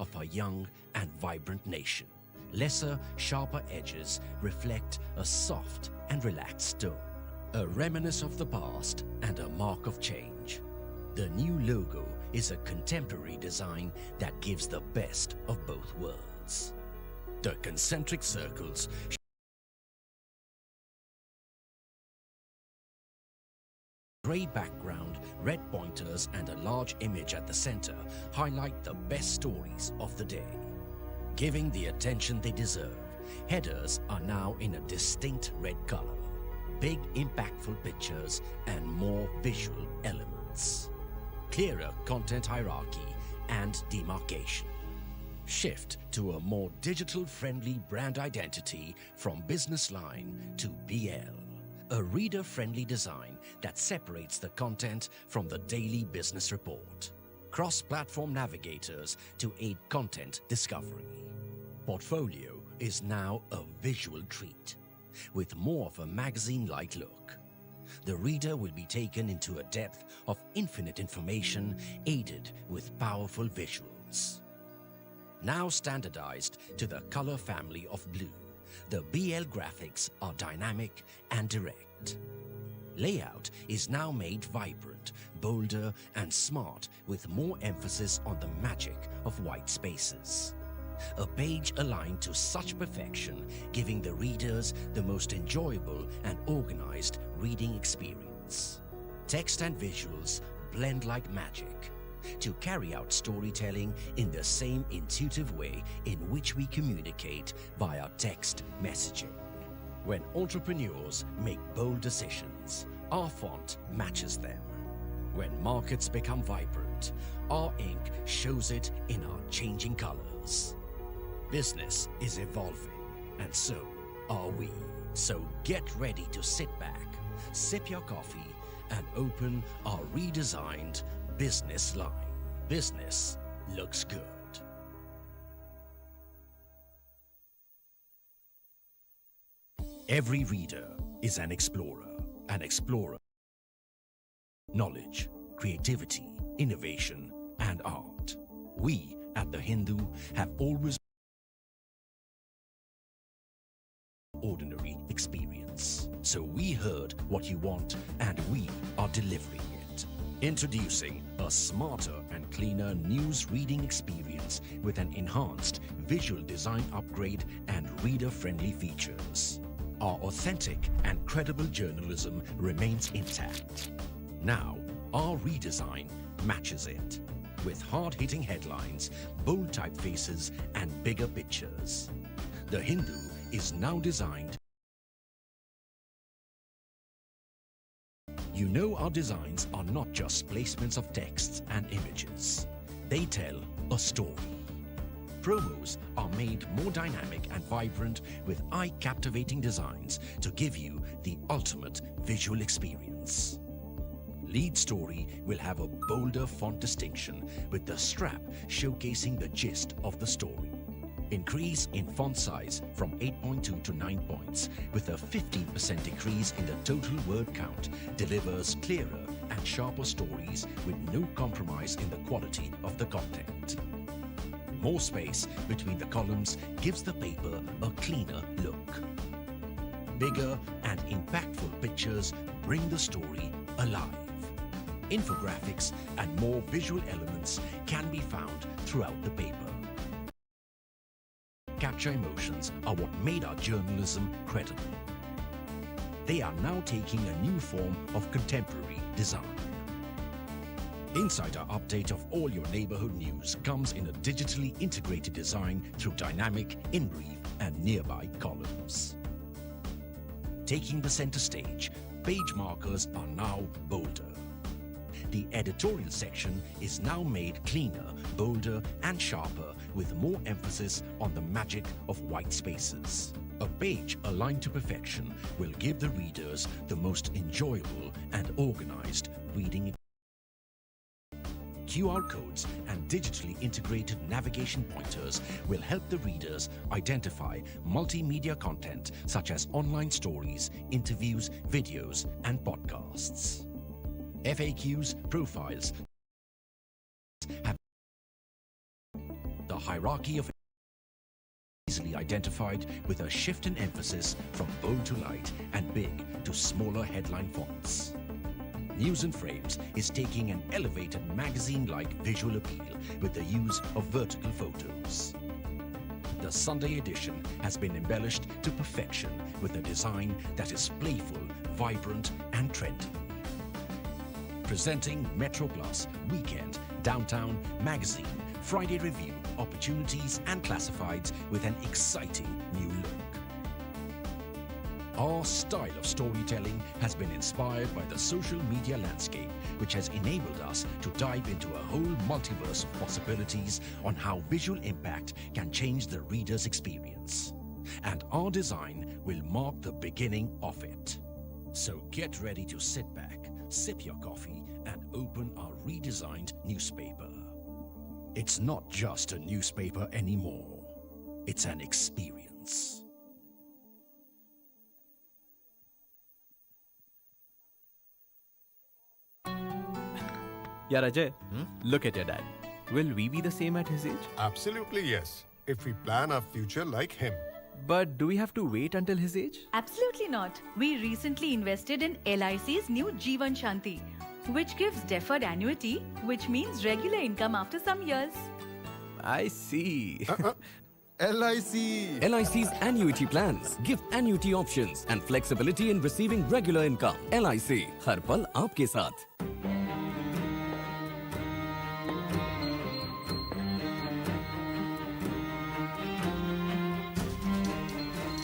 of a young and vibrant nation. Lesser, sharper edges reflect a soft and relaxed tone, a reminiscence of the past and a mark of change. The new logo is a contemporary design that gives the best of both worlds. The concentric circles grey background, red pointers and a large image at the center highlight the best stories of the day. Giving the attention they deserve, headers are now in a distinct red color, big impactful pictures and more visual elements. Clearer content hierarchy and demarcation. Shift to a more digital-friendly brand identity from business line to BL. A reader-friendly design that separates the content from the daily business report. Cross-platform navigators to aid content discovery. Portfolio is now a visual treat, with more of a magazine-like look. The reader will be taken into a depth of infinite information aided with powerful visuals. Now standardized to the color family of blue, the BL graphics are dynamic and direct. Layout is now made vibrant, bolder and smart with more emphasis on the magic of white spaces. A page aligned to such perfection, giving the readers the most enjoyable and organized reading experience. Text and visuals blend like magic to carry out storytelling in the same intuitive way in which we communicate via text messaging. When entrepreneurs make bold decisions, our font matches them. When markets become vibrant, our ink shows it in our changing colors. Business is evolving, and so are we. So get ready to sit back, sip your coffee, and open our redesigned business line. Business looks good. Every reader is an explorer. An explorer. Knowledge, creativity, innovation, and art. We at The Hindu have always ordinary experience. So we heard what you want and we are delivering it. Introducing a smarter and cleaner news reading experience with an enhanced visual design upgrade and reader-friendly features. Our authentic and credible journalism remains intact. Now, our redesign matches it with hard-hitting headlines, bold typefaces, and bigger pictures. The Hindu is now designed. You know our designs are not just placements of texts and images. They tell a story. Promos are made more dynamic and vibrant with eye-captivating designs to give you the ultimate visual experience. Lead story will have a bolder font distinction with the strap showcasing the gist of the story. Increase in font size from 8.2 to 9 points with a 15% decrease in the total word count delivers clearer and sharper stories with no compromise in the quality of the content. More space between the columns gives the paper a cleaner look. Bigger and impactful pictures bring the story alive. Infographics and more visual elements can be found throughout the paper. Capture emotions are what made our journalism credible. They are now taking a new form of contemporary design. Insider update of all your neighborhood news comes in a digitally integrated design through dynamic, in-brief, and nearby columns. Taking the center stage, page markers are now bolder. The editorial section is now made cleaner, bolder, and sharper with more emphasis on the magic of white spaces. A page aligned to perfection will give the readers the most enjoyable and organized reading. QR codes and digitally integrated navigation pointers will help the readers identify multimedia content such as online stories, interviews, videos, and podcasts. FAQs, profiles have the hierarchy of easily identified with a shift in emphasis from bold to light and big to smaller headline fonts. News and Frames is taking an elevated magazine-like visual appeal with the use of vertical photos. The Sunday edition has been embellished to perfection with a design that is playful, vibrant and trendy. Presenting Metro Plus, Weekend, Downtown, Magazine, Friday Review, Opportunities and Classifieds with an exciting new look. Our style of storytelling has been inspired by the social media landscape, which has enabled us to dive into a whole multiverse of possibilities on how visual impact can change the reader's experience. And our design will mark the beginning of it. So get ready to sit back, sip your coffee, and open our redesigned newspaper. It's not just a newspaper anymore. It's an experience. Yeah, Ajay, look at your dad. Will we be the same at his age? Absolutely yes, if we plan our future like him. But do we have to wait until his age? Absolutely not. We recently invested in LIC's new Jeevan Shanti, which gives deferred annuity, which means regular income after some years. I see. LIC! LIC's annuity plans give annuity options and flexibility in receiving regular income. LIC, हर पल आपके साथ.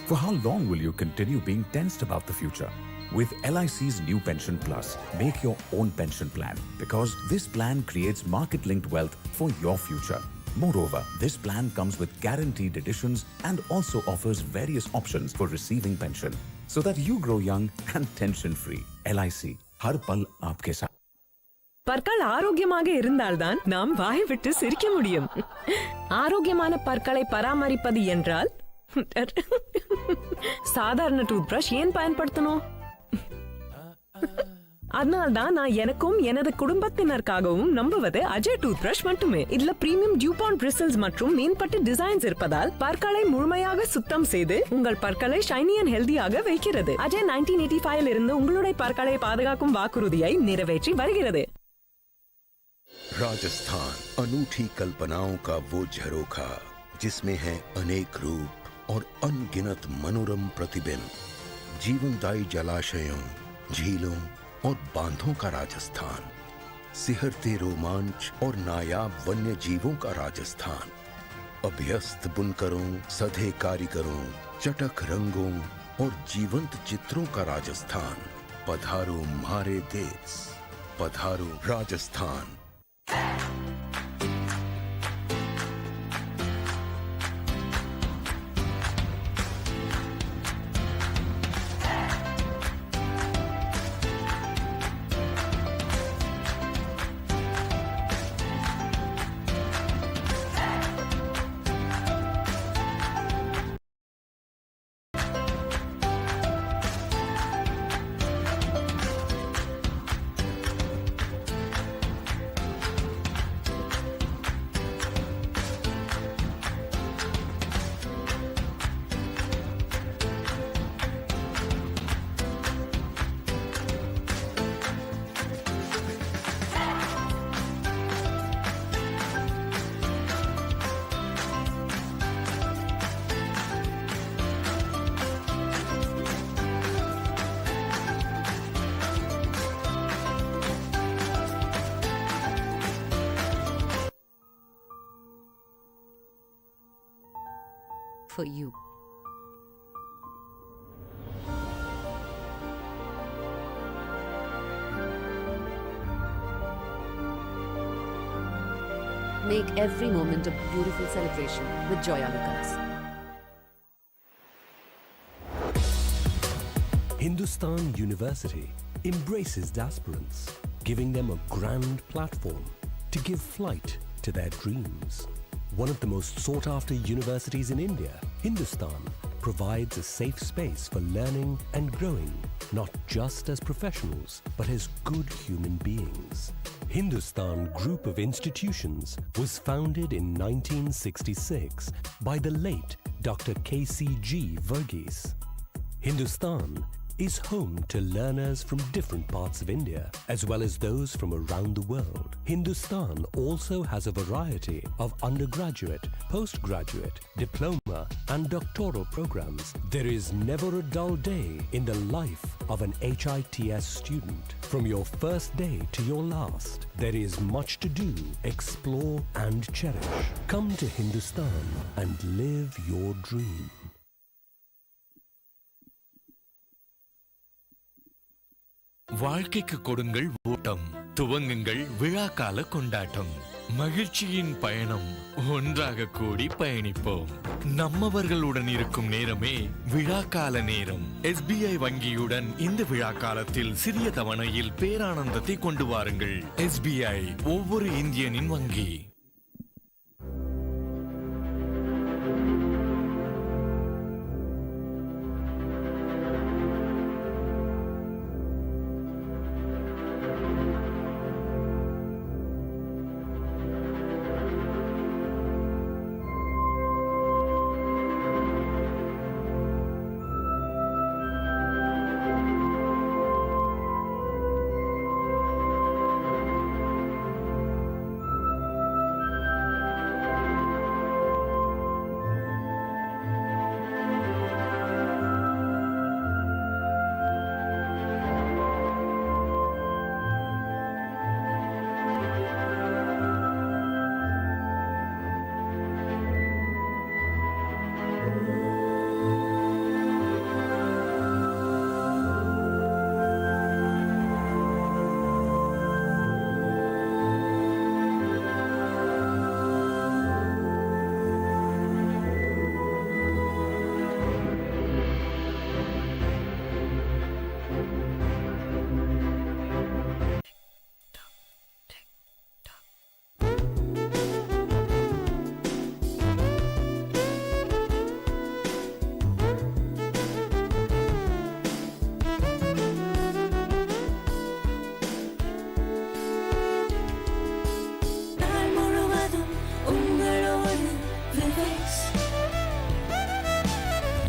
For how long will you continue being tensed about the future? With LIC's new Pension Plus, make your own pension plan because this plan creates market-linked wealth for your future. Moreover, this plan comes with guaranteed additions and also offers various options for receiving pension so that you grow young and tension-free. LIC, har pal aapke saath. பற்கள் ஆரோக்கியமாக இருந்தால்தான் நாம் வாய் விட்டு சிரிக்க முடியும். ஆரோக்கியமான பற்களை பராமரிப்பது என்றால் சாதாரண டூத் பிரஷ் ஏன் பயன்படுத்தணும்? அதனால்தான் நான் எனக்கும் எனது குடும்பத்தினருக்காகவும் நம்புவது அஜய் டூத் பிரஷ் மட்டுமே. இதுல பிரீமியம் டியூபாண்ட் பிரிசில்ஸ் மற்றும் மேம்பட்ட டிசைன்ஸ் இருப்பதால் பற்களை முழுமையாக சுத்தம் செய்து உங்கள் பற்களை ஷைனி அண்ட் ஹெல்தியாக வைக்கிறது. அஜய் 1985 இருந்து உங்களுடைய பற்களை பாதுகாக்கும் வாக்குறுதியை நிறைவேற்றி வருகிறது. राजस्थान अनूठी कल्पनाओं का वो झरोखा जिसमें है अनेक रूप और अनगिनत मनोरम प्रतिबिंब, जीवनदायी जलाशयों, झीलों और बांधों का राजस्थान, सिहरते रोमांच और नायाब वन्य जीवों का राजस्थान, अभ्यस्त बुनकरों, सधे कारीगरों, चटख रंगों और जीवंत चित्रों का राजस्थान। पधारो मारे देश, पधारो Rajasthan. For you. Make every moment a beautiful celebration with Joya Lucas. Hindustan University embraces aspirants, giving them a grand platform to give flight to their dreams. One of the most sought-after universities in India, Hindustan provides a safe space for learning and growing, not just as professionals, but as good human beings. Hindustan Group of Institutions was founded in 1966 by the late Dr. K.C.G. Verghese. Hindustan is home to learners from different parts of India, as well as those from around the world. Hindustan also has a variety of undergraduate, postgraduate, diploma and doctoral programs. There is never a dull day in the life of an HITS student. From your first day to your last, there is much to do, explore and cherish. Come to Hindustan and live your dream. வாழ்க்கைக்கு கொடுங்கள் ஓட்டம், துவங்குங்கள் விழாக்கால கொண்டாட்டம், மகிழ்ச்சியின் பயணம், ஒன்றாக கூடி பயணிப்போம். நம்மவர்களுடன் இருக்கும் நேரமே விழாக்கால நேரம். SBI வங்கியுடன் இந்த விழா காலத்தில் சிறிய தவணையில் பேரானந்தத்தை கொண்டு வாருங்கள். SBI, ஒவ்வொரு இந்தியனின் வங்கி.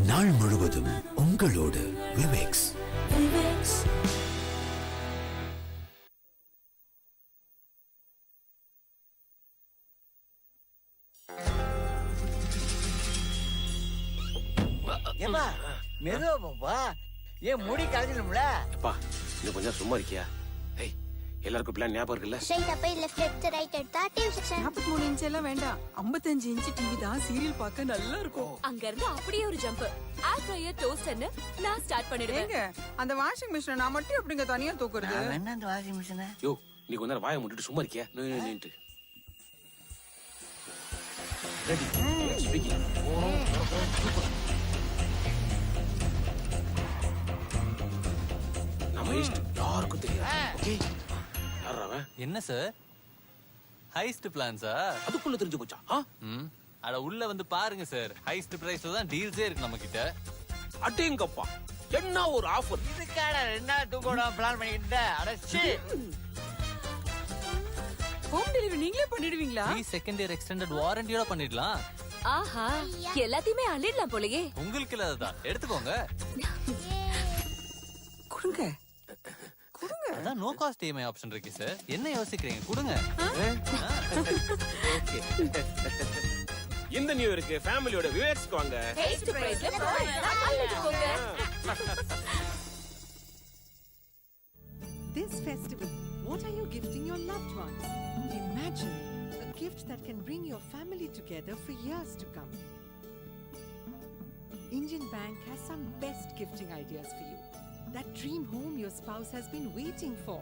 நாள் முழுவதும் உங்களோடு விவேக்ஸ். ஏப்பா மெதுவா பாப்பா, ஏன் முடி கலைஞ்சிடும்ல? அப்பா இன்னும் கொஞ்சம் சும்மா இருக்கியா? ஏய், எல்லாருக்கும் பிளான் ஞாபகம் இருக்குல்ல? ஸ்ட்ரைட்டா போய் லெஃப்ட் ரைட் எடுத்தா டிவி செக்ஷன். 43 இன்ச் எல்லாம் வேண்டாம், 55 இன்ச் டிவி தான் சீரியல் பார்க்க நல்லா இருக்கும். அங்க இருந்து அப்படியே ஒரு ஜம்ப். ஏர் ஃப்ரையர் டோஸ்டர்னு நான் ஸ்டார்ட் பண்ணிடுவேன். அந்த வாஷிங் மிஷினை நான் மட்டும் எப்படிங்க தனியா தூக்குறது? என்ன அந்த வாஷிங் மிஷினை? யோ, நீ கொஞ்ச நேரம் வாயை மூடிட்டு சும்மா இருக்கியா? நின்னுட்டு ரெடி ஸ்பீக்கிங். நம்ம ஈஸ்ட் யாருக்கும் தெரியாது. ஓகே, யாரா அவன்? என்ன சார் ஹைஸ்ட் பிளான்ஸா? அதுக்குள்ள தெரிஞ்சு போச்சா? அட உள்ள வந்து பாருங்க சார், ஹைஸ்ட் பிரைஸ்ல தான் டீல்ஸே இருக்கு நம்ம கிட்ட. அடேங்கப்பா, என்ன ஒரு ஆஃபர்! இதுக்கான 2 நாள் தூக்கோட பிளான் பண்ணிக்கிட்ட. அடச்சி, ஹோம் டெலிவரி நீங்களே பண்ணிடுவீங்களா? 3 செகண்ட் இயர் எக்ஸ்டெண்டட் வாரண்டியோட பண்ணிடலாம். ஆஹா, எல்லாத்தையுமே அள்ளிடலாம் போலயே. உங்களுக்கு இல்லாததான் எடுத்துக்கோங்க. கொடுங்க. அதான் நோ காஸ்ட் EMI ஆப்ஷன் இருக்கு சார். என்ன யோசிக்கிறீங்க? கொடுங்க. ஓகே, இந்த நியூ இயருக்கு ஃபேமிலியோட விவேக்ஸ்க்கு வாங்க. ஹைஸ்ட் பிரைஸ்ல அள்ளிடுங்க. This festival, what are you gifting your loved ones? Imagine a gift that can bring your family together for years to come. Indian Bank has some best gifting ideas for you. That dream home your spouse has been waiting for.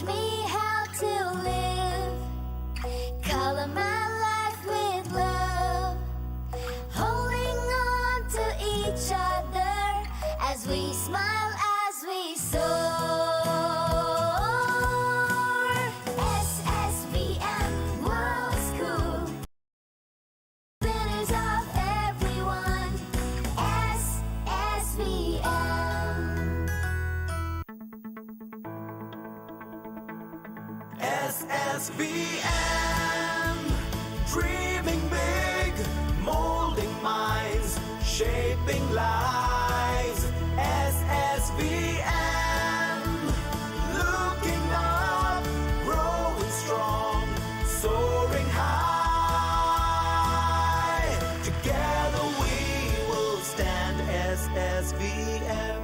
teach me how to live. Color my life with love. Holding on to each other as we smile, as we soar. SSVM World School. Winners of everyone. SSVM. SSVM, dreaming big, molding minds, shaping lives. SSVM, looking up, growing strong, soaring high. Together we will stand. SSVM.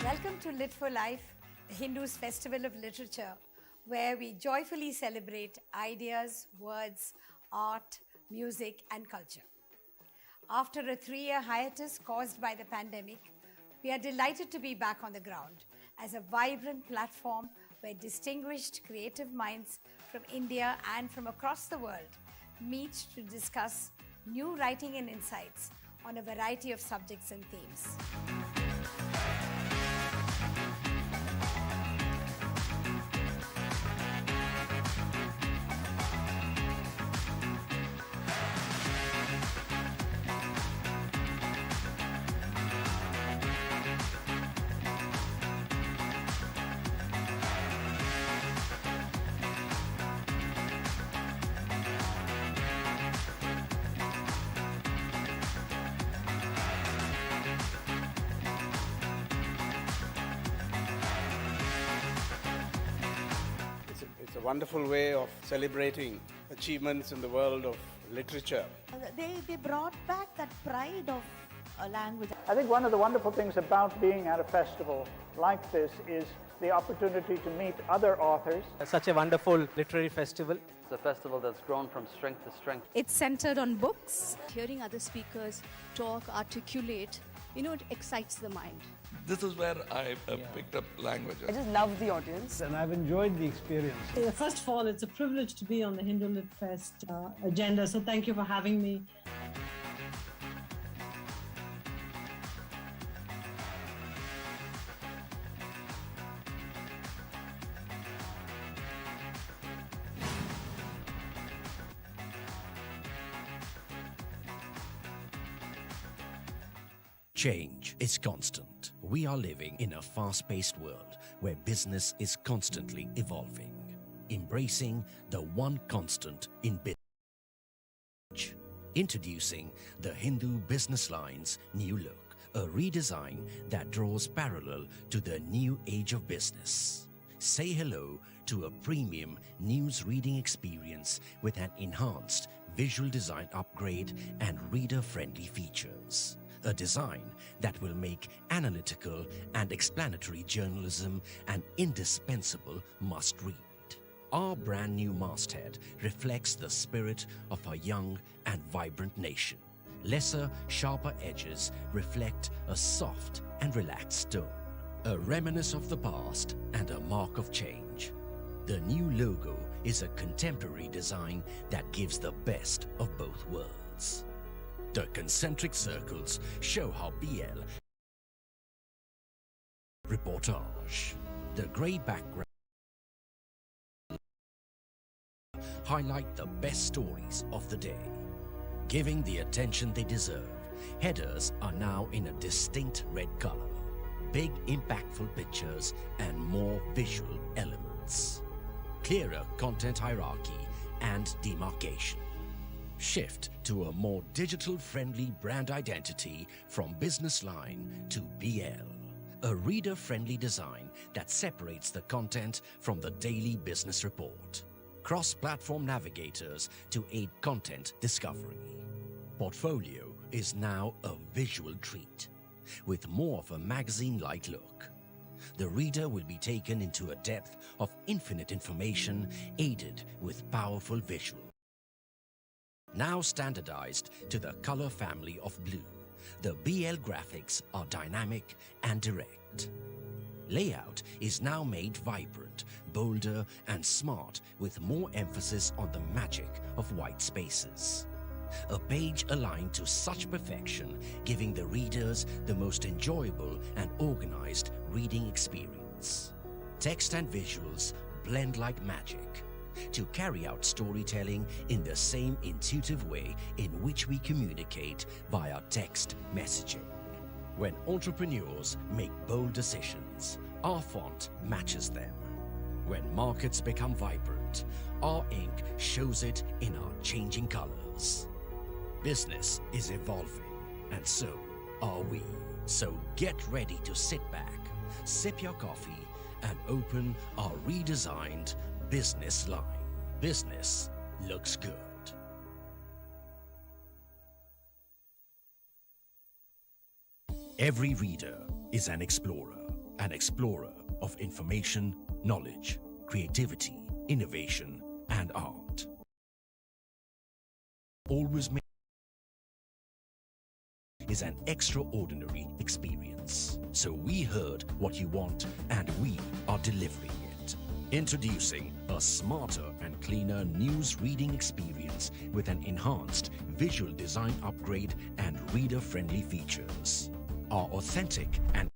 Welcome to Lit for Life, the Hindus' festival of literature, where we joyfully celebrate ideas, words, art, music, and culture. After a 3-year hiatus caused by the pandemic, we are delighted to be back on the ground as a vibrant platform where distinguished creative minds from India and from across the world meet to discuss new writing and insights on a variety of subjects and themes. It's a wonderful way of celebrating achievements in the world of literature. They brought back that pride of a language. I think one of the wonderful things about being at a festival like this is the opportunity to meet other authors. Such a wonderful literary festival. It's a festival that's grown from strength to strength. It's centered on books. Hearing other speakers talk, articulate, it excites the mind. This is where I picked up languages. I just love the audience. And I've enjoyed the experience. First of all, it's a privilege to be on the Hindu Lit Fest agenda, so thank you for having me. Change is constant. We are living in a fast-paced world where business is constantly evolving, embracing the one constant in business. Introducing the Hindu Business Line's new look, a redesign that draws parallel to the new age of business. Say hello to a premium news reading experience with an enhanced visual design upgrade and reader-friendly features. A design that will make analytical and explanatory journalism an indispensable must-read. Our brand new masthead reflects the spirit of a young and vibrant nation. Lesser, sharper edges reflect a soft and relaxed tone, a reminiscence of the past and a mark of change. The new logo is a contemporary design that gives the best of both worlds. The concentric circles show how BL reportage. The grey background highlight the best stories of the day. Giving the attention they deserve, headers are now in a distinct red color. Big impactful pictures and more visual elements. Clearer content hierarchy and demarcation. Shift to a more digital-friendly brand identity from Business Line to BL. a reader-friendly design that separates the content from the daily business report. Cross-platform navigators to aid content discovery. Portfolio is now a visual treat, with more of a magazine-like look. The reader will be taken into a depth of infinite information aided with powerful visual. Now standardized to the color family of blue, the BL graphics are dynamic and direct. Layout is now made vibrant, bolder and smart with more emphasis on the magic of white spaces. A page aligned to such perfection, giving the readers the most enjoyable and organized reading experience. Text and visuals blend like magic to carry out storytelling in the same intuitive way in which we communicate via text messaging. When entrepreneurs make bold decisions, our font matches them. When markets become vibrant, our ink shows it in our changing colors. Business is evolving, and so are we. So get ready to sit back, sip your coffee, and open our redesigned business line. Business looks good. Every reader is an explorer of information, knowledge, creativity, innovation, and art. Always make is an extraordinary experience. So we heard what you want and we are delivering it. Introducing a smarter and cleaner news reading experience with an enhanced visual design upgrade and reader-friendly features. Our authentic and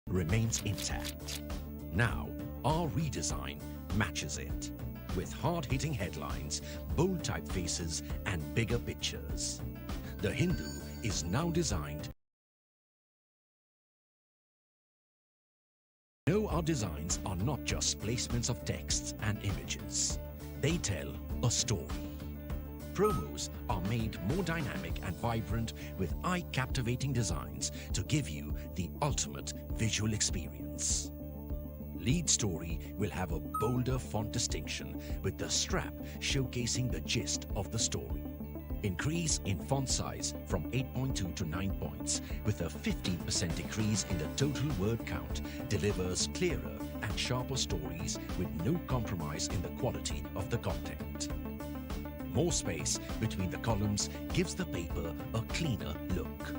remains intact. Now, our redesign matches it with hard-hitting headlines, bold typefaces, and bigger pictures. The Hindu is now designed. No, our designs are not just placements of texts and images. They tell a story. Promos are made more dynamic and vibrant with eye-captivating designs to give you the ultimate visual experience. Lead story will have a bolder font distinction with the strap showcasing the gist of the story. Increase in font size from 8.2 to 9 points with a 15% decrease in the total word count delivers clearer and sharper stories with no compromise in the quality of the content. More space between the columns gives the paper a cleaner look.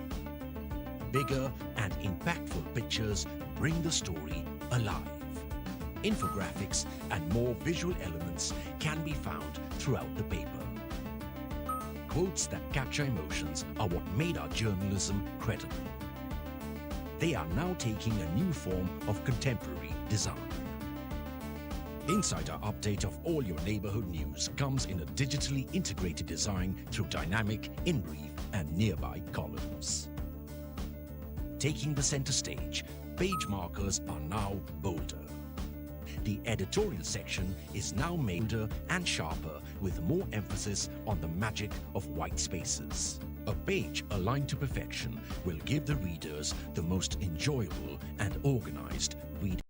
Bigger and impactful pictures bring the story alive. Infographics and more visual elements can be found throughout the paper. Quotes that capture emotions are what made our journalism credible. They are now taking a new form of contemporary design. Insider update of all your neighborhood news comes in a digitally integrated design through dynamic, in-brief, and nearby columns. Taking the center stage, page markers are now bolder. The editorial section is now bolder and sharper with more emphasis on the magic of white spaces. A page aligned to perfection will give the readers the most enjoyable and organized reading.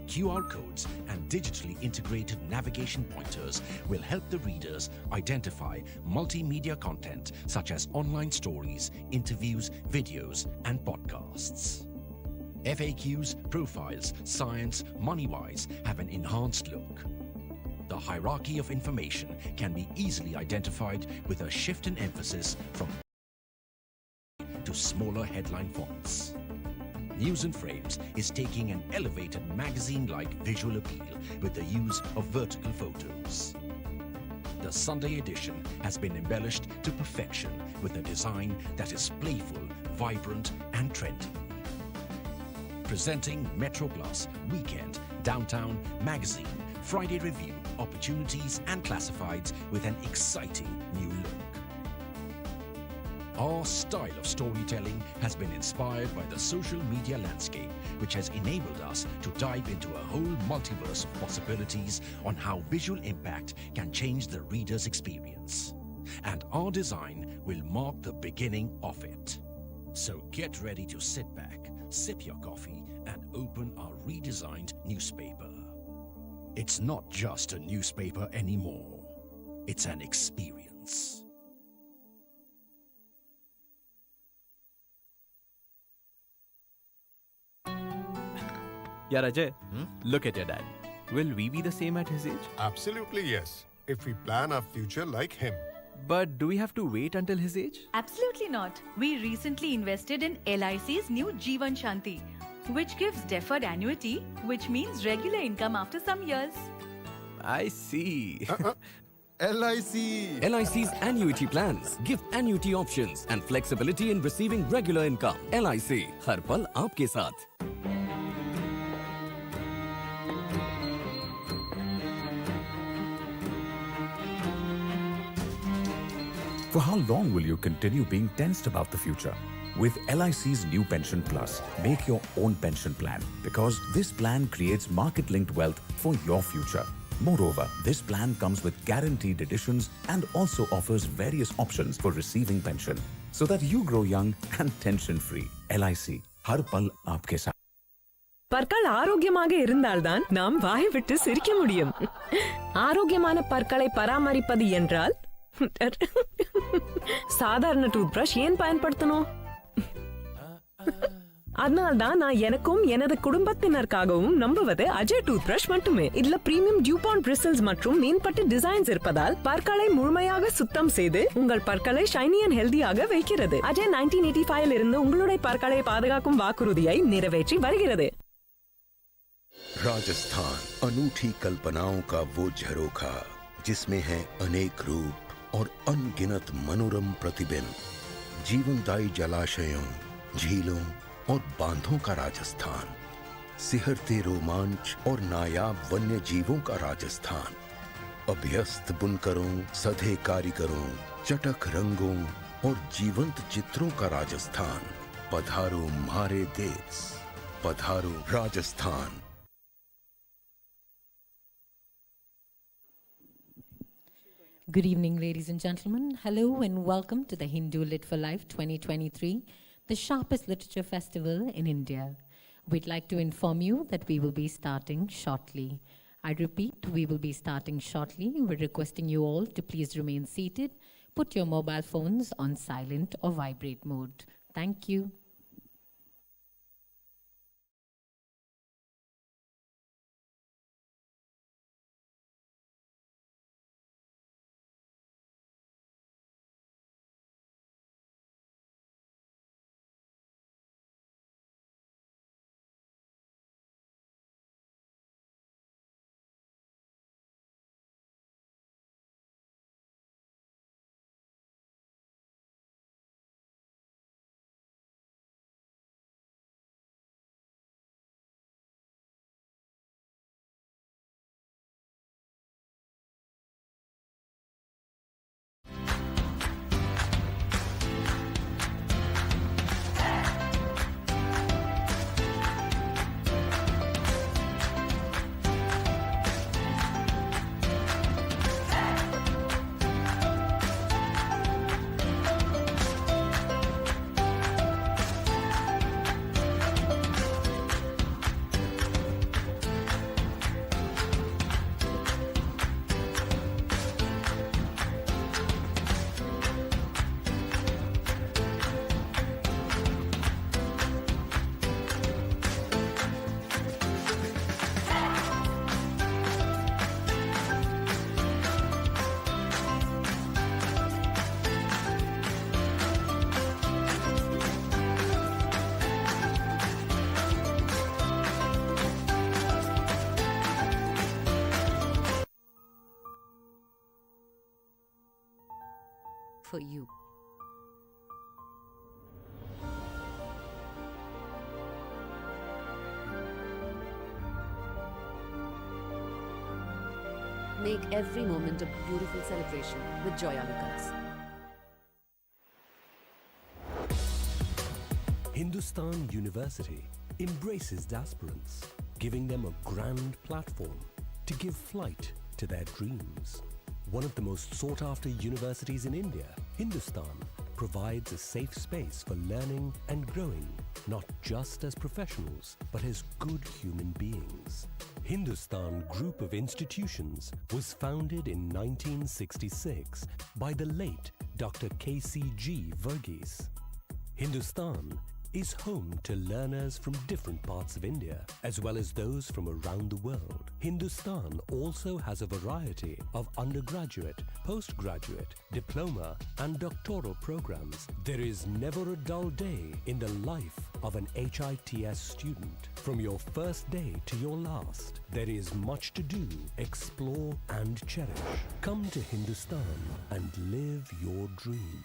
QR codes and digitally integrated navigation pointers will help the readers identify multimedia content such as online stories, interviews, videos, and podcasts. FAQs, profiles, science, money-wise have an enhanced look. The hierarchy of information can be easily identified with a shift in emphasis from to smaller headline fonts. News in Frames is taking an elevated magazine-like visual appeal with the use of vertical photos. The Sunday edition has been embellished to perfection with a design that is playful, vibrant, and trendy. Presenting Metro Plus, Weekend, Downtown, Magazine, Friday Review, Opportunities, and Classifieds with an exciting new look. Our style of storytelling has been inspired by the social media landscape, which has enabled us to dive into a whole multiverse of possibilities on how visual impact can change the reader's experience. And our design will mark the beginning of it. So get ready to sit back, sip your coffee, and open our redesigned newspaper. It's not just a newspaper anymore. It's an experience. Yeah, Ajay, look at your dad. Will we be the same at his age? Absolutely yes, if we plan our future like him. But do we have to wait until his age? Absolutely not. We recently invested in LIC's new Jeevan Shanti, which gives deferred annuity, which means regular income after some years. I see. LIC. LIC's annuity plans give annuity options and flexibility in receiving regular income. LIC, हर पल आपके साथ. For how long will you continue being tensed about the future? With LIC's new Pension Plus, make your own pension plan because this plan creates market-linked wealth for your future. Moreover, this plan comes with guaranteed additions and also offers various options for receiving pension so that you grow young and tension-free. LIC, har pal aapke saath. பற்கள் ஆரோக்கியமாக இருந்தால்தான் நாம் வாய் விட்டு சிரிக்க முடியும். ஆரோக்கியமான பற்களை பராமரிப்பது என்றால் சாதாரண டூத் பிரஷ் ஏன் பயன்படுத்தணும்? அதனால்தான் நான் எனக்கும் எனது குடும்பத்தினருக்காகவும் நம்புவது அஜய் டூத் பிரஷ் மட்டுமே. இதுல பிரீமியம் டியூபாண்ட் பிரிசில்ஸ் மற்றும் மீன்பட்டு டிசைன்ஸ் இருப்பதால் பற்களை முழுமையாக சுத்தம் செய்து உங்கள் பற்களை ஷைனி அண்ட் ஹெல்தியாக வைக்கிறது. அஜய் 1985 இருந்து உங்களுடைய பற்களை பாதுகாக்கும் வாக்குறுதியை நிறைவேற்றி வருகிறது. राजस्थान अनूठी कल्पनाओं का वो झरोखा जिसमें है अनेक रूप और अनगिनत मनोरम प्रतिबिंब, जीवनदायी जलाशयों, झीलों और बांधों का राजस्थान, सिहरते रोमांच और नायाब वन्य जीवों का राजस्थान, अभ्यस्त बुनकरों, सधे कारीगरों, चटख रंगों और जीवंत चित्रों का राजस्थान. पधारो मारे देश, पधारो Rajasthan. Good evening, ladies and gentlemen. Hello and welcome to the Hindu Lit for Life 2023, the sharpest literature festival in India. We'd like to inform you that we will be starting shortly. I repeat, we will be starting shortly. We're requesting you all to please remain seated, put your mobile phones on silent or vibrate mode. Thank you. For you. Make every moment a beautiful celebration with Joyalukas. Hindustan University embraces aspirants, giving them a grand platform to give flight to their dreams. One of the most sought-after universities in India, Hindustan provides a safe space for learning and growing, not just as professionals, but as good human beings. Hindustan Group of Institutions was founded in 1966 by the late Dr. K.C.G. Verghese. Hindustan is home to learners from different parts of India, as well as those from around the world. Hindustan also has a variety of undergraduate, postgraduate, diploma and doctoral programs. There is never a dull day in the life of an HITS student. From your first day to your last, there is much to do, explore and cherish. Come to Hindustan and live your dream.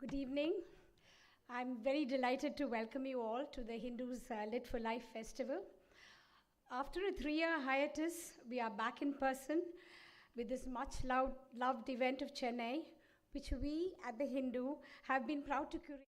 Good evening. I'm very delighted to welcome you all to the Hindus Lit for Life Festival. After a 3-year hiatus, we are back in person with this much loved event of Chennai, which we at the Hindu have been proud to curate.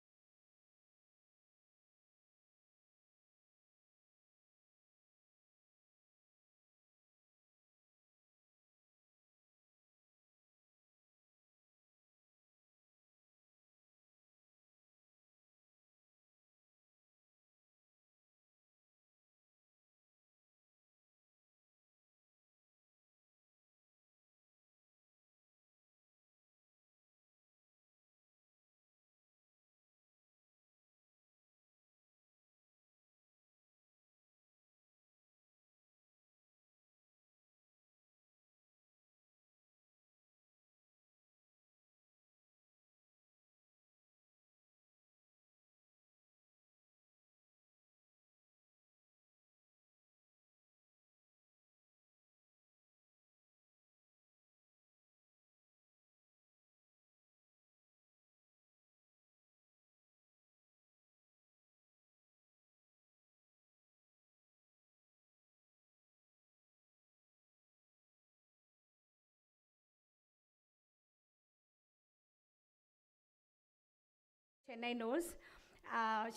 Chennai knows.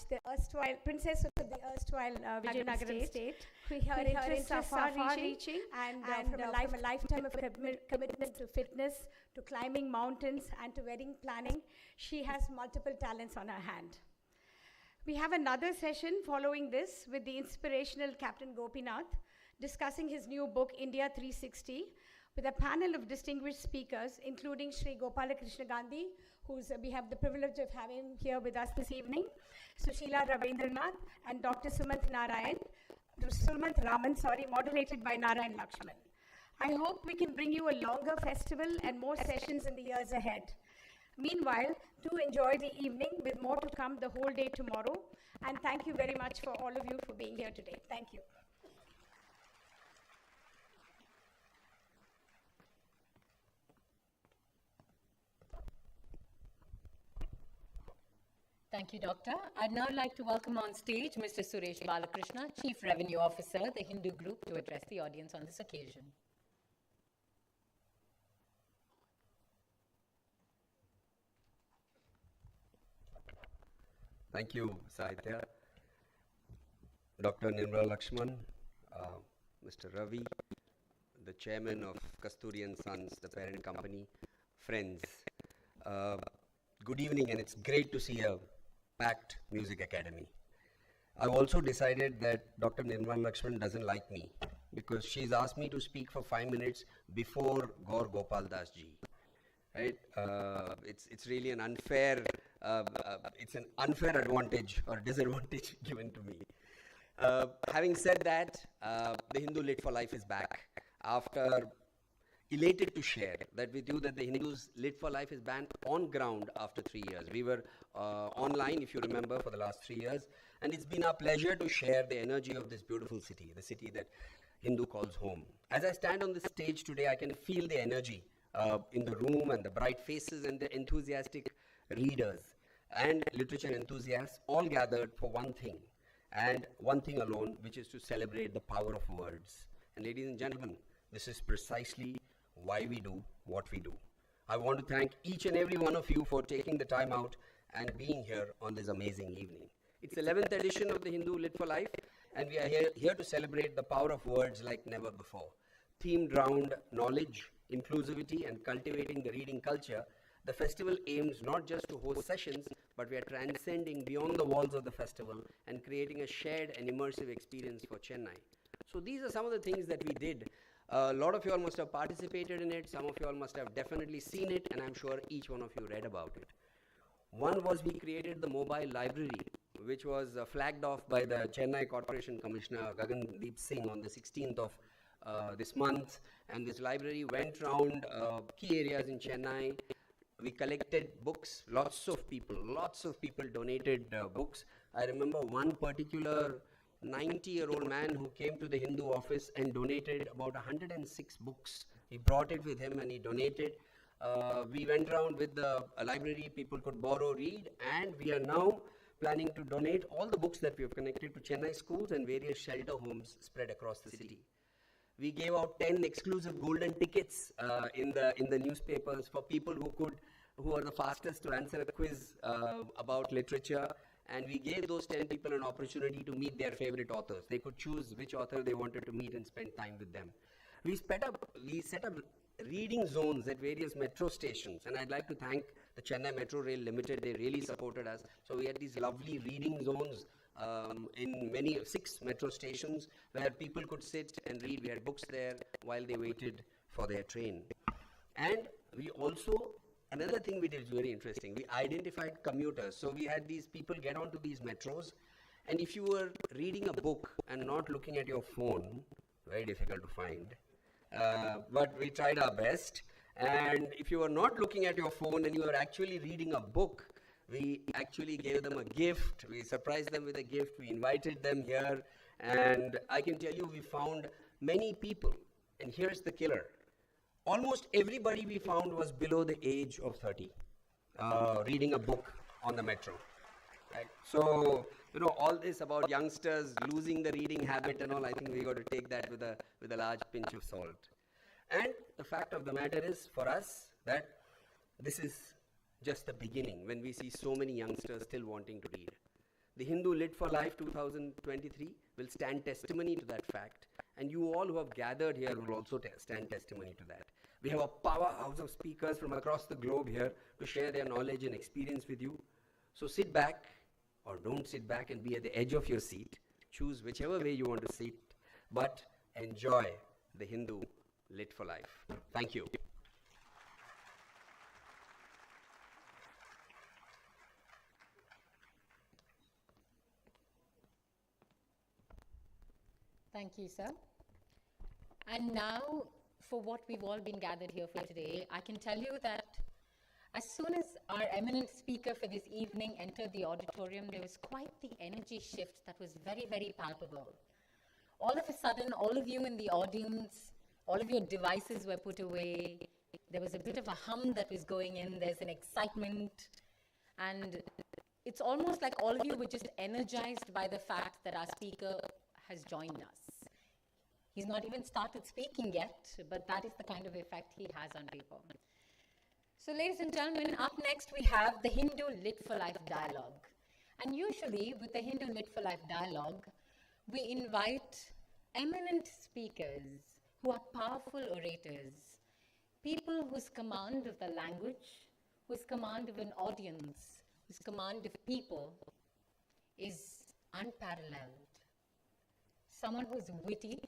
The erstwhile princess of the erstwhile Vijayanagaram state. Her interests are far-reaching and from a lifetime of commitment to fitness, to climbing mountains and to wedding planning, she has multiple talents on her hand. We have another session following this with the inspirational Captain Gopinath discussing his new book, India 360, with a panel of distinguished speakers, including Sri Gopal Gandhi, we have the privilege of having here with us this evening, Sushila Ravindranath, and Dr. Sumant Raman, moderated by Narayan Lakshman. I hope we can bring you a longer festival and more sessions in the years ahead. Meanwhile, do enjoy the evening with more to come the whole day tomorrow. And thank you very much for all of you for being here today. Thank you. Thank you, Doctor. I'd now like to welcome on stage Mr. Suresh Balakrishna, Chief Revenue Officer, the Hindu Group, to address the audience on this occasion. Thank you, Sahitya. Dr. Nirmala Lakshman, Mr. Ravi, the chairman of Kasturi & Sons, the parent company, friends. Good evening, and it's great to see a packed music academy. I've also decided that Dr. Nirmala Lakshman doesn't like me because she's asked me to speak for 5 minutes before Gaur Gopal Das ji. Right? It's really an unfair, it's an unfair advantage or disadvantage given to me. Having said that, the Hindu Lit for Life is back. After elated to share that with you that the Hindus Lit for Life is back on ground after 3 years. We were online, if you remember, for the last 3 years, and it's been our pleasure to share the energy of this beautiful city, the city that Hindu calls home. As I stand on the stage today, I can feel the energy in the room and the bright faces and the enthusiastic readers and literature enthusiasts all gathered for one thing, and one thing alone, which is to celebrate the power of words. And ladies and gentlemen, this is precisely why we do what we do. I want to thank each and every one of you for taking the time out and being here on this amazing evening. It's the 11th edition of the Hindu Lit for Life, and we are here to celebrate the power of words like never before. Themed around knowledge, inclusivity, and cultivating the reading culture, the festival aims not just to host sessions, but we are transcending beyond the walls of the festival and creating a shared and immersive experience for Chennai. So these are some of the things that we did. A lot of you all must have participated in it. Some of you all must have definitely seen it, and I'm sure each one of you read about it. One was we created the mobile library, which was flagged off by the Chennai Corporation Commissioner Gagandeep Singh on the 16th of this month, and this library went around key areas in Chennai. We collected books. Lots of people donated books. I remember one particular 90-year-old man who came to the Hindu office and donated about 106 books. He brought it with him and he donated. We went around with a library, people could borrow, read, and we are now planning to donate all the books that we have connected to Chennai schools and various shelter homes spread across the city. We gave out 10 exclusive golden tickets in the newspapers for people who are the fastest to answer a quiz about literature, and we gave those 10 people an opportunity to meet their favorite authors. They could choose which author they wanted to meet and spend time with them. We set up reading zones at various metro stations, and I'd like to thank the Chennai Metro Rail Limited. They really supported us. So we had these lovely reading zones in 6 metro stations where people could sit and read. We had books there while they waited for their train. And we also, another thing we did is very interesting. We identified commuters. So we had these people get onto these metros, and if you were reading a book and not looking at your phone, very difficult to find, but we tried our best. And if you were not looking at your phone and you were actually reading a book, we actually gave them a gift. We surprised them with a gift. We invited them here, and I can tell you we found many people. And here's the killer. Almost everybody we found was below the age of 30, reading a book on the metro. Right? So, all this about youngsters losing the reading habit and all, I think we got to take that with a large pinch of salt. And the fact of the matter is, for us, that this is just the beginning when we see so many youngsters still wanting to read. The Hindu Lit for Life 2023 will stand testimony to that fact, and you all who have gathered here will also stand testimony to that. We have a powerhouse of speakers from across the globe here to share their knowledge and experience with you. So sit back, or don't sit back and be at the edge of your seat. Choose whichever way you want to sit, but enjoy the Hindu Lit for Life. Thank you. Thank you, sir. And now, for what we've all been gathered here for today, I can tell you that as soon as our eminent speaker for this evening entered the auditorium, there was quite the energy shift that was very, very palpable. All of a sudden, all of you in the audience, all of your devices were put away. There was a bit of a hum that was going in. There's an excitement. And it's almost like all of you were just energized by the fact that our speaker has joined us. He's not even started speaking yet, but that is the kind of effect he has on people. So, ladies and gentlemen, up next we have the Hindu Lit for Life Dialogue. And usually with the Hindu Lit for Life Dialogue, we invite eminent speakers who are powerful orators, people whose command of the language, whose command of an audience, whose command of people is unparalleled. Someone who's witty,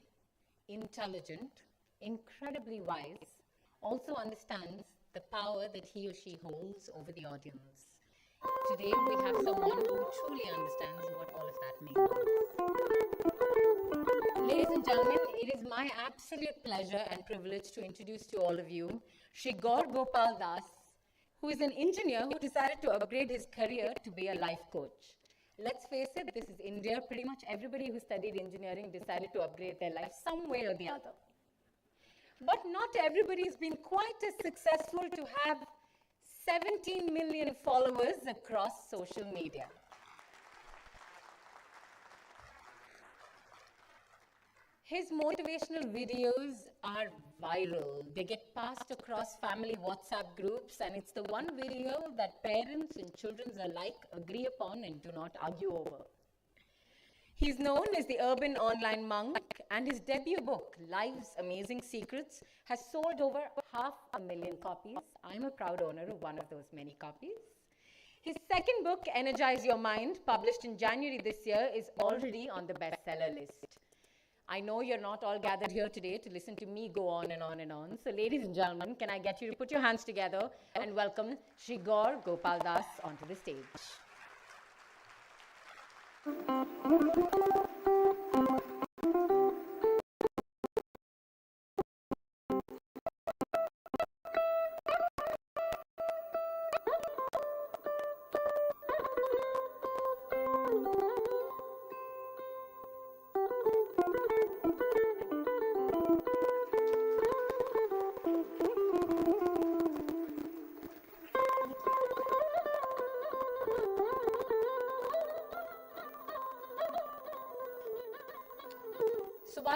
intelligent, incredibly wise, also understands the power that he or she holds over the audience. Today we have someone who truly understands what all of that means. Ladies and gentlemen, it is my absolute pleasure and privilege to introduce to all of you Shri Gaur Gopal Das, who is an engineer who decided to upgrade his career to be a life coach. Let's face it, this is India. Pretty much everybody who studied engineering decided to upgrade their life some way or the other. But not everybody has been quite as successful to have 17 million followers across social media. His motivational videos are viral. They get passed across family WhatsApp groups, and it's the one video that parents and children alike agree upon and do not argue over. He's known as the urban online monk, and his debut book, Life's Amazing Secrets, has sold over 500,000 copies. I'm a proud owner of one of those many copies. His second book, Energize Your Mind, published in January this year, is already on the bestseller list. I know you're not all gathered here today to listen to me go on and on and on. So ladies and gentlemen, can I get you to put your hands together and welcome Shri Gaur Gopal Das onto the stage.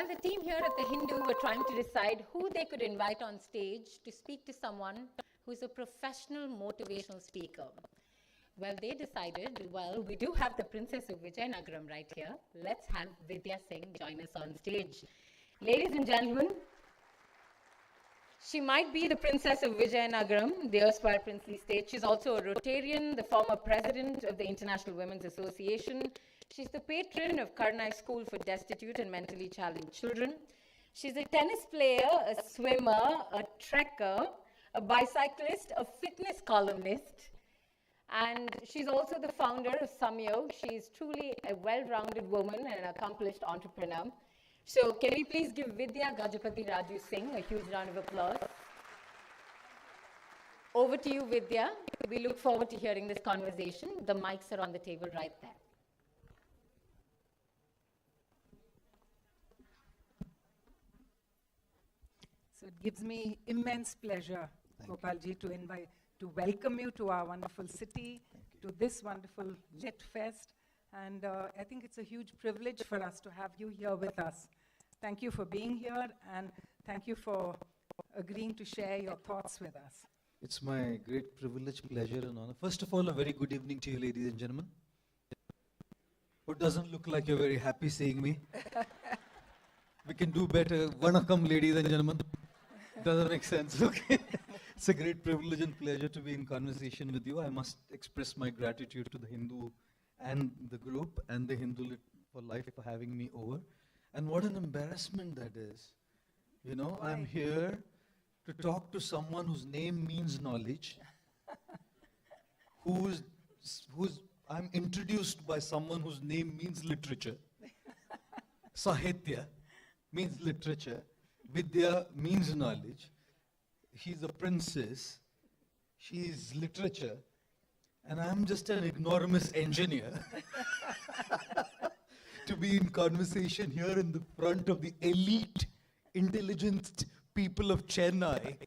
Well, the team here at the Hindu were trying to decide who they could invite on stage to speak to someone who's a professional motivational speaker. Well, they decided, well, we do have the Princess of Vijayanagaram right here. Let's have Vidya Singh join us on stage. Ladies and gentlemen, she might be the Princess of Vijayanagaram, the erstwhile princely state. She's also a Rotarian, the former president of the International Women's Association. She's the patron of Karnai School for Destitute and Mentally Challenged Children. She's a tennis player, a swimmer, a trekker, a bicyclist, a fitness columnist, and she's also the founder of Samyog. She's truly a well-rounded woman and an accomplished entrepreneur. So can we please give Vidya Gajapati Raju Singh a huge round of applause? Over to you, Vidya. We look forward to hearing this conversation. The mics are on the table right there. So it gives me immense pleasure, Gopalji, to welcome you to our wonderful city, to this wonderful Lit Fest. And I think it's a huge privilege for us to have you here with us. Thank you for being here, and thank you for agreeing to share your thoughts with us. It's my great privilege, pleasure, and honor. First of all, a very good evening to you, ladies and gentlemen. It doesn't look like you're very happy seeing me. We can do better. Vanakkam, ladies and gentlemen. Doesn't make sense, okay? It's a great privilege and pleasure to be in conversation with you. I must express my gratitude to the Hindu and the group and the Hindu Lit for Life for having me over. And what an embarrassment that is. You know, I'm here to talk to someone whose name means knowledge, I'm introduced by someone whose name means literature. Sahitya means literature. Vidya means knowledge. She's a princess. She's literature. And I'm just an enormous engineer to be in conversation here in the front of the elite, intelligent people of Chennai.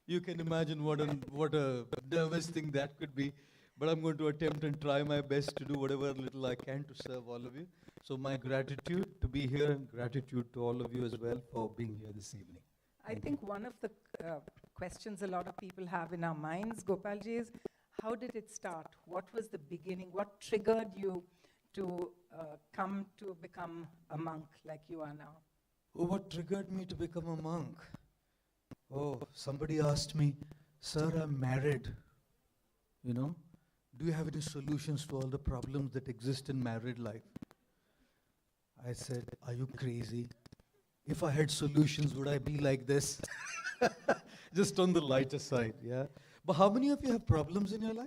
You can imagine what a nervous thing that could be. But I'm going to attempt and try my best to do whatever little I can to serve all of you. So my gratitude to be here and gratitude to all of you as well for being here this evening. I think one of the questions a lot of people have in our minds, Gopalji, is how did it start? What was the beginning? What triggered you to come to become a monk like you are now? Oh, what triggered me to become a monk? Oh, somebody asked me, sir, I'm married. You know, do you have any solutions to all the problems that exist in married life? I said, are you crazy? If I had solutions, would I be like this? Just on the lighter side, yeah? But how many of you have problems in your life?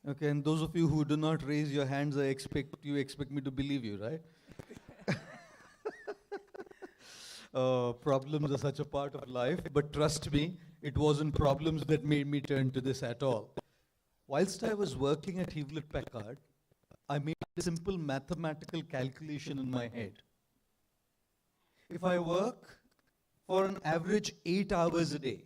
Okay, and those of you who do not raise your hands, you expect me to believe you, right? Problems are such a part of life, but trust me, it wasn't problems that made me turn to this at all. Whilst I was working at Hewlett-Packard, I made a simple mathematical calculation in my head. If I work for an average 8 hours a day,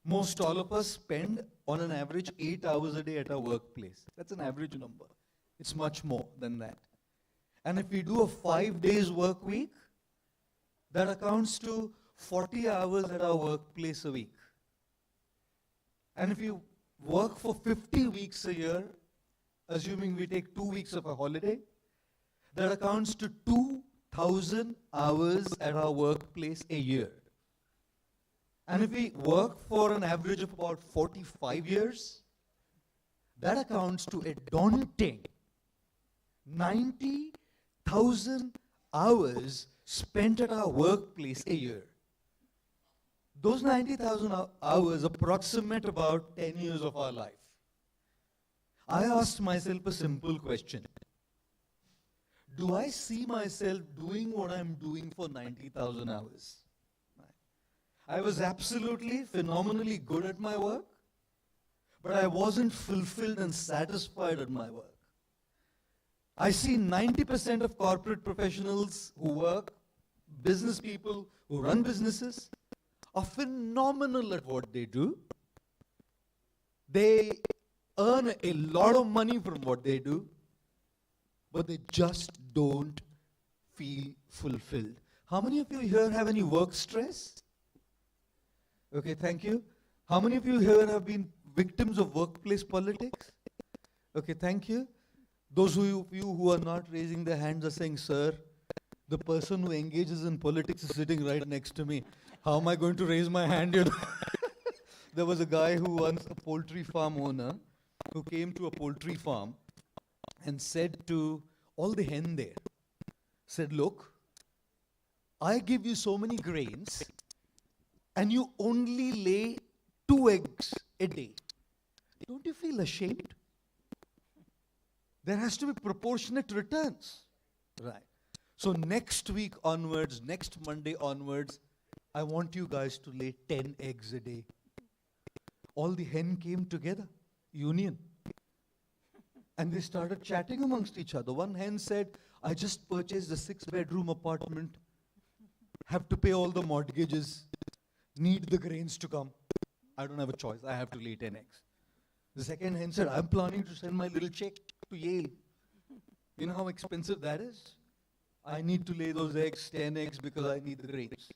most all of us spend on an average 8 hours a day at our workplace. That's an average number. It's much more than that. And if we do a 5 days work week, that accounts to 40 hours at our workplace a week. And if you work for 50 weeks a year, assuming we take 2 weeks of a holiday, that accounts to 2,000 hours at our workplace a year. And if we work for an average of about 45 years, that accounts to a daunting 90,000 hours spent at our workplace a year. Those 90,000 hours approximate about 10 years of our life. I asked myself a simple question. Do I see myself doing what I'm doing for 90,000 hours? I was absolutely phenomenally good at my work, but I wasn't fulfilled and satisfied at my work. I see 90% of corporate professionals who work, business people who run businesses, are phenomenal at what they do. They earn a lot of money from what they do, but they just don't feel fulfilled. How many of you here have any work stress? Okay, thank you. How many of you here have been victims of workplace politics? Okay, thank you. Those of you who are not raising their hands are saying, sir, the person who engages in politics is sitting right next to me. How am I going to raise my hand? You know? There was a guy who once, a poultry farm owner, who came to a poultry farm and said to all the hen there, said, look, I give you so many grains and you only lay 2 eggs a day. Don't you feel ashamed? There has to be proportionate returns. Right. So next week onwards, next Monday onwards, I want you guys to lay 10 eggs a day. All the hen came together, union. And they started chatting amongst each other. One hen said, I just purchased a 6-bedroom apartment, have to pay all the mortgages, need the grains to come. I don't have a choice, I have to lay 10 eggs. The second hen said, I'm planning to send my little check to Yale. You know how expensive that is? I need to lay those eggs, 10 eggs, because I need the grains.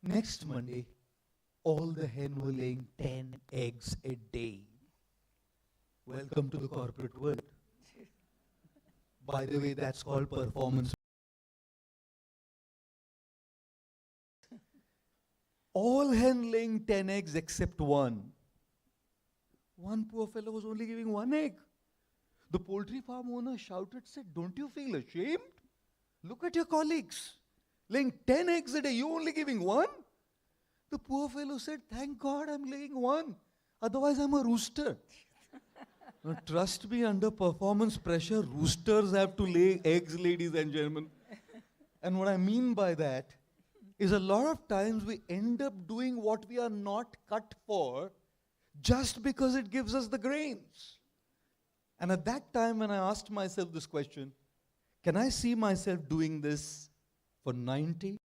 Next Monday, all the hen were laying 10 eggs a day. Welcome to the corporate world. By the way, that's called performance. All hen laying 10 eggs except one. One poor fellow was only giving 1 egg. The poultry farm owner shouted, said, don't you feel ashamed? Look at your colleagues, laying 10 eggs a day, you only giving 1? The poor fellow said, thank God I'm laying 1. Otherwise I'm a rooster. Now, trust me, under performance pressure, roosters have to lay eggs, ladies and gentlemen. And what I mean by that is a lot of times we end up doing what we are not cut for just because it gives us the grains. And at that time when I asked myself this question, can I see myself doing this for 90?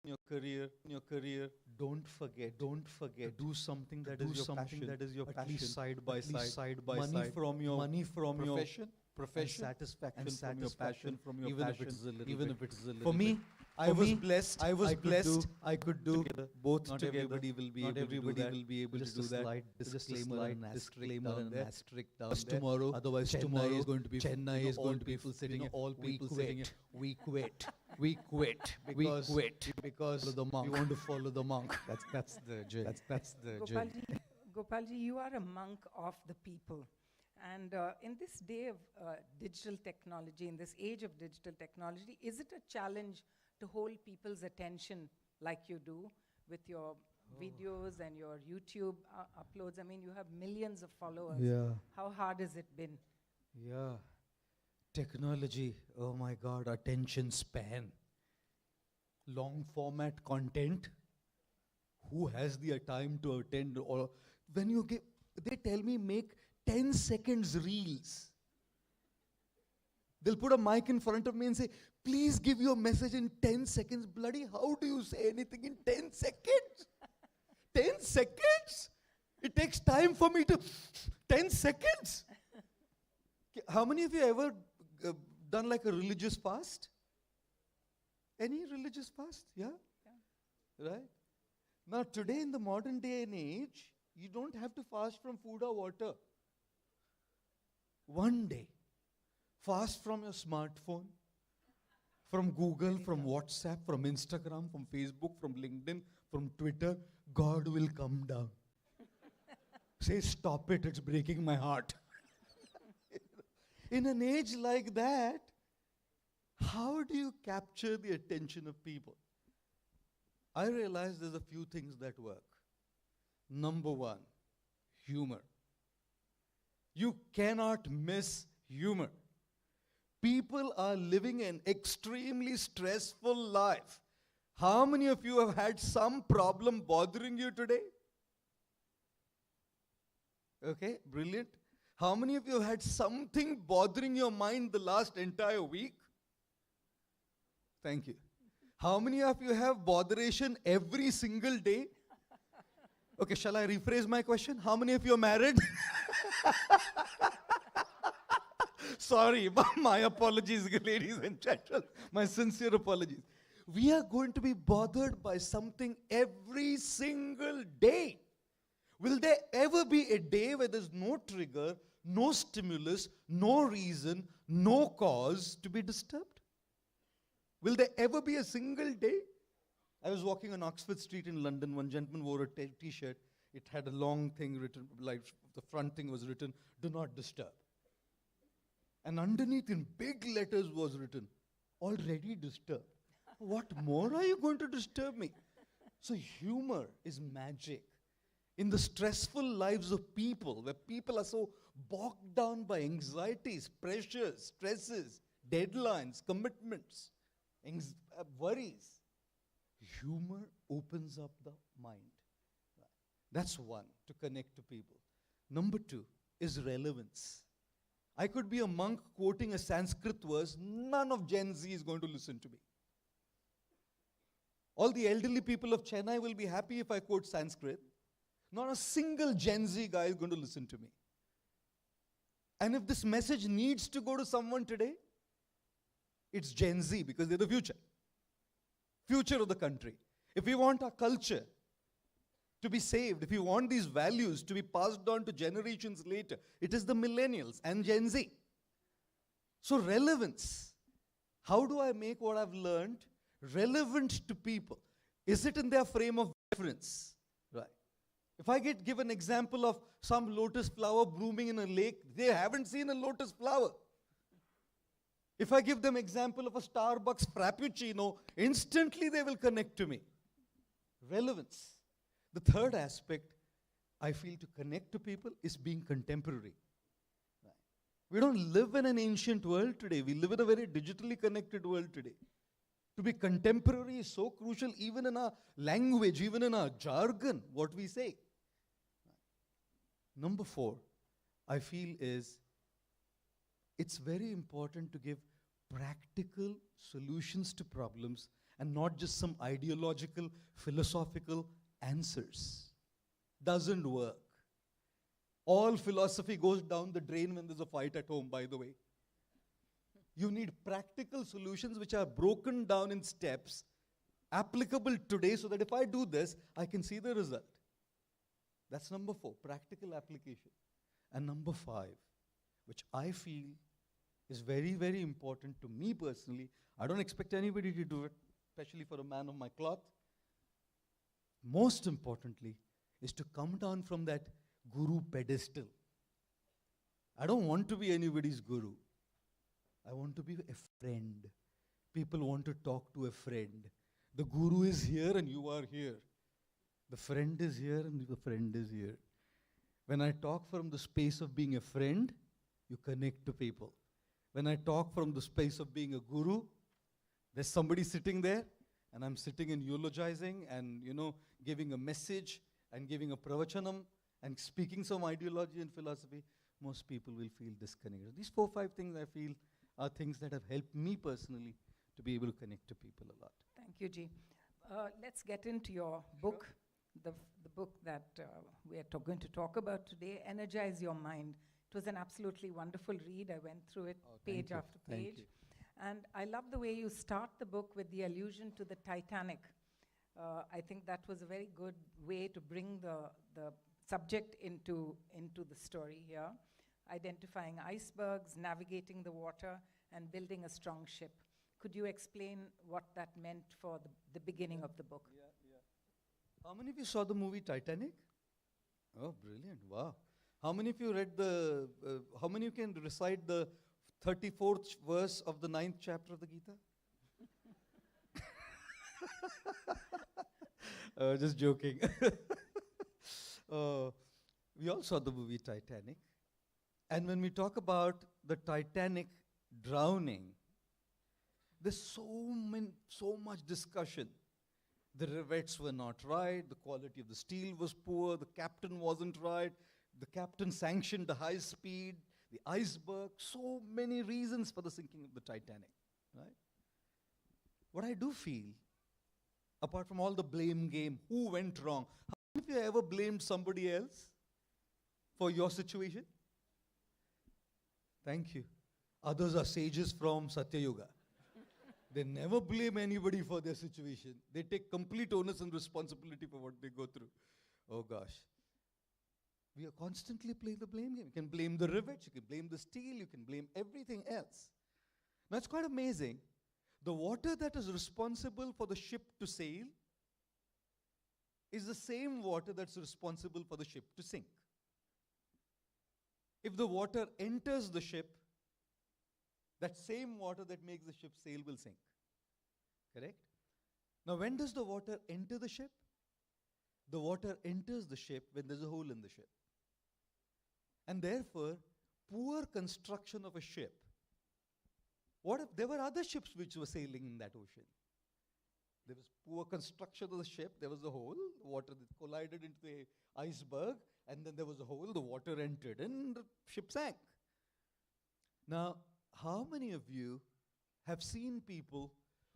In your career, don't forget to do something that is your passion. At least side by side. Money from your profession, satisfaction from your passion, even if it is a little. For me, I was blessed. I could do both. Not everybody will be able to do that. Disclaimer and asterisk down there. Tomorrow, otherwise Chennai is going to be people sitting. All people sitting. We quit. Because we want to follow the monk. That's the journey. That's the journey. Gopalji, you are a monk of the people. And in this day of digital technology, in this age of digital technology, is it a challenge to hold people's attention like you do with your videos and your YouTube uploads? I mean, you have millions of followers. Yeah. How hard has it been? Yeah. Technology, oh my God, attention span. Long format content. Who has the time to attend? Or when you give, they tell me make 10 seconds reels. They'll put a mic in front of me and say, please give your message in 10 seconds. Bloody, how do you say anything in 10 seconds? 10 seconds? It takes time for me to, 10 seconds? How many of you ever done like a religious fast? Any religious fast? Yeah? right? Now, today in the modern day and age, you don't have to fast from food or water. One day, fast from your smartphone, from Google, from WhatsApp, from Instagram, from Facebook, from LinkedIn, from Twitter, God will come down. Say, stop it, it's breaking my heart. In an age like that, how do you capture the attention of people? I realize there's a few things that work. Number one, humor. You cannot miss humor. People are living an extremely stressful life. How many of you have had some problem bothering you today? Okay, brilliant. How many of you have had something bothering your mind the last entire week? Thank you. How many of you have botheration every single day? Okay, shall I rephrase my question? How many of you are married? Sorry, my apologies, ladies and gentlemen. My sincere apologies. We are going to be bothered by something every single day. Will there ever be a day where there's no trigger, no stimulus, no reason, no cause to be disturbed? Will there ever be a single day? I was walking on Oxford Street in London. One gentleman wore a t-shirt. It had a long thing written, like the front thing was written, "Do not disturb." And underneath in big letters was written, "Already disturbed." What more are you going to disturb me? So humor is magic. In the stressful lives of people, where people are so bogged down by anxieties, pressures, stresses, deadlines, commitments, worries, humor opens up the mind. That's one, to connect to people. Number two is relevance. I could be a monk quoting a Sanskrit verse, none of Gen Z is going to listen to me. All the elderly people of Chennai will be happy if I quote Sanskrit. Not a single Gen Z guy is going to listen to me. And if this message needs to go to someone today, it's Gen Z, because they're the future of the country. If we want our culture to be saved, if we want these values to be passed on to generations later, it is the millennials and Gen Z. So relevance. How do I make what I've learned relevant to people? Is it in their frame of reference? Right. If I give an example of some lotus flower blooming in a lake, they haven't seen a lotus flower. If I give them example of a Starbucks Frappuccino, instantly they will connect to me. Relevance. The third aspect I feel to connect to people is being contemporary. Right. We don't live in an ancient world today. We live in a very digitally connected world today. To be contemporary is so crucial, even in our language, even in our jargon, what we say. Number four, I feel is it's very important to give practical solutions to problems and not just some ideological, philosophical answers. Doesn't work. All philosophy goes down the drain when there's a fight at home, by the way. You need practical solutions which are broken down in steps, applicable today, so that if I do this, I can see the result. That's number four, practical application. And number five, which I feel is very, very important to me personally. I don't expect anybody to do it, especially for a man of my cloth. Most importantly, is to come down from that guru pedestal. I don't want to be anybody's guru. I want to be a friend. People want to talk to a friend. The guru is here and you are here. The friend is here and the friend is here. When I talk from the space of being a friend, you connect to people. When I talk from the space of being a guru, there's somebody sitting there and I'm sitting and eulogizing and, giving a message and giving a pravachanam and speaking some ideology and philosophy, most people will feel disconnected. These 4 or 5 things I feel are things that have helped me personally to be able to connect to people a lot. Thank you, Ji. Let's get into your book, the book that we are going to talk about today, Energize Your Mind. It was an absolutely wonderful read. I went through it page after page. And I love the way you start the book with the allusion to the Titanic. I think that was a very good way to bring the subject into the story here. Identifying icebergs, navigating the water, and building a strong ship. Could you explain what that meant for the beginning of the book? How many of you saw the movie Titanic? Oh, brilliant. Wow. How many of you read how many of you can recite the 34th verse of the 9th chapter of the Gita? Just joking. We all saw the movie Titanic. And when we talk about the Titanic drowning, there's so much discussion. The rivets were not right, the quality of the steel was poor, the captain wasn't right, the captain sanctioned the high speed, the iceberg, so many reasons for the sinking of the Titanic, right? What I do feel, apart from all the blame game, who went wrong? How many of you ever blamed somebody else for your situation? Thank you. Others are sages from Satya Yuga. They never blame anybody for their situation. They take complete onus and responsibility for what they go through. Oh gosh. We are constantly playing the blame game. You can blame the rivets, you can blame the steel, you can blame everything else. Now it's quite amazing. The water that is responsible for the ship to sail is the same water that's responsible for the ship to sink. If the water enters the ship, that same water that makes the ship sail will sink. Correct? Now, when does the water enter the ship? The water enters the ship when there's a hole in the ship. And therefore, poor construction of a ship. What if there were other ships which were sailing in that ocean? There was poor construction of the ship, there was a hole, the water collided into the iceberg, and then there was a hole, the water entered, and the ship sank. Now, how many of you have seen people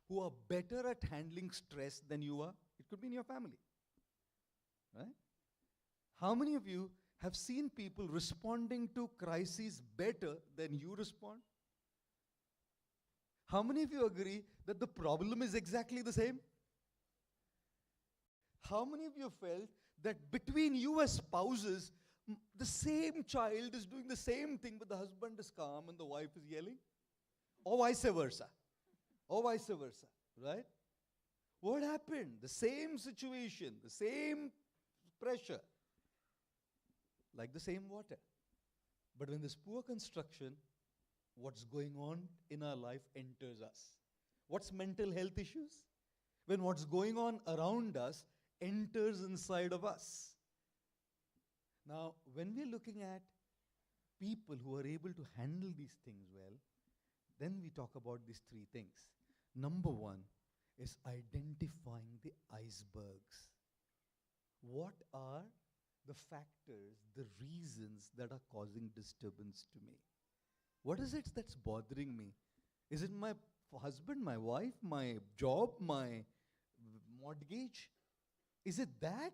who are better at handling stress than you are? It could be in your family, right? How many of you have seen people responding to crises better than you respond? How many of you agree that the problem is exactly the same? How many of you felt that between you as spouses, the same child is doing the same thing, but the husband is calm and the wife is yelling? Or vice versa. Or vice versa, right? What happened? The same situation, the same pressure, like the same water. But when there's poor construction, what's going on in our life enters us. What's mental health issues? When what's going on around us enters inside of us. Now, when we're looking at people who are able to handle these things well, then we talk about these three things. Number one is identifying the icebergs. What are the factors, the reasons that are causing disturbance to me? What is it that's bothering me? Is it my husband, my wife, my job, my mortgage? Is it that?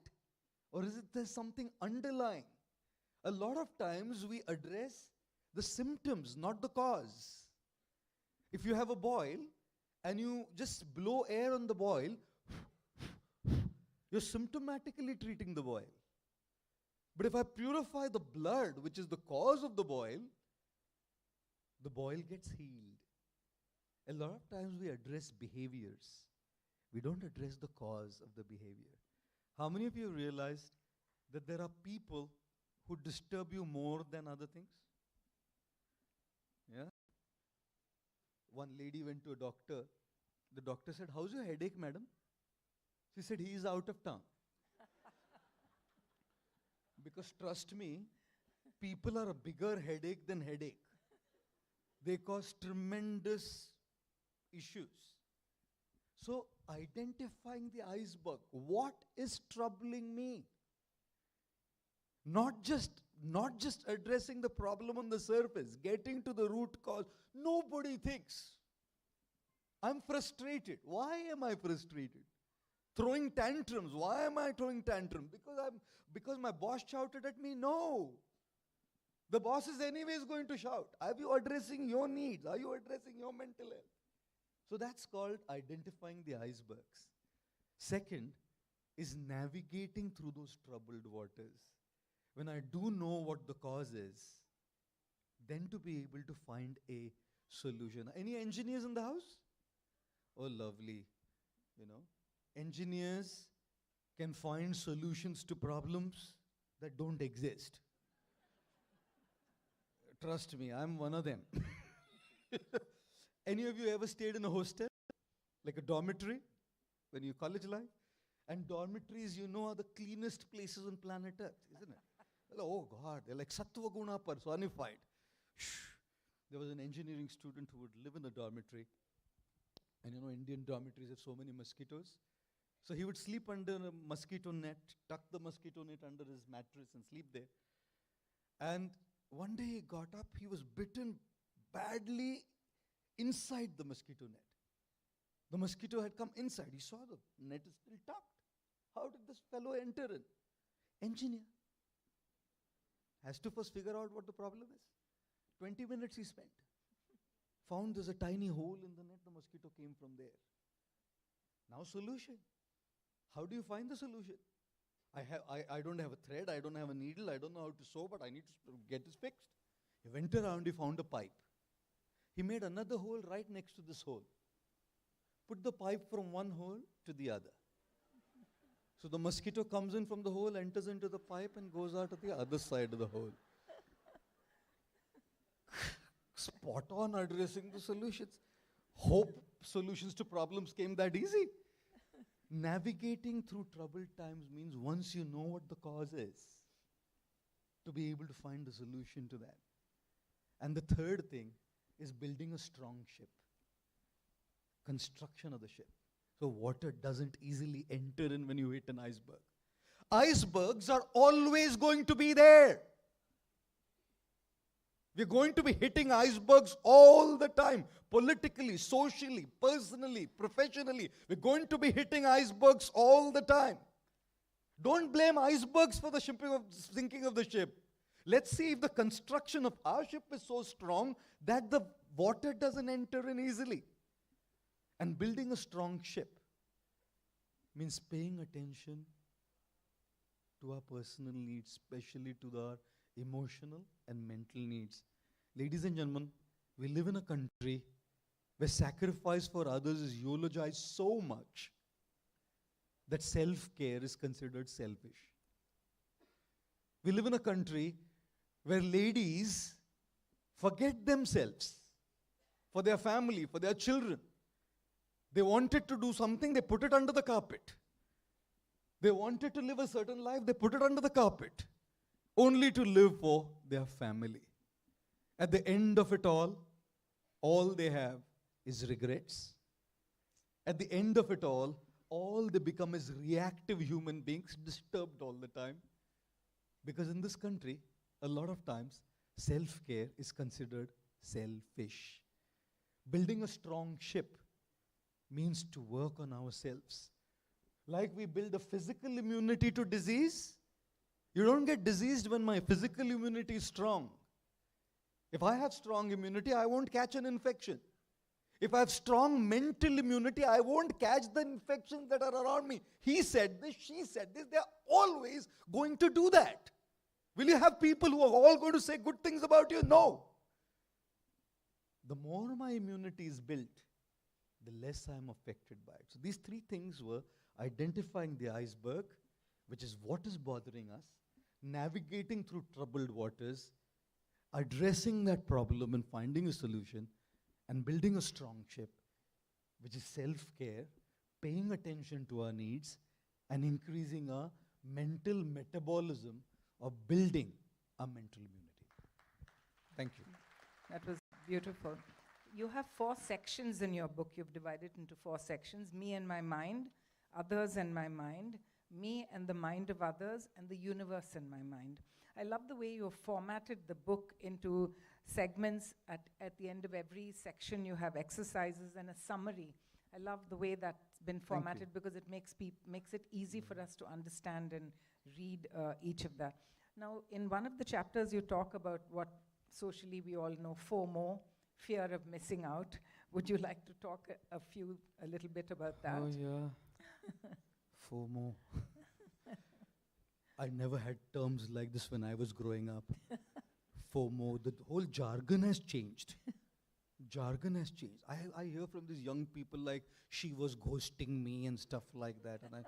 Or is it there's something underlying? A lot of times we address the symptoms, not the cause. If you have a boil and you just blow air on the boil, you're symptomatically treating the boil. But if I purify the blood, which is the cause of the boil gets healed. A lot of times we address behaviors. We don't address the cause of the behavior. How many of you realized that there are people who disturb you more than other things? Yeah? One lady went to a doctor. The doctor said, "How's your headache, madam?" She said, "He is out of town." Because trust me, people are a bigger headache than headache. They cause tremendous issues. So identifying the iceberg, what is troubling me? Not just addressing the problem on the surface, getting to the root cause. Nobody thinks, I'm frustrated. Why am I frustrated? Throwing tantrums. Why am I throwing tantrums? Because my boss shouted at me? No. The boss is anyways going to shout. Are you addressing your needs? Are you addressing your mental health? So that's called identifying the icebergs. Second is navigating through those troubled waters. When I do know what the cause is, then to be able to find a solution. Any engineers in the house? Oh, lovely. You know, engineers can find solutions to problems that don't exist. Trust me, I'm one of them. Any of you ever stayed in a hostel? Like a dormitory? When you're college life? And dormitories, you know, are the cleanest places on planet Earth, isn't it? Oh God, they're like Sattva Guna personified. There was an engineering student who would live in a dormitory. And you know, Indian dormitories have so many mosquitoes. So he would sleep under a mosquito net, tuck the mosquito net under his mattress and sleep there. And one day he got up, he was bitten badly inside the mosquito net. The mosquito had come inside. He saw the net is still tucked. How did this fellow enter in? Engineer. Has to first figure out what the problem is. 20 minutes he spent. Found there's a tiny hole in the net, the mosquito came from there. Now solution. How do you find the solution? I don't have a thread, I don't have a needle, I don't know how to sew, but I need to get this fixed. He went around, he found a pipe. He made another hole right next to this hole. Put the pipe from one hole to the other. So the mosquito comes in from the hole, enters into the pipe and goes out of the other side of the hole. Spot on addressing the solutions. Hope solutions to problems came that easy. Navigating through troubled times means once you know what the cause is, to be able to find a solution to that. And the third thing is building a strong ship. Construction of the ship. So water doesn't easily enter in when you hit an iceberg. Icebergs are always going to be there. We're going to be hitting icebergs all the time. Politically, socially, personally, professionally. We're going to be hitting icebergs all the time. Don't blame icebergs for the sinking of the ship. Let's see if the construction of our ship is so strong that the water doesn't enter in easily. And building a strong ship means paying attention to our personal needs, especially to our emotional and mental needs. Ladies and gentlemen, we live in a country where sacrifice for others is eulogized so much that self-care is considered selfish. We live in a country where ladies forget themselves for their family, for their children. They wanted to do something, they put it under the carpet. They wanted to live a certain life, they put it under the carpet, only to live for their family. At the end of it all they have is regrets. At the end of it all they become is reactive human beings, disturbed all the time. Because in this country, a lot of times, self-care is considered selfish. Building a strong ship means to work on ourselves. Like we build a physical immunity to disease, you don't get diseased when my physical immunity is strong. If I have strong immunity, I won't catch an infection. If I have strong mental immunity, I won't catch the infections that are around me. He said this, she said this, they're always going to do that. Will you have people who are all going to say good things about you? No. The more my immunity is built, the less I'm affected by it. So these three things were identifying the iceberg, which is what is bothering us, navigating through troubled waters, addressing that problem and finding a solution, and building a strong ship, which is self-care, paying attention to our needs, and increasing our mental metabolism of building our mental immunity. Thank you. That was beautiful. You have 4 sections in your book. You've divided into 4 sections: me and my mind, others and my mind, me and the mind of others, and the universe and my mind. I love the way you have formatted the book into segments. At the end of every section, you have exercises and a summary. I love the way that's been formatted because it makes it easy for us to understand and read each of that. Now, in one of the chapters, you talk about what socially we all know, FOMO, fear of missing out. Would you like to talk a little bit about that? Oh, yeah. FOMO. I never had terms like this when I was growing up. FOMO, the whole jargon has changed. Jargon has changed. I hear from these young people like, she was ghosting me and stuff like that. And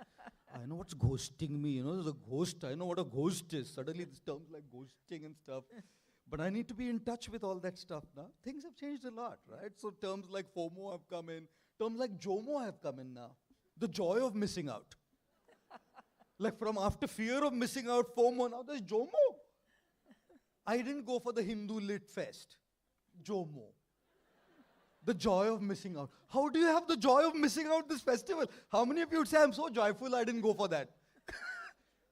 I know what's ghosting me, you know, there's a ghost. I know what a ghost is. Suddenly these terms like ghosting and stuff. But I need to be in touch with all that stuff now. Things have changed a lot, right? So terms like FOMO have come in. Terms like JOMO have come in now. The joy of missing out. Like from after fear of missing out, FOMO, now there's JOMO. I didn't go for the Hindu Lit Fest. JOMO. The joy of missing out. How do you have the joy of missing out this festival? How many of you would say, I'm so joyful I didn't go for that?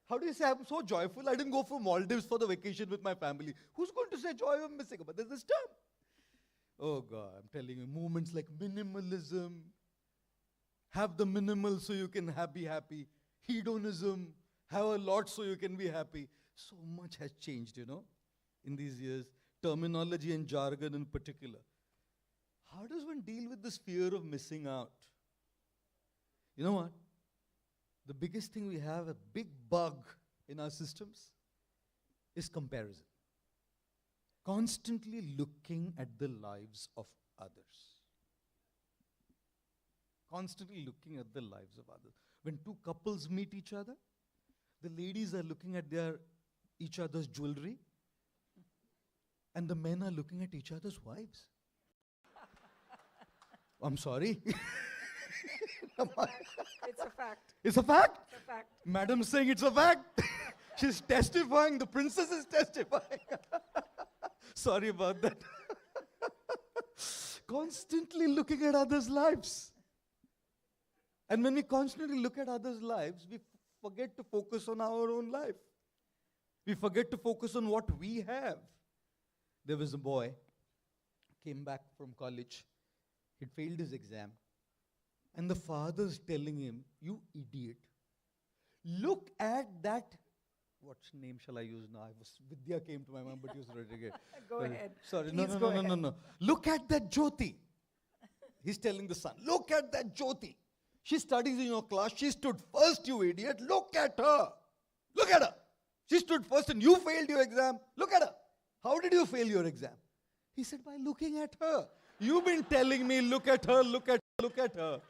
How do you say, I'm so joyful I didn't go for Maldives for the vacation with my family? Who's going to say joy of missing out? But there's this term. Oh God, I'm telling you, movements like minimalism, have the minimal so you can be happy. Hedonism, have a lot so you can be happy. So much has changed, you know, in these years. Terminology and jargon in particular. How does one deal with this fear of missing out? You know what? The biggest thing we have, a big bug in our systems, is comparison. Constantly looking at the lives of others. Constantly looking at the lives of others. When two couples meet each other, the ladies are looking at each other's jewelry, and the men are looking at each other's wives. I'm sorry. It's a fact. It's a fact? It's a fact. Madam's saying it's a fact. She's testifying. The princess is testifying. Sorry about that. Constantly looking at others' lives. And when we constantly look at others' lives, we forget to focus on our own life. We forget to focus on what we have. There was a boy, came back from college. He'd failed his exam. And the father's telling him, you idiot. Look at that. What name shall I use now? Vidya came to my mind, but you said it again. Go ahead. Sorry, Please no. Look at that Jyoti. He's telling the son, look at that Jyoti. She studies in your class. She stood first, you idiot. Look at her. Look at her. She stood first and you failed your exam. Look at her. How did you fail your exam? He said, by looking at her. You've been telling me, look at her, look at her, look at her.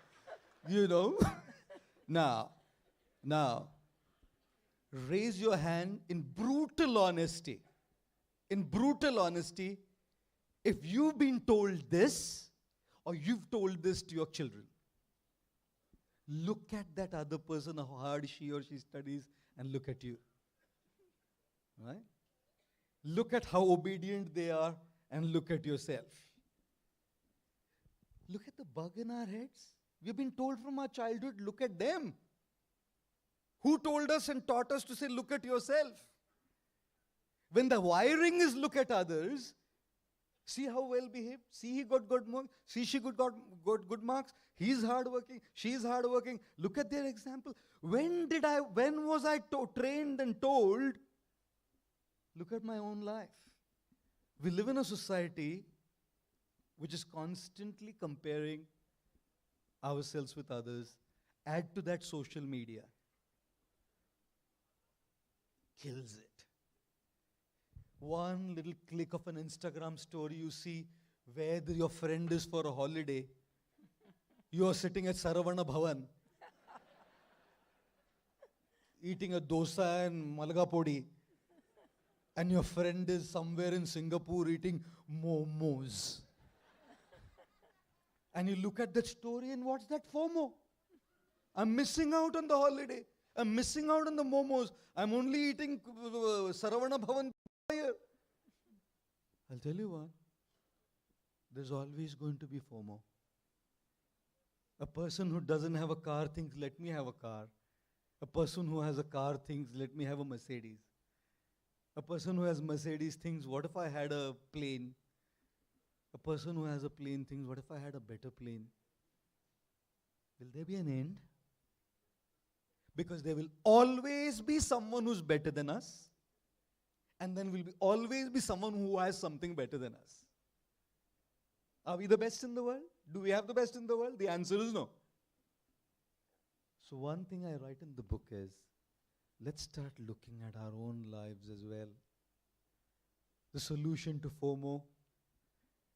You know? Now, raise your hand in brutal honesty. In brutal honesty, if you've been told this, or you've told this to your children, look at that other person, how hard she or she studies, and look at you. Right? Look at how obedient they are, and look at yourself. Look at the bug in our heads. We've been told from our childhood, look at them. Who told us and taught us to say, look at yourself? When the wiring is look at others, see how well behaved, see he got good marks, see she got good marks, he's hardworking, she's hardworking. Look at their example. When was I trained and told, look at my own life? We live in a society which is constantly comparing ourselves with others. Add to that social media. Kills it. One little click of an Instagram story, you see where your friend is for a holiday. You are sitting at Saravana Bhavan, eating a dosa and malga podi, and your friend is somewhere in Singapore eating momos. And you look at that story and what's that FOMO? I'm missing out on the holiday. I'm missing out on the momos. I'm only eating Saravana Bhavan here. I'll tell you what. There's always going to be FOMO. A person who doesn't have a car thinks, let me have a car. A person who has a car thinks, let me have a Mercedes. A person who has Mercedes thinks, what if I had a plane? A person who has a plane thinks, what if I had a better plane? Will there be an end? Because there will always be someone who's better than us, and then will always be someone who has something better than us. Are we the best in the world? Do we have the best in the world? The answer is no. So one thing I write in the book is, let's start looking at our own lives as well. The solution to FOMO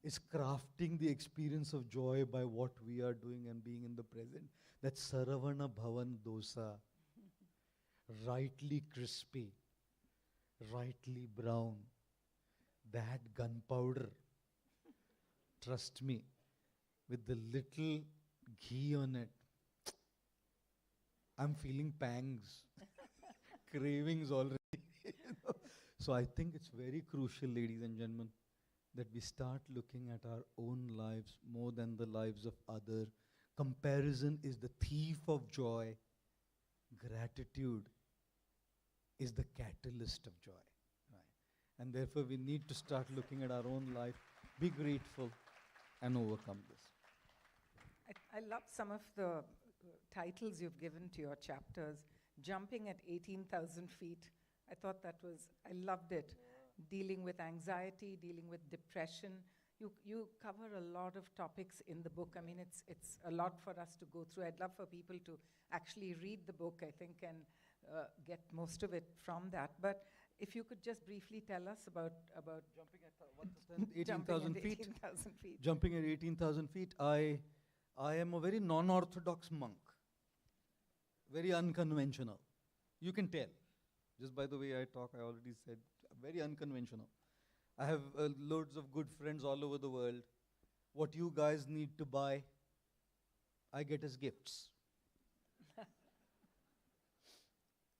is crafting the experience of joy by what we are doing and being in the present. That's Saravana Bhavan Dosa. Rightly crispy, rightly brown. That gunpowder, trust me, with the little ghee on it, I'm feeling pangs, cravings already. So I think it's very crucial, ladies and gentlemen, that we start looking at our own lives more than the lives of others. Comparison is the thief of joy. Gratitude is the catalyst of joy. Right? And therefore we need to start looking at our own life, be grateful, and overcome this. I love some of the titles you've given to your chapters. Jumping at 18,000 feet. I thought that was, I loved it. Dealing with anxiety, dealing with depression. You cover a lot of topics in the book. I mean, it's a lot for us to go through. I'd love for people to actually read the book, I think, and get most of it from that. But if you could just briefly tell us about jumping at 18,000 feet. 18,000 feet. Jumping at 18,000 feet. I am a very non-orthodox monk. Very unconventional. You can tell. Just by the way I talk, I already said, very unconventional. I have loads of good friends all over the world. What you guys need to buy, I get as gifts.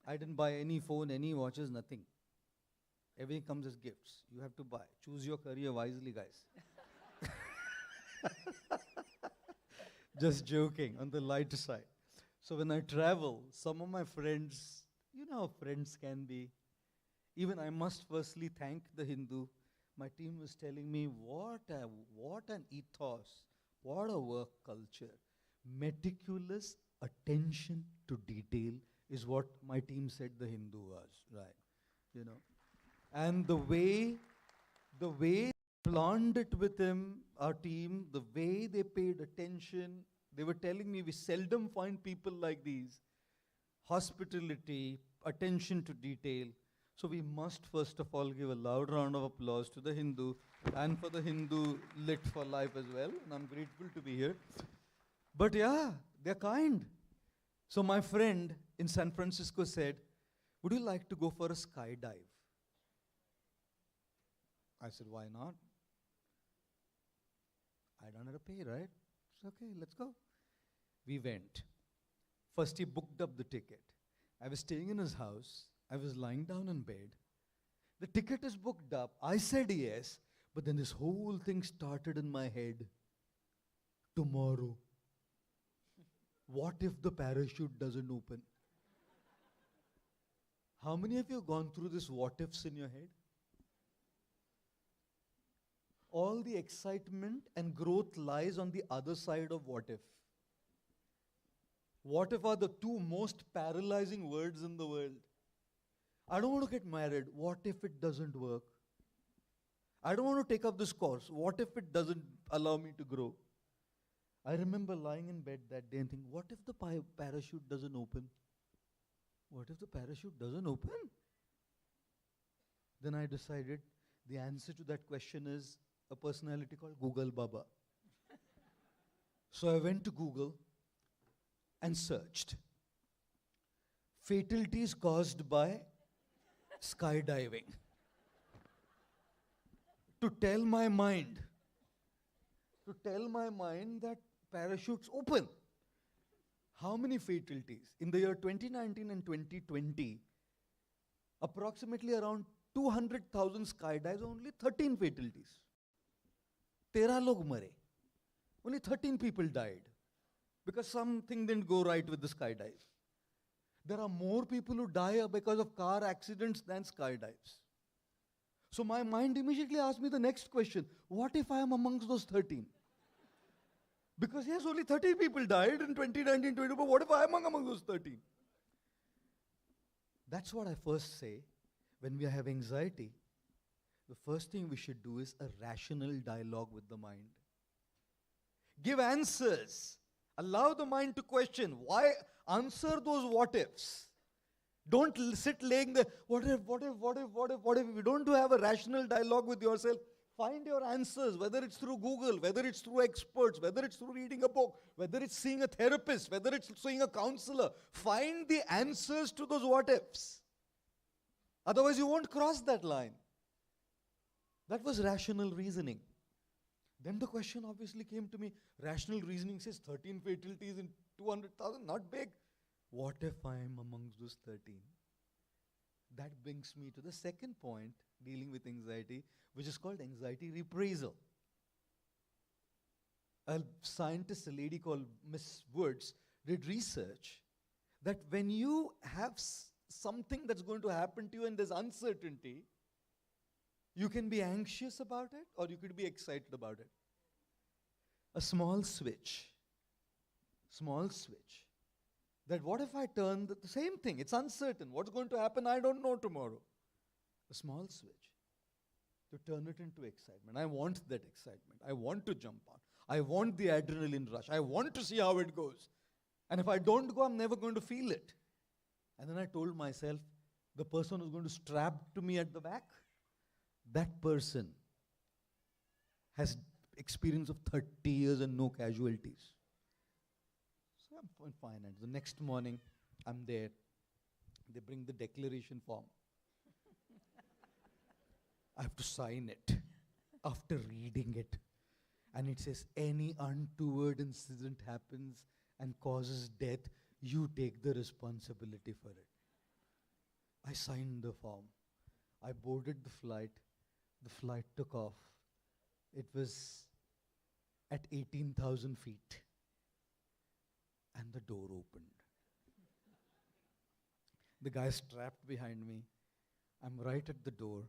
I didn't buy any phone, any watches, nothing. Everything comes as gifts. You have to buy. Choose your career wisely, guys. Just joking, on the lighter side. So when I travel, some of my friends, you know how friends can be. Even I must firstly thank the Hindu. My team was telling me, what an ethos, what a work culture. Meticulous attention to detail is what my team said the Hindu was, right? You know, and the way planned it with him, our team, the way they paid attention. They were telling me we seldom find people like these. Hospitality, attention to detail. So we must first of all give a loud round of applause to the Hindu and for the Hindu Lit for Life as well. And I'm grateful to be here. But yeah, they're kind. So my friend in San Francisco said, would you like to go for a skydive? I said, why not? I don't have to pay, right? It's okay, let's go. We went. First he booked up the ticket. I was staying in his house. I was lying down in bed. The ticket is booked up. I said yes, but then this whole thing started in my head. Tomorrow, what if the parachute doesn't open? How many of you have gone through this what ifs in your head? All the excitement and growth lies on the other side of what if. What if are the two most paralyzing words in the world. I don't want to get married. What if it doesn't work? I don't want to take up this course. What if it doesn't allow me to grow? I remember lying in bed that day and thinking, what if the parachute doesn't open? What if the parachute doesn't open? Then I decided the answer to that question is a personality called Google Baba. So I went to Google and searched fatalities caused by skydiving. To tell my mind that parachutes open. How many fatalities? In the year 2019 and 2020, approximately around 200,000 skydives, only 13 fatalities. 13 log mare. Only 13 people died because something didn't go right with the skydive. There are more people who die because of car accidents than skydives. So my mind immediately asked me the next question. What if I am amongst those 13? Because yes, only 13 people died in 2019, but what if I am among those 13? That's what I first say. When we have anxiety, the first thing we should do is a rational dialogue with the mind. Give answers. Allow the mind to question. Why? Answer those what ifs. Don't sit laying there, what if, what if, what if, what if, what if. If you don't have a rational dialogue with yourself, find your answers, whether it's through Google, whether it's through experts, whether it's through reading a book, whether it's seeing a therapist, whether it's seeing a counselor. Find the answers to those what ifs. Otherwise, you won't cross that line. That was rational reasoning. Then the question obviously came to me. Rational reasoning says 13 fatalities in 200,000, not big. What if I am amongst those 13? That brings me to the second point dealing with anxiety, which is called anxiety reprisal. A scientist, a lady called Miss Woods, did research that when you have something that's going to happen to you and there's uncertainty, you can be anxious about it or you could be excited about it. A small switch. That what if I turn the same thing? It's uncertain. What's going to happen? I don't know tomorrow. A small switch to turn it into excitement. I want that excitement. I want to jump on. I want the adrenaline rush. I want to see how it goes. And if I don't go, I'm never going to feel it. And then I told myself, the person who's going to strap to me at the back, that person has experience of 30 years and no casualties. So I'm in finance. The next morning, I'm there. They bring the declaration form. I have to sign it after reading it. And it says, any untoward incident happens and causes death, you take the responsibility for it. I signed the form. I boarded the flight. The flight took off. It was at 18,000 feet. And the door opened. The guy strapped behind me. I'm right at the door.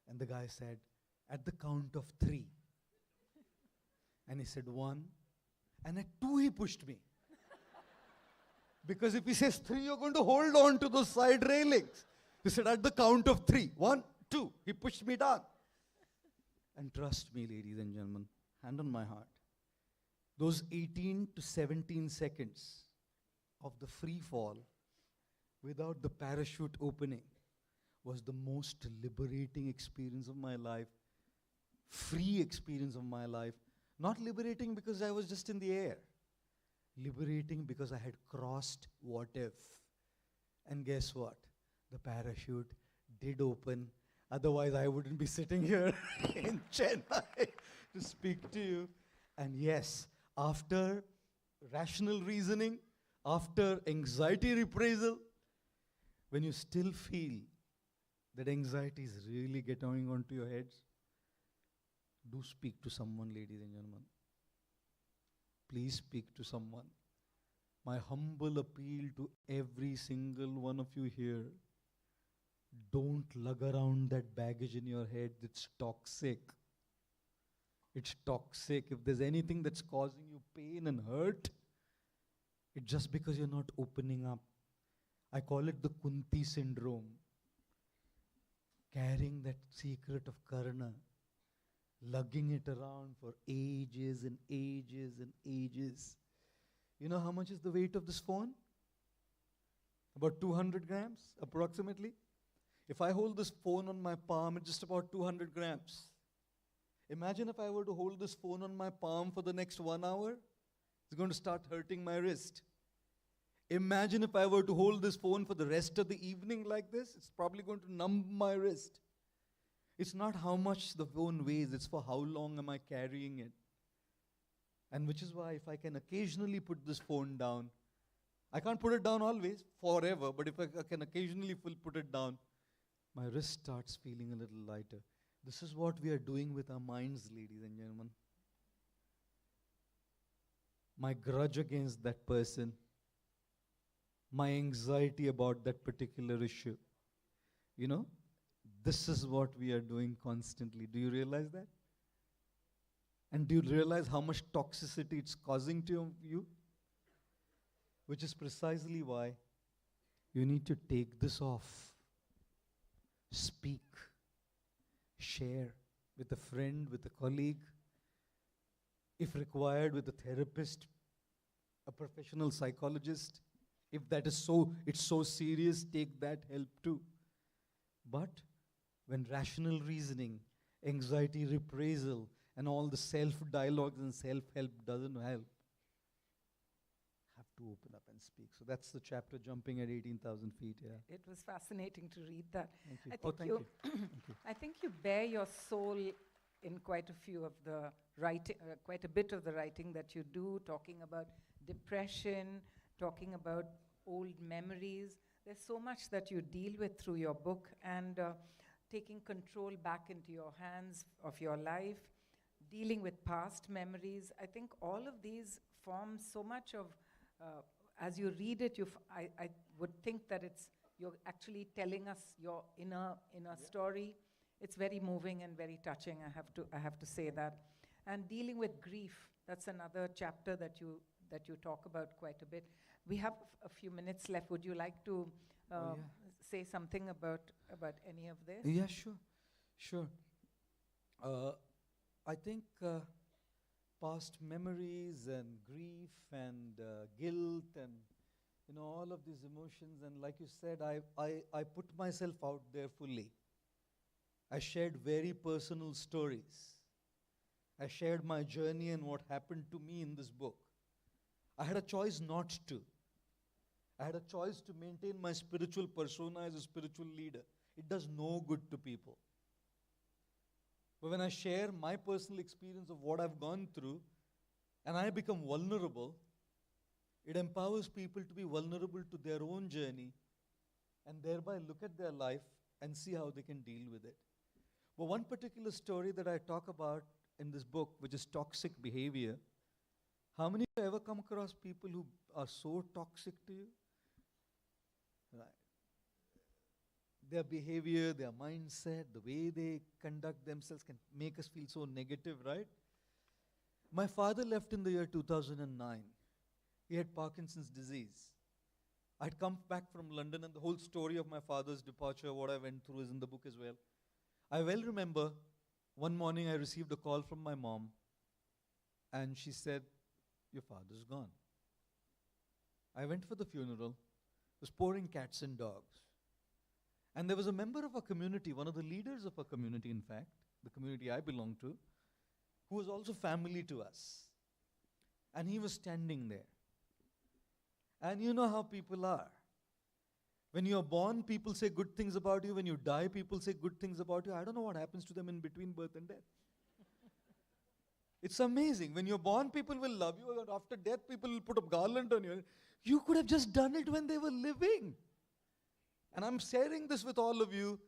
And the guy said, at the count of 3. And he said 1. And at 2 he pushed me. Because if he says 3, you're going to hold on to those side railings. He said at the count of 3. 1, 2. He pushed me down. And trust me, ladies and gentlemen, hand on my heart, those 18 to 17 seconds of the free fall without the parachute opening was the most liberating experience of my life, free experience of my life. Not liberating because I was just in the air. Liberating because I had crossed what if. And guess what? The parachute did open. Otherwise, I wouldn't be sitting here in Chennai to speak to you. And yes, after rational reasoning, after anxiety reprisal, when you still feel that anxiety is really getting onto your heads, do speak to someone, ladies and gentlemen. Please speak to someone. My humble appeal to every single one of you here, don't lug around that baggage in your head. It's toxic. It's toxic. If there's anything that's causing you pain and hurt, it's just because you're not opening up. I call it the Kunti syndrome. Carrying that secret of Karna, lugging it around for ages and ages and ages. You know how much is the weight of this phone? About 200 grams, approximately. If I hold this phone on my palm, it's just about 200 grams. Imagine if I were to hold this phone on my palm for the next 1 hour, it's going to start hurting my wrist. Imagine if I were to hold this phone for the rest of the evening like this, it's probably going to numb my wrist. It's not how much the phone weighs, it's for how long am I carrying it. And which is why if I can occasionally put this phone down, I can't put it down always, forever, but if I can occasionally put it down, my wrist starts feeling a little lighter. This is what we are doing with our minds, ladies and gentlemen. My grudge against that person, my anxiety about that particular issue, you know, this is what we are doing constantly. Do you realize that? And do you realize how much toxicity it's causing to you? Which is precisely why you need to take this off. Speak. Share with a friend, with a colleague. If required, with a therapist. a professional psychologist. If that is so, it's so serious, take that help too. But when rational reasoning, anxiety reprisal, and all the self-dialogues and self-help doesn't help, have to open up and speak. So that's the chapter, Jumping at 18,000 feet. Yeah. It was fascinating to read that. Thank you. I Oh, think thank you. Thank you. I think you bear your soul in quite a few of the writing, quite a bit of the writing that you do, talking about depression, talking about old memories. There's so much that you deal with through your book, and taking control back into your hands of your life, dealing with past memories. I think all of these form so much of, as you read it, I would think that you're actually telling us your inner story. It's very moving and very touching, I have to say that. And dealing with grief, that's another chapter that you talk about quite a bit. We have a few minutes left. Would you like to say something about any of this? Yeah, sure. I think past memories and grief and guilt and all of these emotions, and like you said, I put myself out there fully. I shared very personal stories. I shared my journey and what happened to me in this book. I had a choice not to. I had a choice to maintain my spiritual persona as a spiritual leader. It does no good to people. But when I share my personal experience of what I've gone through, and I become vulnerable, it empowers people to be vulnerable to their own journey, and thereby look at their life and see how they can deal with it. But one particular story that I talk about in this book, which is toxic behavior. How many of you ever come across people who are so toxic to you? Right. Their behavior, their mindset, the way they conduct themselves can make us feel so negative, right? My father left in the year 2009. He had Parkinson's disease. I'd come back from London, and the whole story of my father's departure, what I went through, is in the book as well. I well remember one morning I received a call from my mom, and she said, "Your father's gone." I went for the funeral. It was pouring cats and dogs. And there was a member of our community, one of the leaders of our community, in fact, the community I belong to, who was also family to us. And he was standing there. And you know how people are. When you're born, people say good things about you. When you die, people say good things about you. I don't know what happens to them in between birth and death. It's amazing. When you're born, people will love you. And after death, people will put a garland on you. You could have just done it when they were living. And I'm sharing this with all of you.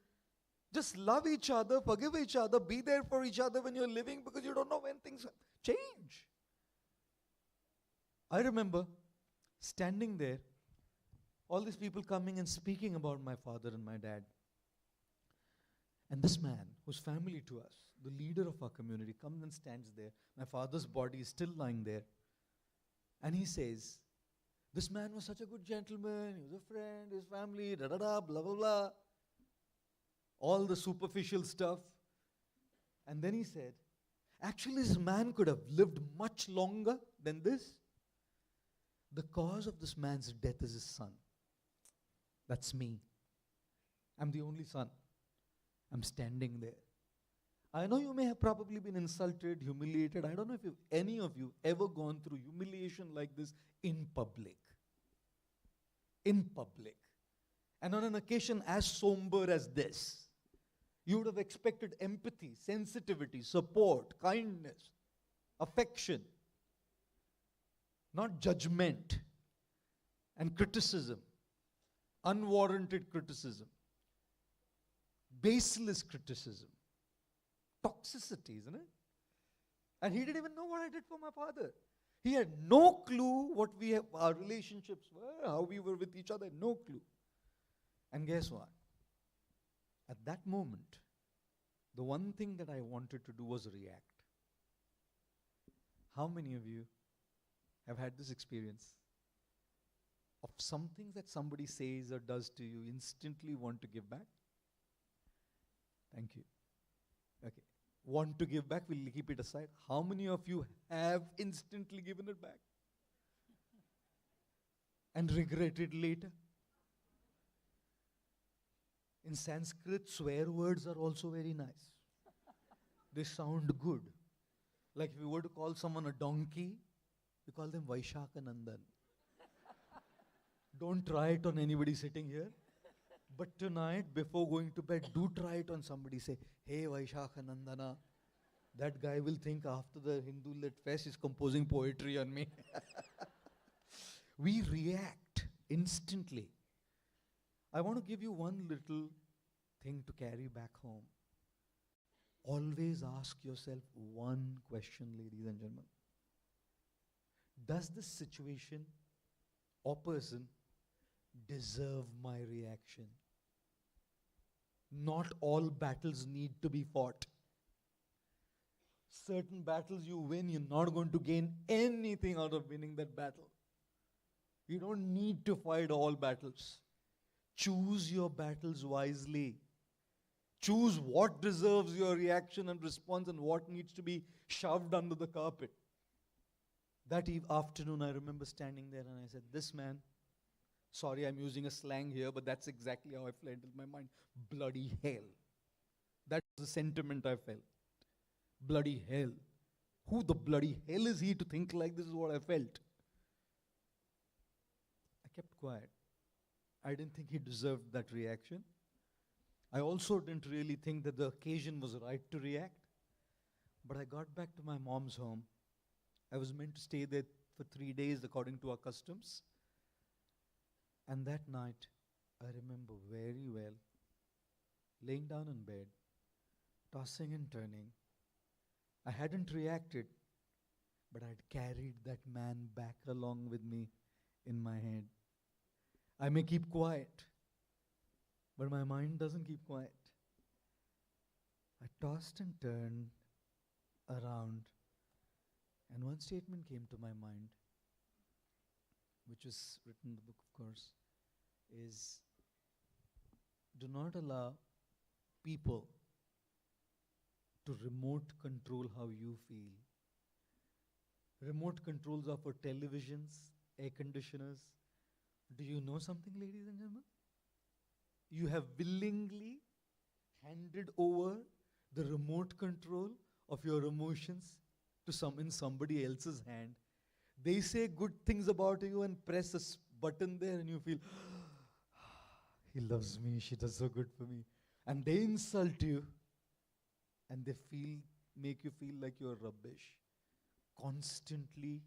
Just love each other, forgive each other, be there for each other when you're living, because you don't know when things change. I remember standing there, all these people coming and speaking about my father and my dad. And this man, who's family to us, the leader of our community, comes and stands there. My father's body is still lying there. And he says, "This man was such a good gentleman, he was a friend, his family, blah, blah, blah. All the superficial stuff." And then he said, "Actually, this man could have lived much longer than this. The cause of this man's death is his son. That's me. I'm the only son. I'm standing there. I know you may have probably been insulted, humiliated. I don't know if any of you ever gone through humiliation like this in public. In public. And on an occasion as somber as this, you would have expected empathy, sensitivity, support, kindness, affection, not judgment and criticism, unwarranted criticism, baseless criticism, toxicity, isn't it? And he didn't even know what I did for my father. He had no clue what our relationships were, how we were with each other, no clue. And guess what? At that moment, the one thing that I wanted to do was react. How many of you have had this experience of something that somebody says or does to you, instantly want to give back? Thank you. Okay. Want to give back, we'll keep it aside. How many of you have instantly given it back? and regret it later. In Sanskrit, swear words are also very nice. They sound good. Like if we were to call someone a donkey, we call them Vaishakhanandan. Don't try it on anybody sitting here. But tonight, before going to bed, do try it on somebody. Say, hey Vaishakhanandana. That guy will think after the Hindu Lit Fest is composing poetry on me. We react instantly. I want to give you one little thing to carry back home. Always ask yourself one question, ladies and gentlemen. Does this situation or person deserve my reaction? Not all battles need to be fought. Certain battles you win, you're not going to gain anything out of winning that battle. You don't need to fight all battles. Choose your battles wisely. Choose what deserves your reaction and response and what needs to be shoved under the carpet. That afternoon, I remember standing there and I said, this man, sorry I'm using a slang here, but that's exactly how I felt in my mind. Bloody hell. That's the sentiment I felt. Bloody hell. Who the bloody hell is he to think like this is what I felt? I kept quiet. I didn't think he deserved that reaction. I also didn't really think that the occasion was right to react. But I got back to my mom's home. I was meant to stay there for 3 days according to our customs. And that night, I remember very well, laying down in bed, tossing and turning. I hadn't reacted, but I'd carried that man back along with me in my head. I may keep quiet, but my mind doesn't keep quiet. I tossed and turned around, and one statement came to my mind, which is written in the book, of course, is do not allow people to remote control how you feel. Remote controls are for televisions, air conditioners. Do you know something, ladies and gentlemen? You have willingly handed over the remote control of your emotions to in somebody else's hand. They say good things about you and press a button there and you feel, he loves me, she does so good for me. And they insult you and they make you feel like you're rubbish. Constantly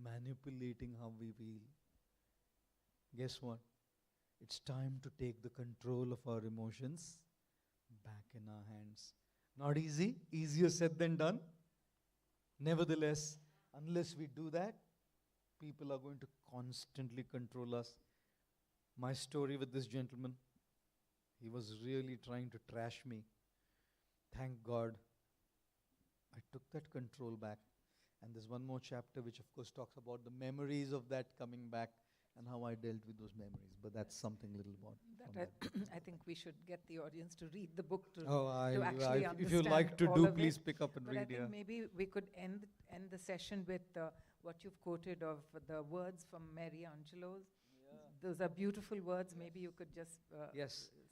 manipulating how we feel. Guess what? It's time to take the control of our emotions back in our hands. Not easy, easier said than done. Nevertheless, unless we do that, people are going to constantly control us. My story with this gentleman, he was really trying to trash me. Thank God, I took that control back. And there's one more chapter which of course talks about the memories of that coming back and how I dealt with those memories. But that's something little more. I think we should get the audience to read the book to actually understand. If you like to all do, of please it. pick up and But read. I think maybe we could end the session with what you've quoted of the words from Mary Angelou's. Those are beautiful words. Maybe you could just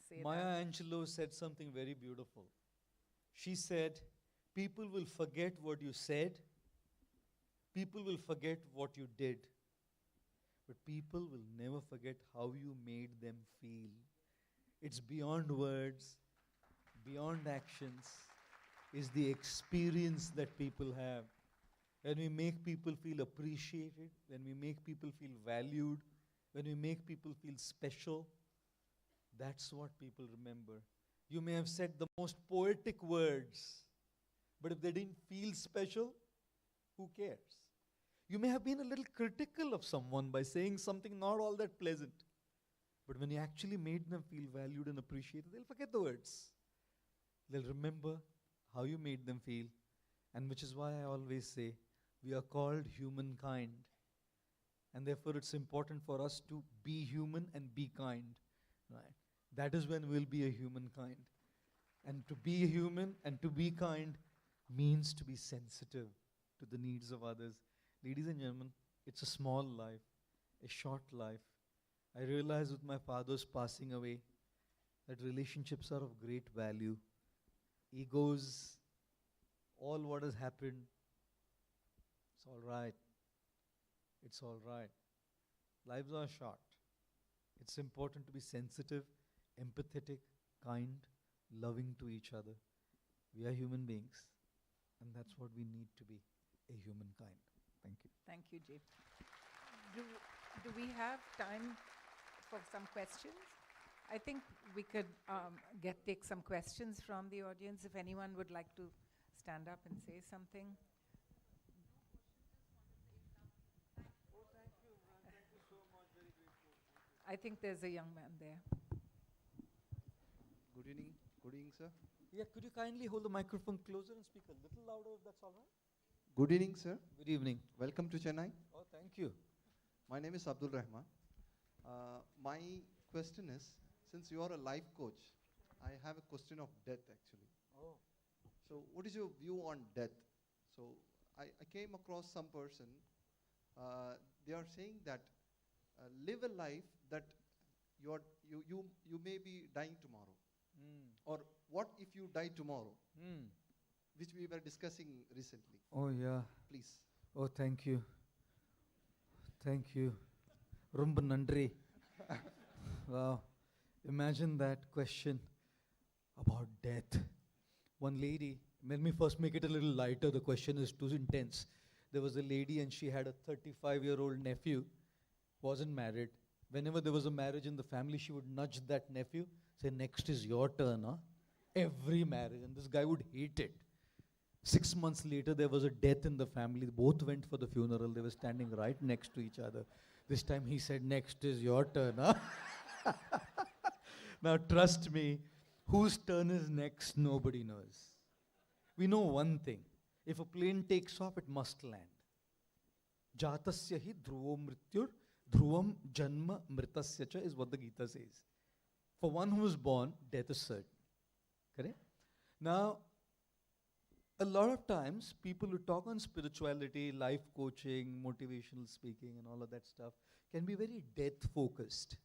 say Maya Angelou said something very beautiful. She said, people will forget what you said, people will forget what you did, but people will never forget how you made them feel. It's beyond words, beyond actions, is the experience that people have. When we make people feel appreciated, when we make people feel valued, when we make people feel special, that's what people remember. You may have said the most poetic words, but if they didn't feel special, who cares? You may have been a little critical of someone by saying something not all that pleasant, but when you actually made them feel valued and appreciated, they'll forget the words. They'll remember how you made them feel, and which is why I always say, we are called humankind. And therefore it's important for us to be human and be kind. Right? That is when we'll be a humankind. And to be a human and to be kind means to be sensitive to the needs of others. Ladies and gentlemen, it's a small life. a short life. I realized with my father's passing away that relationships are of great value. Egos, all what has happened, it's all right. It's all right. Lives are short. It's important to be sensitive, empathetic, kind, loving to each other. We are human beings, and that's what we need to be, a humankind. Thank you. Thank you, Jay. Do we have time for some questions? I think we could take some questions from the audience if anyone would like to stand up and say something. I think there's a young man there. Good evening. Good evening, sir. Yeah, could you kindly hold the microphone closer and speak a little louder if that's all right? Good evening, sir. Good evening. Welcome to Chennai. Oh, thank you. My name is Abdul Rahman. My question is, since you are a life coach, I have a question of death actually. Oh. So what is your view on death? So I came across some person, they are saying that live a life that you may be dying tomorrow. Or what if you die tomorrow? Which we were discussing recently. Oh, yeah. Please. Oh, thank you. Thank you. Rumba Nandri. Wow. Imagine that question about death. One lady, let me first make it a little lighter. The question is too intense. There was a lady and she had a 35-year-old nephew, wasn't married. Whenever there was a marriage in the family, she would nudge that nephew, say, next is your turn, huh? Every marriage. And this guy would hate it. 6 months later, there was a death in the family. Both went for the funeral. They were standing right next to each other. This time he said, next is your turn, huh? Now trust me, whose turn is next, nobody knows. We know one thing. If a plane takes off, it must land. Jatasya hi dhruvo mrityur dhruvam janma mritasya cha is what the Gita says. For one who is born, death is certain. Correct? Now, a lot of times, people who talk on spirituality, life coaching, motivational speaking, and all of that stuff can be very death-focused.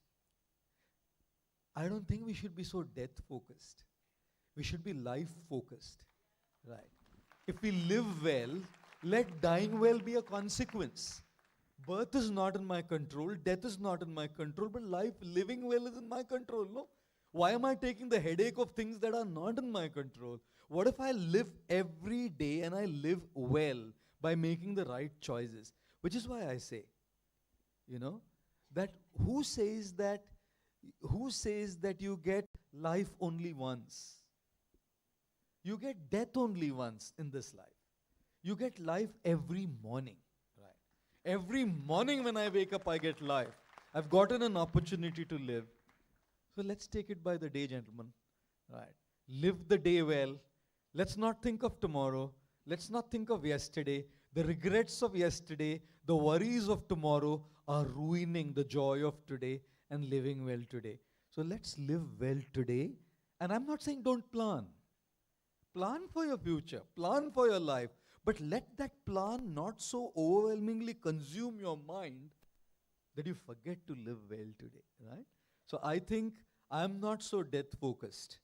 I don't think we should be so death-focused. We should be life-focused. Right. If we live well, let dying well be a consequence. Birth is not in my control, death is not in my control, but life, living well is in my control, no? Why am I taking the headache of things that are not in my control? What if I live every day and I live well by making the right choices? Which is why I say, that who says that you get life only once? You get death only once in this life. You get life every morning. Right. Every morning when I wake up, I get life. I've gotten an opportunity to live. So let's take it by the day, gentlemen. Right. Live the day well. Let's not think of tomorrow. Let's not think of yesterday. The regrets of yesterday, the worries of tomorrow are ruining the joy of today and living well today. So let's live well today. And I'm not saying don't plan. Plan for your future. Plan for your life. But let that plan not so overwhelmingly consume your mind that you forget to live well today. Right? So I think I'm not so death-focused.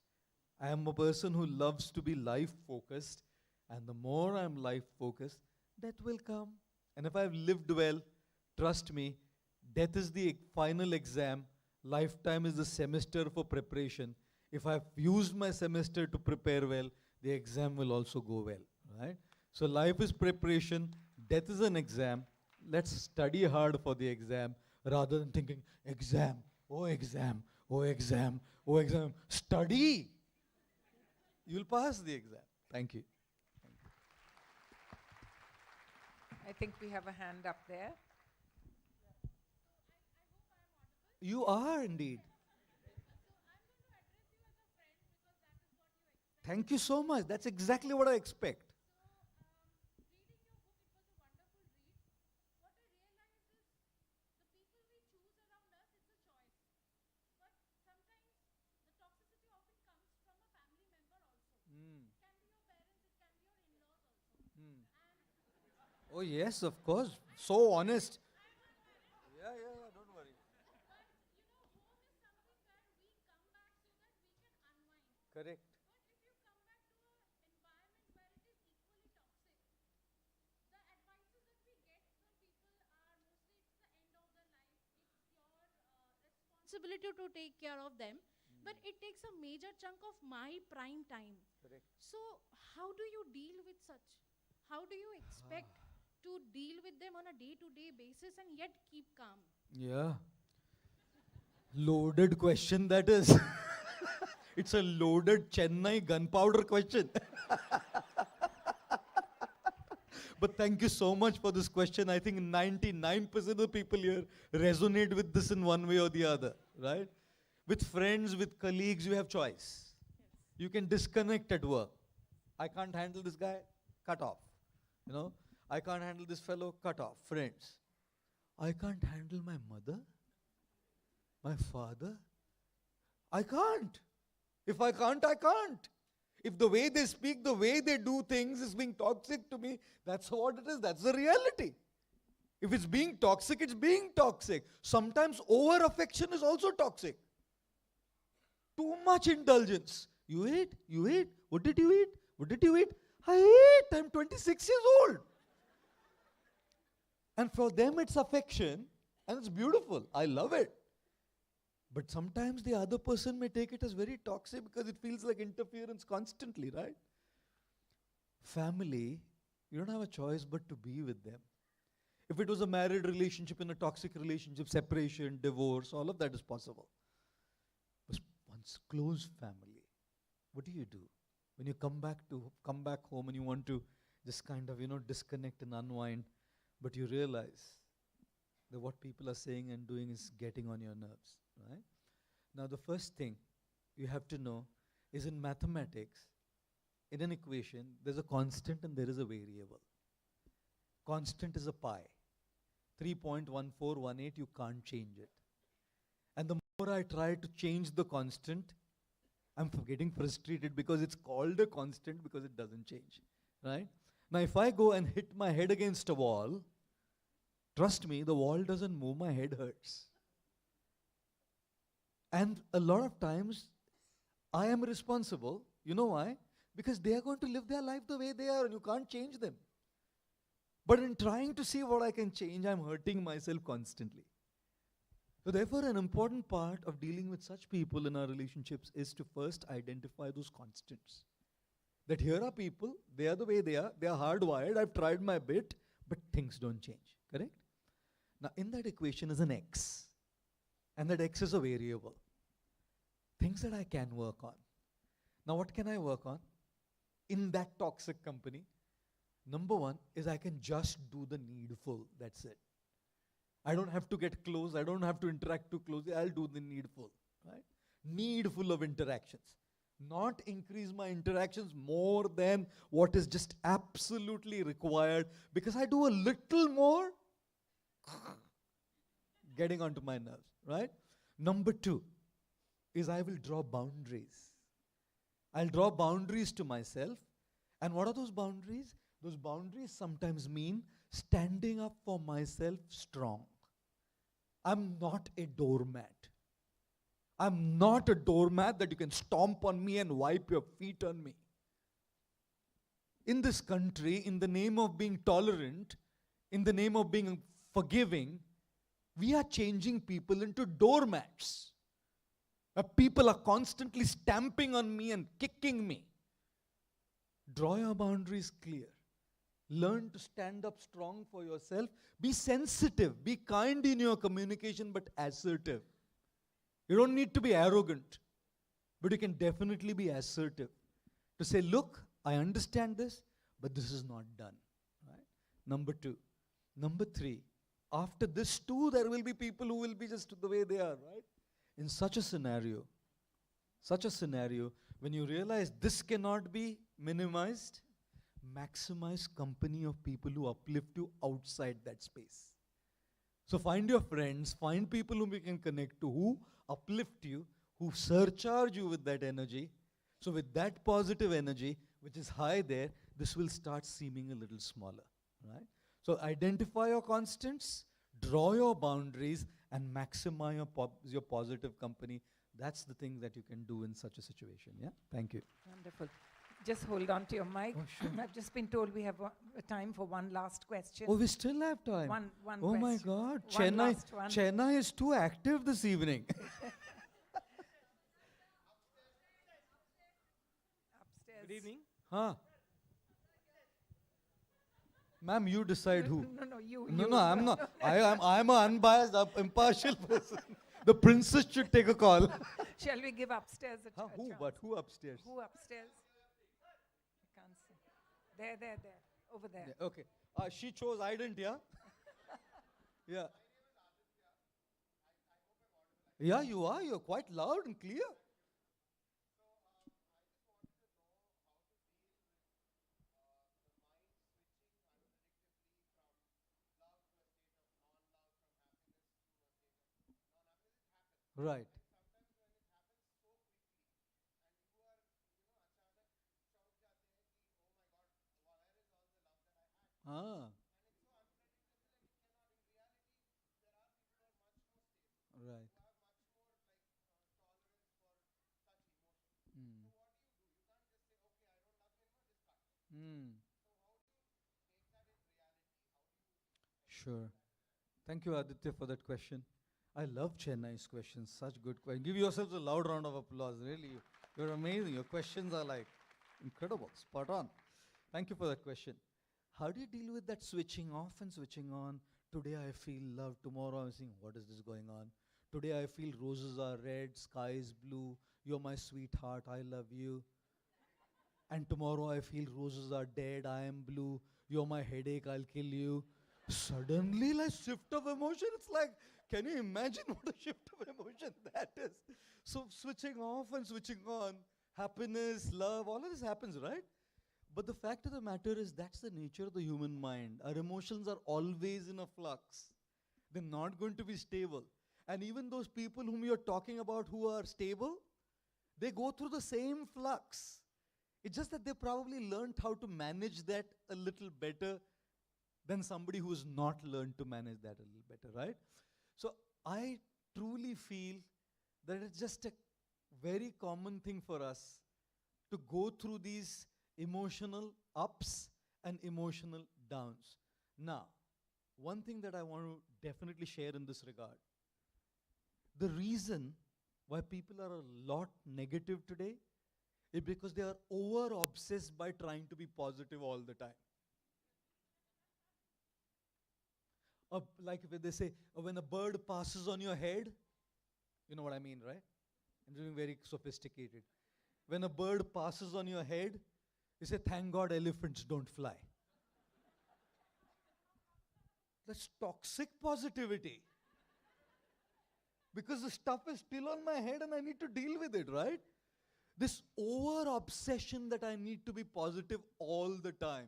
I am a person who loves to be life-focused. And the more I'm life-focused, death will come. And if I've lived well, trust me, death is the final exam. Lifetime is the semester for preparation. If I've used my semester to prepare well, the exam will also go well. Right? So life is preparation. Death is an exam. Let's study hard for the exam rather than thinking, exam, oh exam, oh exam, oh exam. Study. You'll pass the exam. Thank you. I think we have a hand up there. You are indeed. Thank you so much. That's exactly what I expect. Oh yes, of course. So honest. Yeah. Correct. Responsibility to take care of them, but it takes a major chunk of my prime time. Correct. So how do you deal with such? How do you expect to deal with them on a day-to-day basis and yet keep calm? Yeah. Loaded question that is. It's a loaded Chennai gunpowder question. But thank you so much for this question. I think 99% of the people here resonate with this in one way or the other, right? With friends, with colleagues, you have choice. You can disconnect at work. I can't handle this guy, cut off. You know, I can't handle this fellow, cut off. Friends. I can't handle my mother, my father. I can't. If I can't, I can't. If the way they speak, the way they do things is being toxic to me, that's what it is. That's the reality. If it's being toxic, it's being toxic. Sometimes over-affection is also toxic. Too much indulgence. You ate? You ate? What did you eat? What did you eat? I ate. I'm 26 years old. And for them, it's affection. And it's beautiful. I love it. But sometimes the other person may take it as very toxic because it feels like interference constantly, right? Family, you don't have a choice but to be with them. If it was a married relationship, in a toxic relationship, separation, divorce, all of that is possible. But once close family, what do? When you come back home and you want to just kind of, disconnect and unwind, but you realize that what people are saying and doing is getting on your nerves, right? Now the first thing you have to know is in mathematics, in an equation, there's a constant and there is a variable. Constant is a pi. 3.1418, you can't change it. And the more I try to change the constant, I'm getting frustrated because it's called a constant because it doesn't change, right? Now if I go and hit my head against a wall, trust me, the wall doesn't move, my head hurts. And a lot of times, I am responsible. You know why? Because they are going to live their life the way they are and you can't change them. But in trying to see what I can change, I'm hurting myself constantly. So therefore, an important part of dealing with such people in our relationships is to first identify those constants. That here are people, they are the way they are hardwired, I've tried my bit, but things don't change, correct? Now in that equation is an X, and that X is a variable. Things that I can work on. Now what can I work on? In that toxic company, number one is I can just do the needful, that's it. I don't have to get close, I don't have to interact too closely, I'll do the needful, right? Needful of interactions. Not increase my interactions more than what is just absolutely required, because I do a little more, getting onto my nerves, right? Number two is I will draw boundaries. I'll draw boundaries to myself. And what are those boundaries? Those boundaries sometimes mean standing up for myself strong. I'm not a doormat. I'm not a doormat that you can stomp on me and wipe your feet on me. In this country, in the name of being tolerant, in the name of being forgiving, we are changing people into doormats. People are constantly stamping on me and kicking me. Draw your boundaries clear. Learn to stand up strong for yourself. Be sensitive. Be kind in your communication, but assertive. You don't need to be arrogant, but you can definitely be assertive. To say, look, I understand this, but this is not done. Right? Number two. Number three, after this too, there will be people who will be just the way they are, right? In such a scenario, when you realize this cannot be minimized, maximize company of people who uplift you outside that space. So find your friends, find people whom you can connect to, who uplift you, who surcharge you with that energy. So with that positive energy, which is high there, this will start seeming a little smaller, right? So identify your constants, draw your boundaries, and maximize your positive company. That's the thing that you can do in such a situation. Yeah. Thank you. Wonderful. Just hold on to your mic. Oh, sure. I've just been told we have time for one last question. Oh, we still have time. One Oh my question. God. One last one. Chennai is too active this evening. Upstairs. Good evening. Huh? Ma'am, you decide who. No, you. No, I'm not. I'm an unbiased, impartial person. The princess should take a call. Shall we give upstairs a Who? chance? But who upstairs? Who upstairs? I can't see. There. Over there. Yeah, okay. She chose. I didn't. Yeah. Yeah. Yeah, you are. You're quite loud and clear. Right. Ah. Right. Sure. Thank you, Aditya, for that question. I love Chennai's questions. Such good questions. Give yourselves a loud round of applause. Really, you're amazing. Your questions are like incredible. Spot on. Thank you for that question. How do you deal with that switching off and switching on? Today I feel love. Tomorrow I'm saying, what is this going on? Today I feel roses are red, sky is blue. You're my sweetheart. I love you. And tomorrow I feel roses are dead. I am blue. You're my headache. I'll kill you. Suddenly, like shift of emotion. It's like, can you imagine what a shift of emotion that is? So switching off and switching on, happiness, love, all of this happens, right? But the fact of the matter is that's the nature of the human mind. Our emotions are always in a flux. They're not going to be stable. And even those people whom you're talking about who are stable, they go through the same flux. It's just that they probably learned how to manage that a little better than somebody who's not learned to manage that a little better, right? So I truly feel that it's just a very common thing for us to go through these emotional ups and emotional downs. Now, one thing that I want to definitely share in this regard, the reason why people are a lot negative today is because they are over-obsessed by trying to be positive all the time. Like when they say, when a bird passes on your head, you know what I mean, right? I'm doing very sophisticated. When a bird passes on your head, you say, thank God elephants don't fly. That's toxic positivity. Because the stuff is still on my head and I need to deal with it, right? This over-obsession that I need to be positive all the time.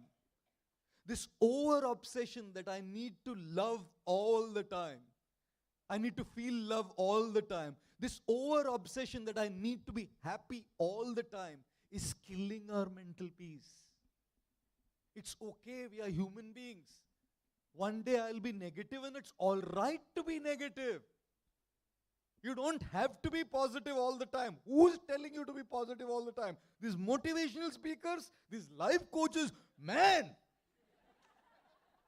This over-obsession that I need to love all the time. I need to feel love all the time. This over-obsession that I need to be happy all the time is killing our mental peace. It's okay, we are human beings. One day I'll be negative and it's all right to be negative. You don't have to be positive all the time. Who's telling you to be positive all the time? These motivational speakers, these life coaches, man!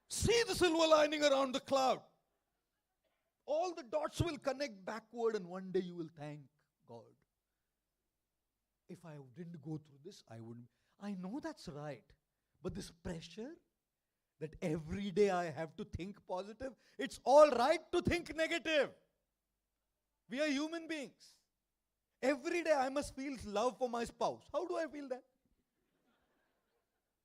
See the silver lining around the cloud. All the dots will connect backward and one day you will thank God. If I didn't go through this, I wouldn't. I know that's right. But this pressure that every day I have to think positive, it's all right to think negative. We are human beings. Every day I must feel love for my spouse. How do I feel that?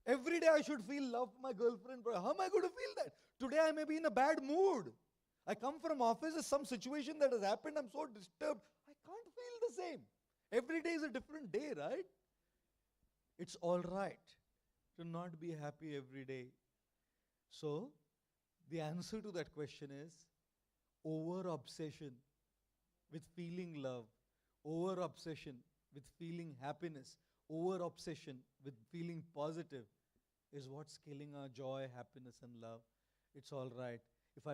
Every day I should feel love for my girlfriend. How am I going to feel that? Today I may be in a bad mood. I come from office, there's some situation that has happened, I'm so disturbed. I can't feel the same. Every day is a different day, right? It's all right to not be happy every day. So, the answer to that question is over-obsession with feeling love, over-obsession with feeling happiness, over-obsession with feeling positive is what's killing our joy, happiness and love. It's all right. If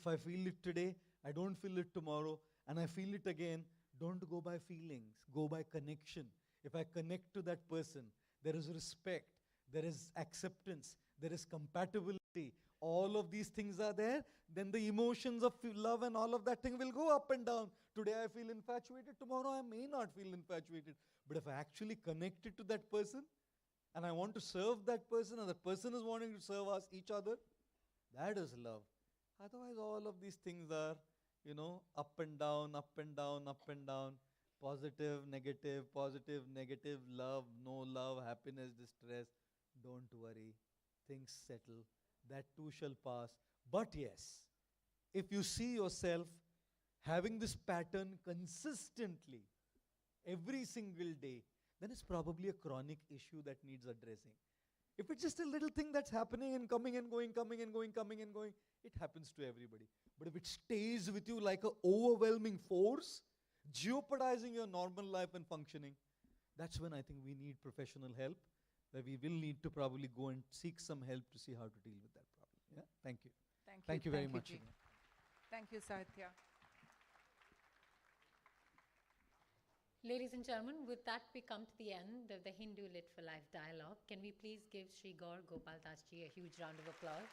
I feel it today, I don't feel it tomorrow, and I feel it again, Don't go by feelings, go by connection. If I connect to that person, there is respect, there is acceptance, there is compatibility. All of these things are there, then the emotions of love and all of that thing will go up and down. Today I feel infatuated, tomorrow I may not feel infatuated. But if I actually connected to that person, and I want to serve that person, and that person is wanting to serve us, each other, that is love. Otherwise, all of these things are, up and down, up and down, up and down, positive, negative, love, no love, happiness, distress. Don't worry, things settle. That too shall pass. But yes, if you see yourself having this pattern consistently, every single day, then it's probably a chronic issue that needs addressing. If it's just a little thing that's happening and coming and going, coming and going, coming and going, it happens to everybody. But if it stays with you like an overwhelming force, jeopardizing your normal life and functioning, that's when I think we need professional help, where we will need to probably go and seek some help to see how to deal with that problem. Yeah? Thank you. Thank you very much. Ji. Thank you, Sahitya. Ladies and gentlemen, with that we come to the end of the Hindu Lit for Life dialogue. Can we please give Shri Gaur Gopal Das ji a huge round of applause?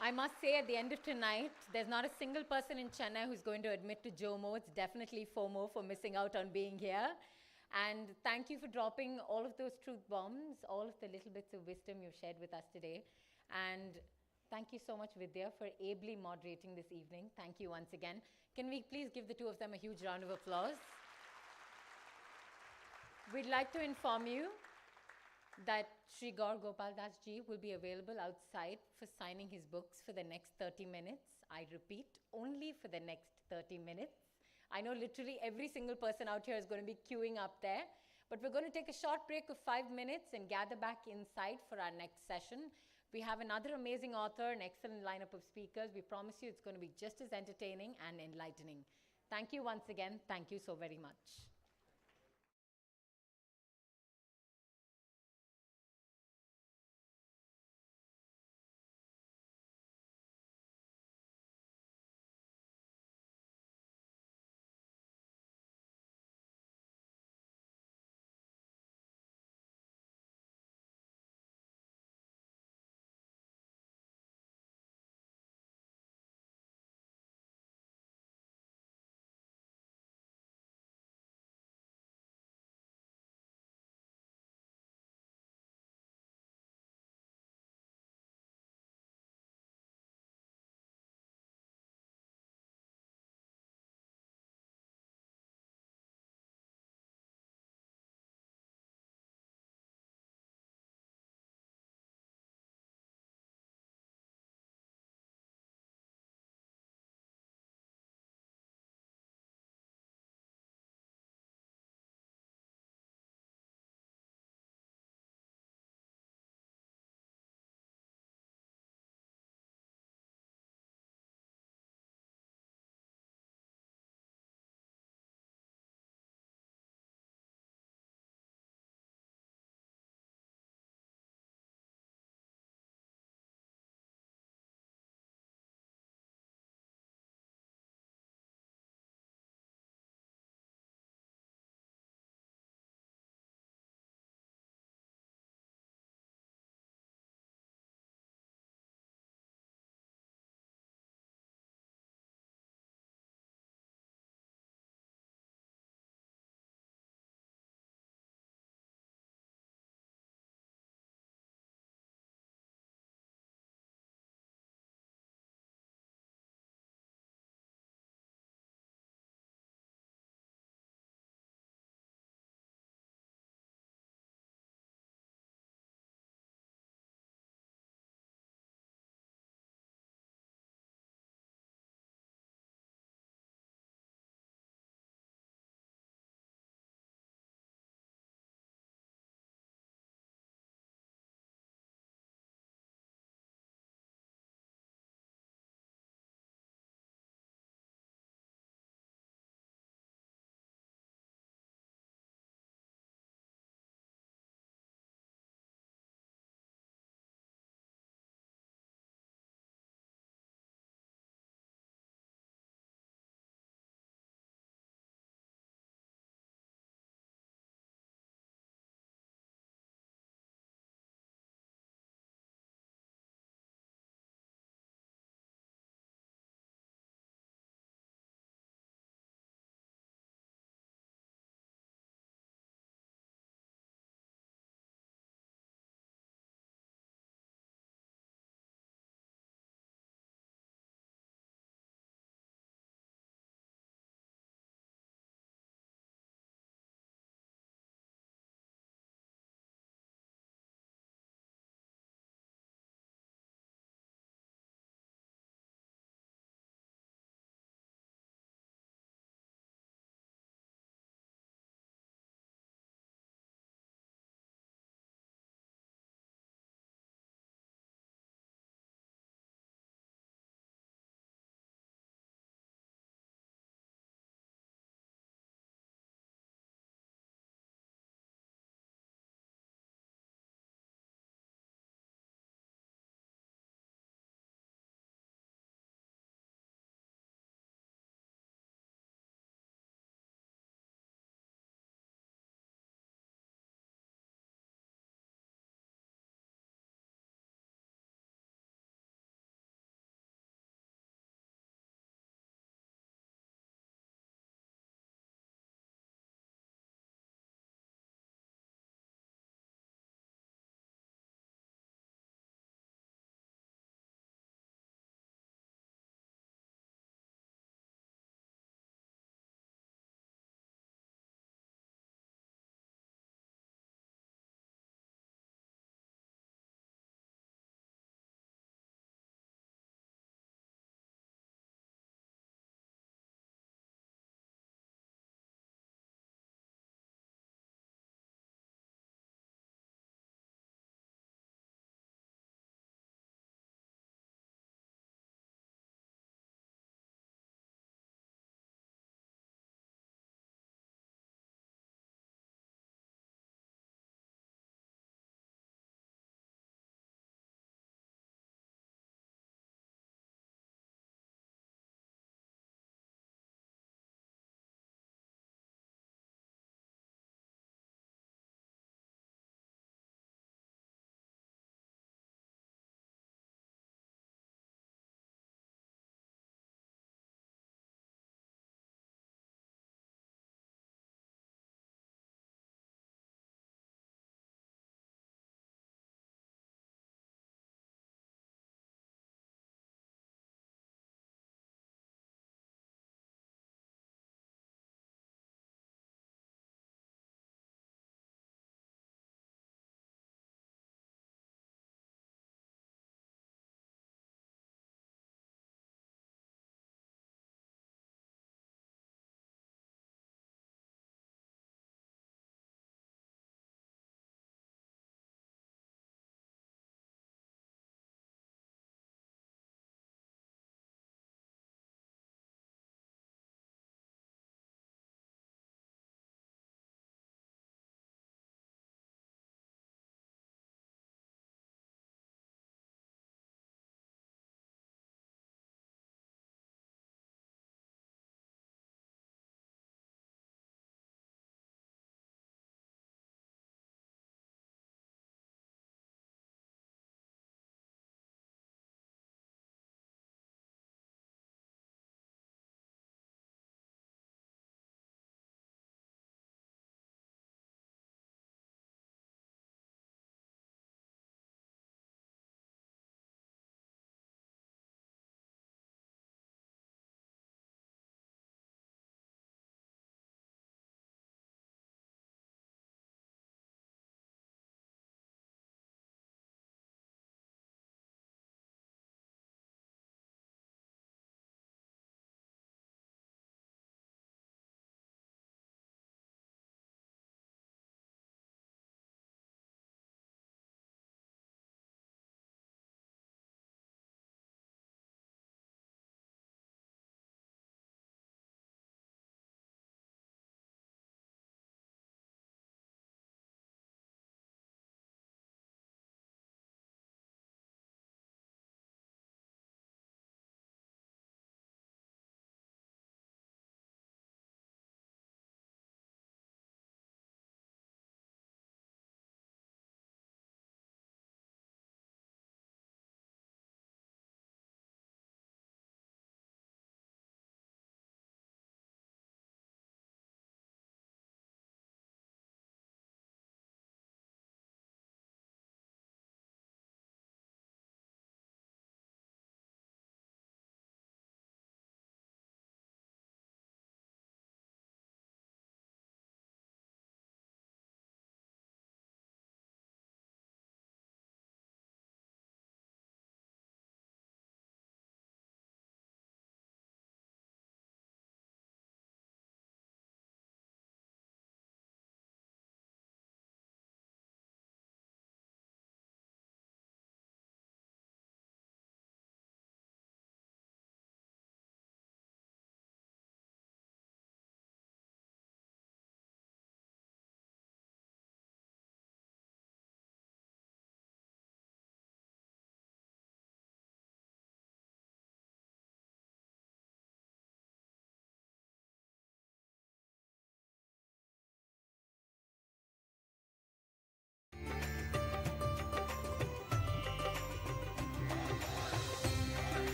I must say, at the end of tonight, there's not a single person in Chennai who's going to admit to JOMO. It's definitely FOMO for missing out on being here. And thank you for dropping all of those truth bombs, all of the little bits of wisdom you've shared with us today. And thank you so much, Vidya, for ably moderating this evening. Thank you once again. Can we please give the two of them a huge round of applause? We'd like to inform you that Shri Gaur Gopal Das ji will be available outside for signing his books for the next 30 minutes. I repeat, only for the next 30 minutes. I know literally every single person out here is going to be queuing up there, but we're going to take a short break of 5 minutes and gather back inside for our next session. We have another amazing author, an excellent lineup of speakers. We promise you it's going to be just as entertaining and enlightening. Thank you once again. Thank you so very much.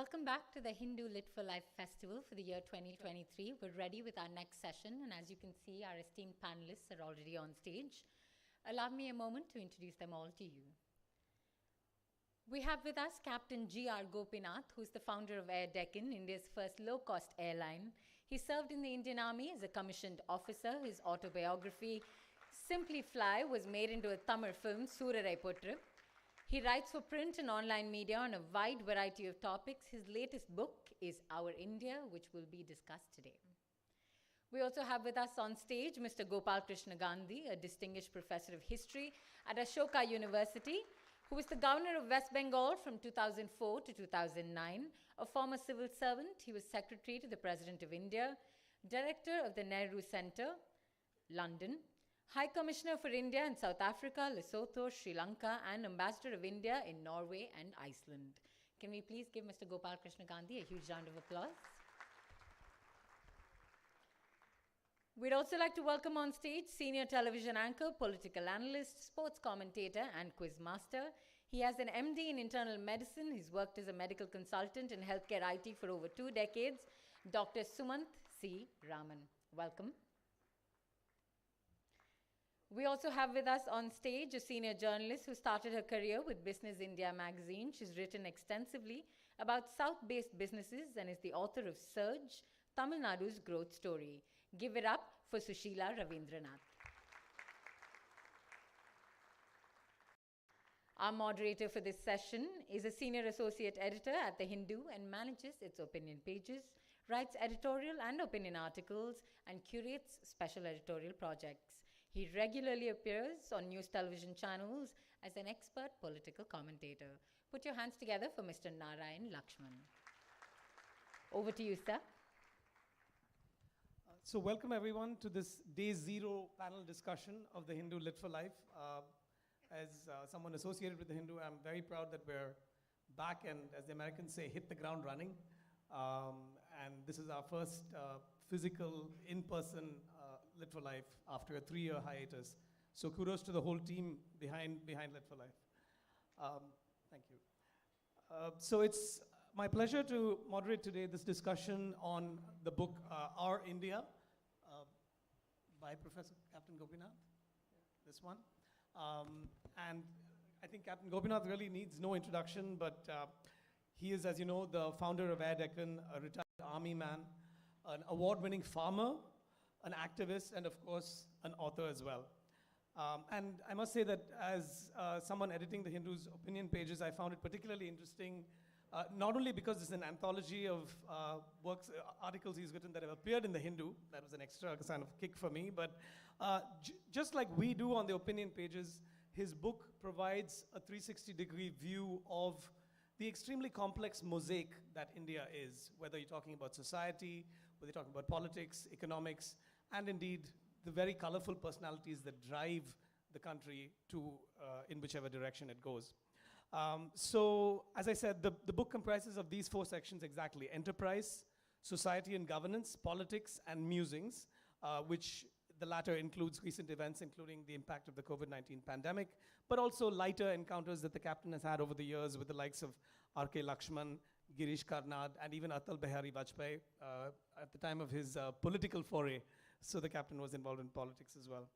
Welcome back to the Hindu Lit for Life Festival for the year 2023. We're ready with our next session, and as you can see, our esteemed panelists are already on stage. Allow me a moment to introduce them all to you. We have with us Captain G.R. Gopinath, who's the founder of Air Deccan, India's first low-cost airline. He served in the Indian Army as a commissioned officer. His autobiography, Simply Fly, was made into a Tamil film, Surarai Putru. He writes for print and online media on a wide variety of topics. His latest book is Our India, which will be discussed today. We also have with us on stage Mr. Gopal Krishna Gandhi, a distinguished professor of history at Ashoka University, who was the governor of West Bengal from 2004 to 2009. A former civil servant, he was secretary to the President of India, director of the Nehru Centre, London, High Commissioner for India in South Africa, Lesotho, Sri Lanka, and Ambassador of India in Norway and Iceland. Can we please give Mr. Gopal Krishna Gandhi a huge round of applause? We'd also like to welcome on stage senior television anchor, political analyst, sports commentator, and quiz master. He has an MD in internal medicine. He's worked as a medical consultant in healthcare IT for over 2 decades. Dr. Sumant C. Raman. Welcome. We also have with us on stage a senior journalist who started her career with Business India magazine. She's written extensively about South-based businesses and is the author of Surge, Tamil Nadu's growth story. Give it up for Sushila Ravindranath. Our moderator for this session is a senior associate editor at The Hindu and manages its opinion pages, writes editorial and opinion articles, and curates special editorial projects. He regularly appears on news television channels as an expert political commentator. Put your hands together for Mr. Narayan Lakshman. Over to you, sir. So welcome everyone to this day 0 panel discussion of the Hindu Lit for Life. As someone associated with the Hindu, I'm very proud that we're back and, as the Americans say, hit the ground running. And this is our first physical, in-person Lit for Life after a 3-year hiatus. So kudos to the whole team behind Lit for Life. Thank you. So it's my pleasure to moderate today this discussion on the book Our India by Professor Captain Gopinath, this one. And I think Captain Gopinath really needs no introduction, but he is, as you know, the founder of Air Deccan, a retired army man, an award-winning farmer, an activist, and of course, an author as well. And I must say that as someone editing the Hindu's opinion pages, I found it particularly interesting, not only because it's an anthology of articles he's written that have appeared in the Hindu, that was an extra kind of kick for me, but just like we do on the opinion pages, his book provides a 360-degree view of the extremely complex mosaic that India is, whether you're talking about society, whether you're talking about politics, economics, and indeed the very colorful personalities that drive the country to in whichever direction it goes. So, as I said, the book comprises of these 4 sections exactly: enterprise, society and governance, politics, and musings, which the latter includes recent events, including the impact of the COVID-19 pandemic, but also lighter encounters that the captain has had over the years with the likes of R.K. Lakshman, Girish Karnad, and even Atal Bihari Vajpayee at the time of his political foray. So the captain was involved in politics as well.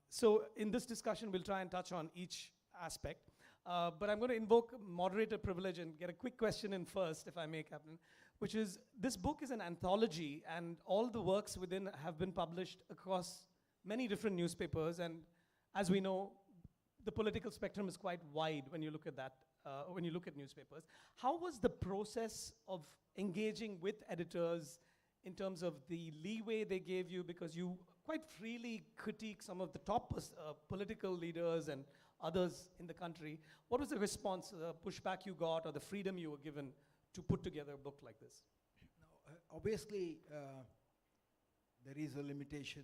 So in this discussion, we'll try and touch on each aspect. But I'm going to invoke moderator privilege and get a quick question in first, if I may, Captain, which is, this book is an anthology, and all the works within have been published across many different newspapers. And as we know, the political spectrum is quite wide when you look at that, when you look at newspapers. How was the process of engaging with editors in terms of the leeway they gave you, because you quite freely critique some of the top political leaders and others in the country? What was the response, the pushback you got, or the freedom you were given to put together a book like this? Obviously, there is a limitation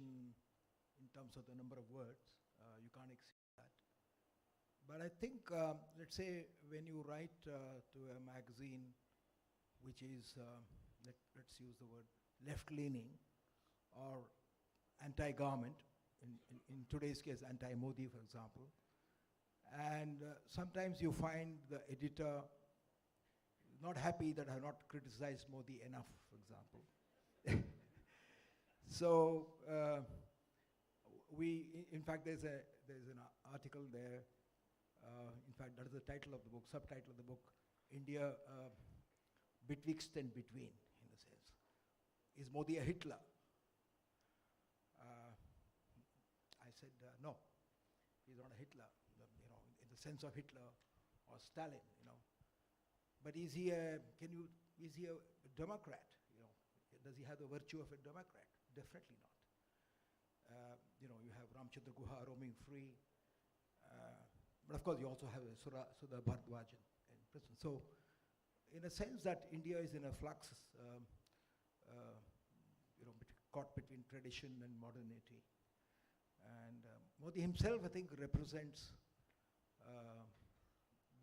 in terms of the number of words. You can't exceed that. But I think, let's say, when you write to a magazine which is, let's use the word, left-leaning or anti-government, in today's case, anti-Modi, for example, and sometimes you find the editor not happy that I have not criticized Modi enough, for example. So in fact, there's an article there. In fact, that is the title of the book, subtitle of the book, India Betwixt and Between, in a sense. Is Modi a Hitler? I said, no, he's not a Hitler, in the sense of Hitler or Stalin, But is he a Democrat? Does he have the virtue of a Democrat? Definitely not. You have Ramchandra Guha roaming free. But of course, you also have Sudha Bhardwaj in prison. So, in a sense that India is in a flux, caught between tradition and modernity. And Modi himself, I think, represents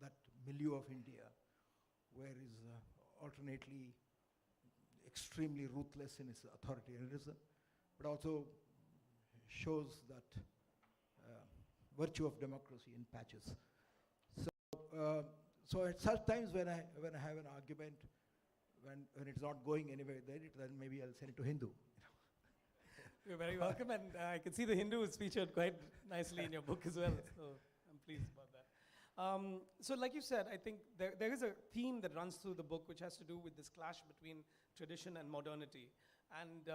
that milieu of India, where is alternately extremely ruthless in its authoritarianism, but also shows that virtue of democracy in patches. So at such times when I have an argument, when it's not going anywhere, then maybe I'll send it to Hindu. You're very welcome, and I can see the Hindu is featured quite nicely in your book as well, so I'm pleased about that. So like you said, I think there is a theme that runs through the book which has to do with this clash between tradition and modernity, and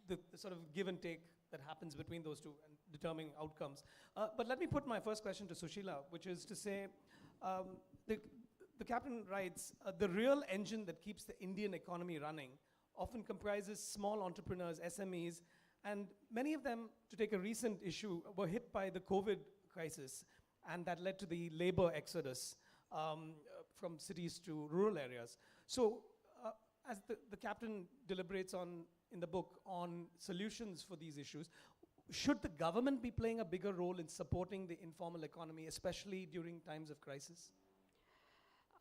the sort of give and take that happens between those two and determining outcomes. But let me put my first question to Sushila, which is to say, the captain writes, the real engine that keeps the Indian economy running often comprises small entrepreneurs, SMEs, and many of them, to take a recent issue, were hit by the COVID crisis, and that led to the labor exodus from cities to rural areas. So as the captain deliberates in the book on solutions for these issues, should the government be playing a bigger role in supporting the informal economy, especially during times of crisis?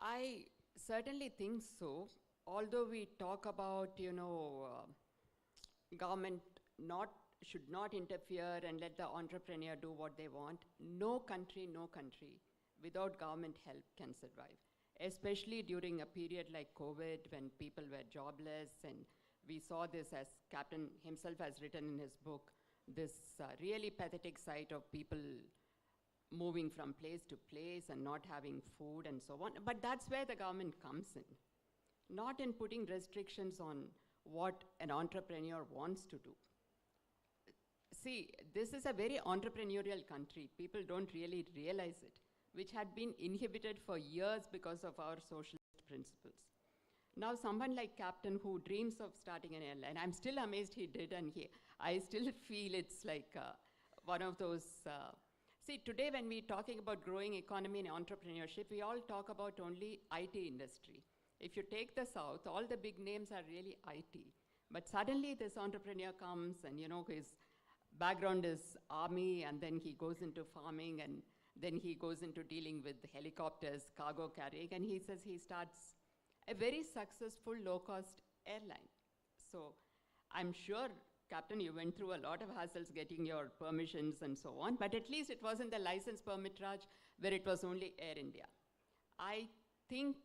I certainly think so. Although we talk about, government should not interfere and let the entrepreneur do what they want, no country without government help can survive. Especially during a period like COVID, when people were jobless, and we saw this, as Captain himself has written in his book, this really pathetic sight of people moving from place to place and not having food and so on. But that's where the government comes in. Not in putting restrictions on what an entrepreneur wants to do. See, this is a very entrepreneurial country. People don't really realize it, which had been inhibited for years because of our socialist principles. Now, someone like Captain who dreams of starting an airline, I'm still amazed he did, and I still feel it's like one of those. See, today when we're talking about growing economy and entrepreneurship, we all talk about only IT industry. If you take the South, all the big names are really IT. But suddenly this entrepreneur comes and, his background is army, and then he goes into farming, and then he goes into dealing with helicopters, cargo carrying, and he says he starts a very successful low-cost airline. So I'm sure, Captain, you went through a lot of hassles getting your permissions and so on, but at least it wasn't the license permit Raj where it was only Air India. I think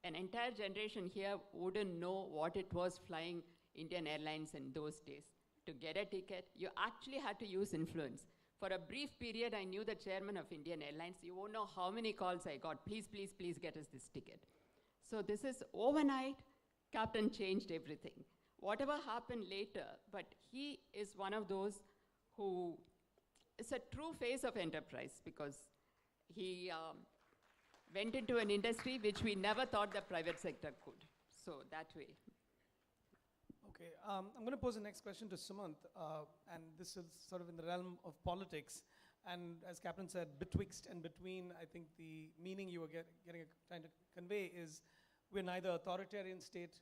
an entire generation here wouldn't know what it was flying Indian Airlines in those days. To get a ticket, you actually had to use influence. For a brief period, I knew the chairman of Indian Airlines. You won't know how many calls I got. Please, please, please get us this ticket. So this is overnight, Captain changed everything. Whatever happened later, but he is one of those who is a true face of enterprise, because he went into an industry which we never thought the private sector could. So that way. Okay, I'm going to pose the next question to Sumant, and this is sort of in the realm of politics. And as Captain said, betwixt and between, I think the meaning you were trying to convey is we're neither authoritarian state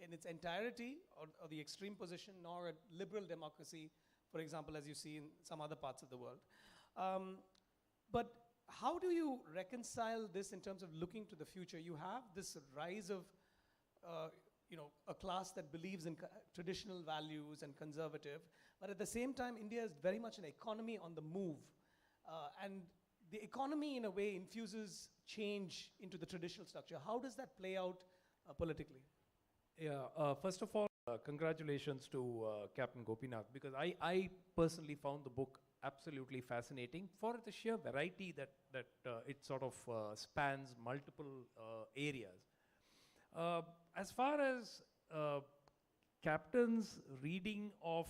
in its entirety or the extreme position, nor a liberal democracy, for example, as you see in some other parts of the world. But how do you reconcile this in terms of looking to the future? You have this rise of a class that believes in traditional values and conservative, but at the same time, India is very much an economy on the move. And the economy in a way infuses change into the traditional structure. How does that play out politically? Yeah, first of all, congratulations to Captain Gopinath, because I personally found the book absolutely fascinating for the sheer variety that it sort of spans multiple areas. As far as Captain's reading of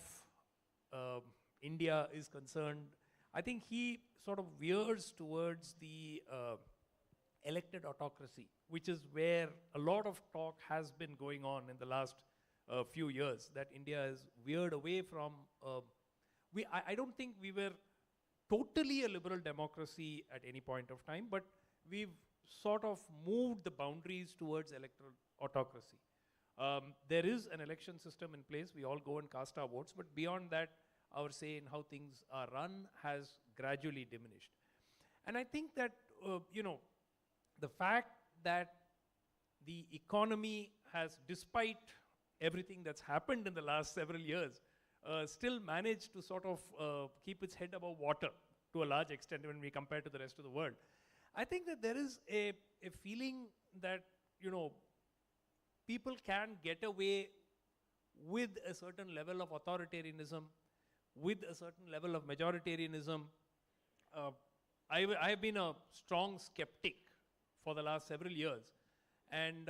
India is concerned, I think he sort of veers towards the elected autocracy, which is where a lot of talk has been going on in the last few years, that India is veered away from. I don't think we were totally a liberal democracy at any point of time, but we've sort of moved the boundaries towards electoral autocracy. There is an election system in place. We all go and cast our votes, but beyond that, our say in how things are run has gradually diminished. And I think that, the fact that the economy has, despite everything that's happened in the last several years, still managed to sort of keep its head above water to a large extent when we compare to the rest of the world. I think that there is a feeling that, people can get away with a certain level of authoritarianism, with a certain level of majoritarianism. I have been a strong skeptic for the last several years. And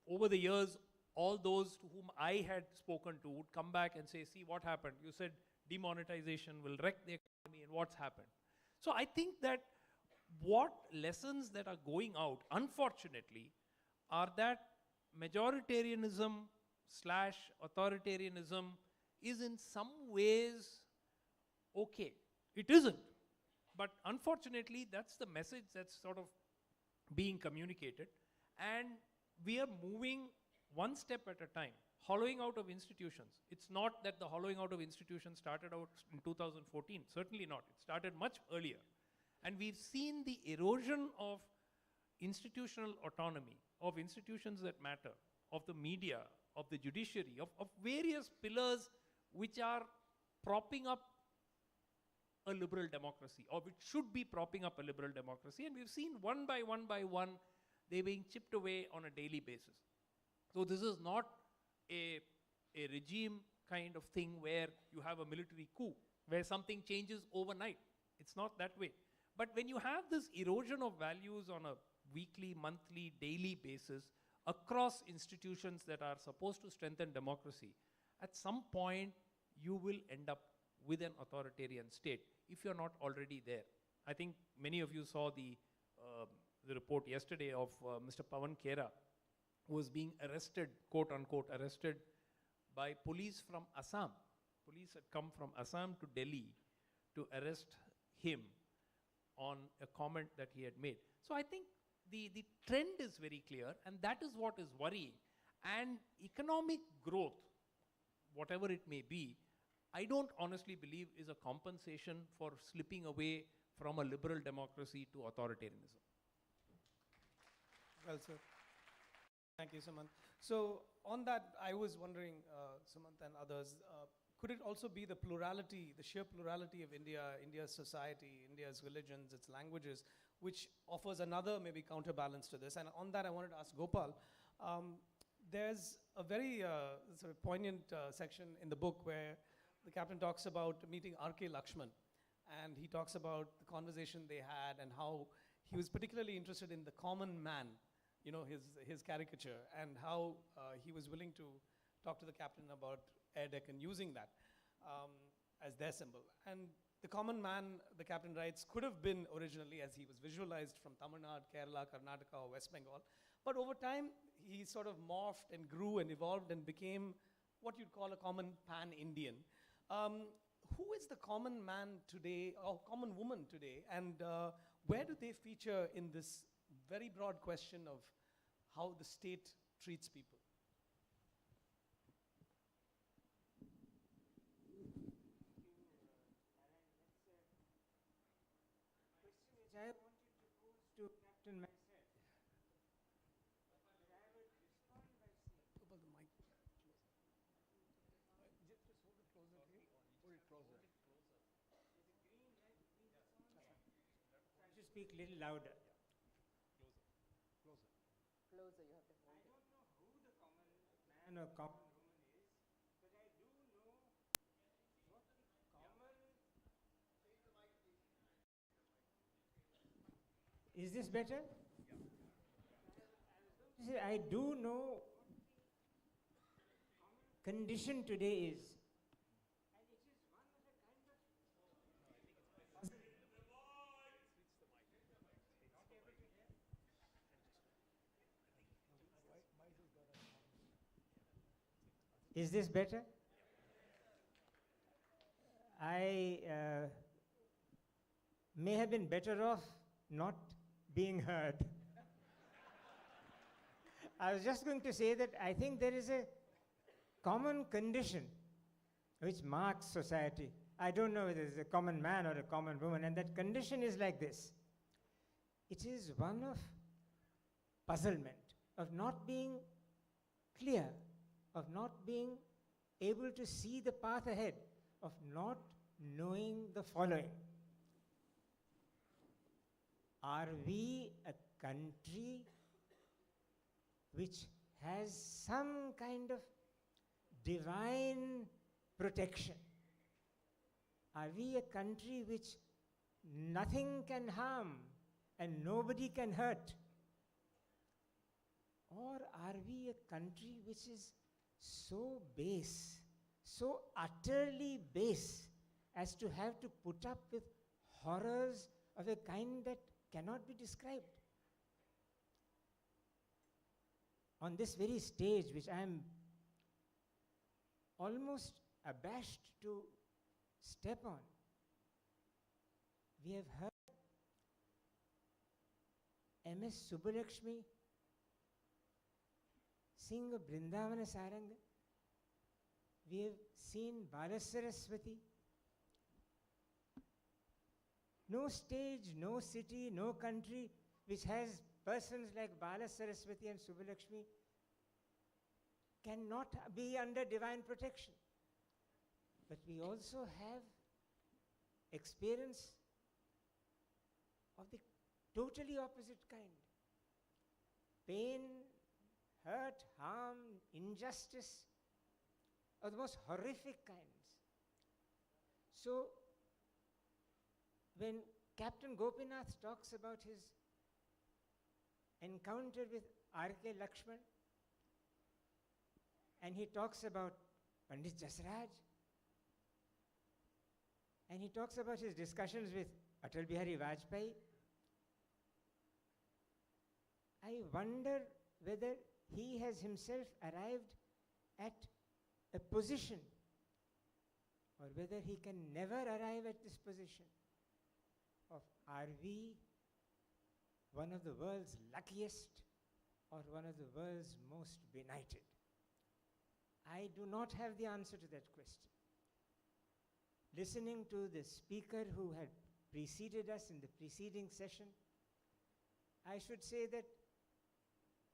over the years, all those to whom I had spoken to would come back and say, see what happened. You said demonetization will wreck the economy, and what's happened? So I think that what lessons that are going out, unfortunately, are that majoritarianism / authoritarianism is in some ways okay. It isn't. But unfortunately, that's the message that's sort of being communicated. And we are moving one step at a time, hollowing out of institutions. It's not that the hollowing out of institutions started out in 2014, certainly not. It started much earlier. And we've seen the erosion of institutional autonomy, of institutions that matter, of the media, of the judiciary, of various pillars which are propping up a liberal democracy, or which should be propping up a liberal democracy. And we've seen one by one, they being chipped away on a daily basis. So this is not a regime kind of thing where you have a military coup, where something changes overnight. It's not that way. But when you have this erosion of values on a weekly, monthly, daily basis across institutions that are supposed to strengthen democracy, at some point you will end up with an authoritarian state if you're not already there. I think many of you saw the report yesterday of Mr. Pawan Khera, who was being arrested, quote unquote, arrested by police from Assam. Police had come from Assam to Delhi to arrest him on a comment that he had made. So I think the trend is very clear, and that is what is worrying. And economic growth, whatever it may be, I don't honestly believe is a compensation for slipping away from a liberal democracy to authoritarianism. Well, sir. Thank you, Sumant. So on that, I was wondering, Sumant and others, could it also be the plurality, the sheer plurality of India, India's society, India's religions, its languages, which offers another maybe counterbalance to this? And on that, I wanted to ask Gopal, there's a very sort of poignant section in the book where the captain talks about meeting R.K. Lakshman, and he talks about the conversation they had and how he was particularly interested in the common man, his caricature, and how he was willing to talk to the captain about air deck and using that as their symbol. And the common man, the captain writes, could have been originally, as he was visualized, from Tamil Nadu, Kerala, Karnataka, or West Bengal. But over time, he sort of morphed and grew and evolved and became what you'd call a common pan-Indian. Who is the common man today, or common woman today, and where do they feature in this very broad question of how the state treats people? I wanted to pose to Captain myself. But I would respond by saying, Gopal, the mic. Just hold it closer, please. Hold it closer. there's a green light, green, it's on there. So I speak a little louder. Closer, you have to hold it. I don't know who the common man or common woman is, but I do know what the common... Is this better? I do know condition today is. And it is one of a kind of... Is this better? I may have been better off not being heard. I was just going to say that I think there is a common condition which marks society. I don't know whether it's a common man or a common woman, and that condition is like this. It is one of puzzlement, of not being clear, of not being able to see the path ahead, of not knowing the following. Are we a country which has some kind of divine protection? Are we a country which nothing can harm and nobody can hurt? Or are we a country which is so base, so utterly base, as to have to put up with horrors of a kind that cannot be described? On this very stage, which I am almost abashed to step on, we have heard M.S. Subbulakshmi sing a Vrindavana Saranga. We have seen Balasaraswati. No stage, no city, no country which has persons like Balasaraswati and Subbulakshmi cannot be under divine protection. But we also have experience of the totally opposite kind. Pain, hurt, harm, injustice of the most horrific kinds. So, when Captain Gopinath talks about his encounter with R.K. Lakshman, and he talks about Pandit Jasraj, and he talks about his discussions with Atal Bihari Vajpayee, I wonder whether he has himself arrived at a position, or whether he can never arrive at this position of, are we one of the world's luckiest or one of the world's most benighted? I do not have the answer to that question. Listening to the speaker who had preceded us in the preceding session, I should say that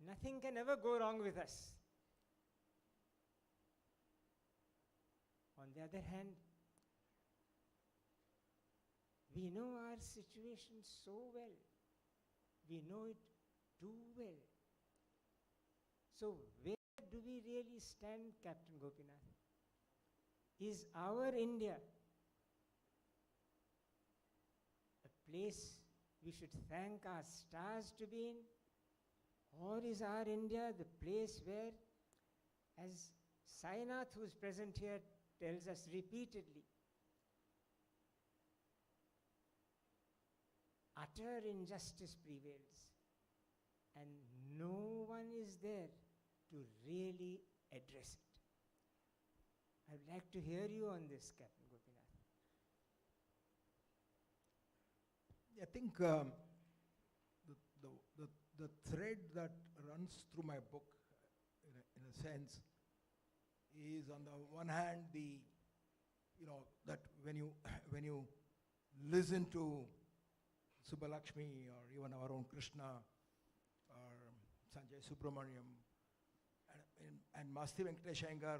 nothing can ever go wrong with us. On the other hand, we know our situation so well. We know it too well. So where do we really stand, Captain Gopinath? Is our India a place we should thank our stars to be in? Or is our India the place where, as Sainath, who is present here, tells us repeatedly, utter injustice prevails, and no one is there to really address it? I would like to hear you on this, Captain Gopinath. I think the thread that runs through my book, in a sense, is on the one hand that when you listen to Subbulakshmi or even our own Krishna or Sanjay Subramaniam and Masti Venkatesh Iyengar,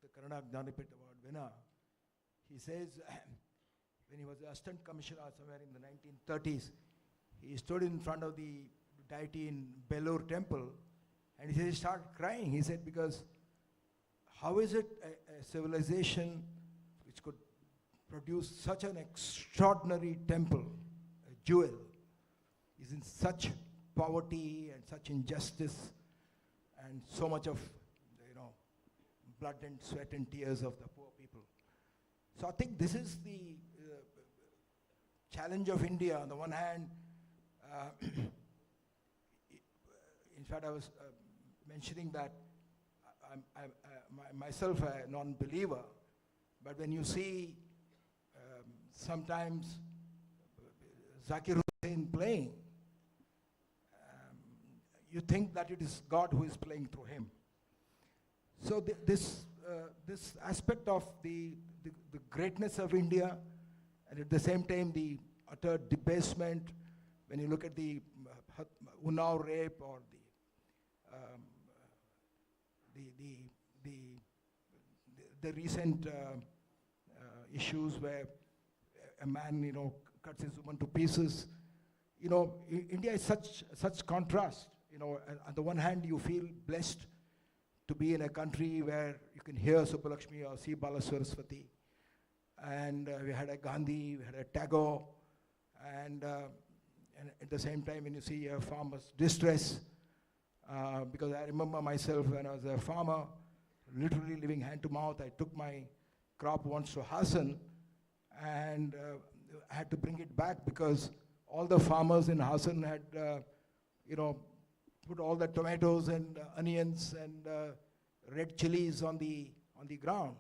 the Kannada Jnanapith Award winner, he says when he was the assistant commissioner somewhere in the 1930s, he stood in front of the deity in Belur temple, and he started crying. He said, because how is it a civilization which could produce such an extraordinary temple, a jewel, is in such poverty and such injustice and so much of, blood and sweat and tears of the poor people. So I think this is the challenge of India. On the one hand, in fact, I was mentioning that I'm myself a non-believer, but when you see sometimes Zakir Hussain playing, you think that it is God who is playing through him. So this aspect of the greatness of India, and at the same time the utter debasement, when you look at the Unnao rape or the recent issues where a man, cuts his woman to pieces. India is such contrast. On the one hand, you feel blessed to be in a country where you can hear Subbulakshmi or see Balaswaraswati. And we had a Gandhi, we had a Tagore, and at the same time when you see a farmer's distress, because I remember myself when I was a farmer, literally living hand to mouth. I took my crop once to Hassan, and I had to bring it back because all the farmers in Hassan had, put all the tomatoes and onions and red chilies on the ground,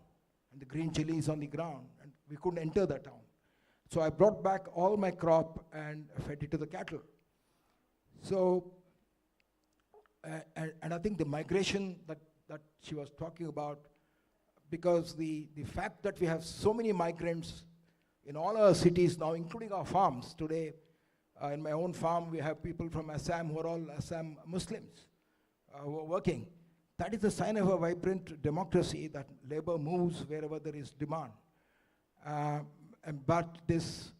and the green chilies on the ground, and we couldn't enter the town. So I brought back all my crop and fed it to the cattle. So, and I think the migration that she was talking about, because the fact that we have so many migrants in all our cities now, including our farms today. In my own farm, we have people from Assam who are all Assam Muslims who are working. That is a sign of a vibrant democracy, that labor moves wherever there is demand. But this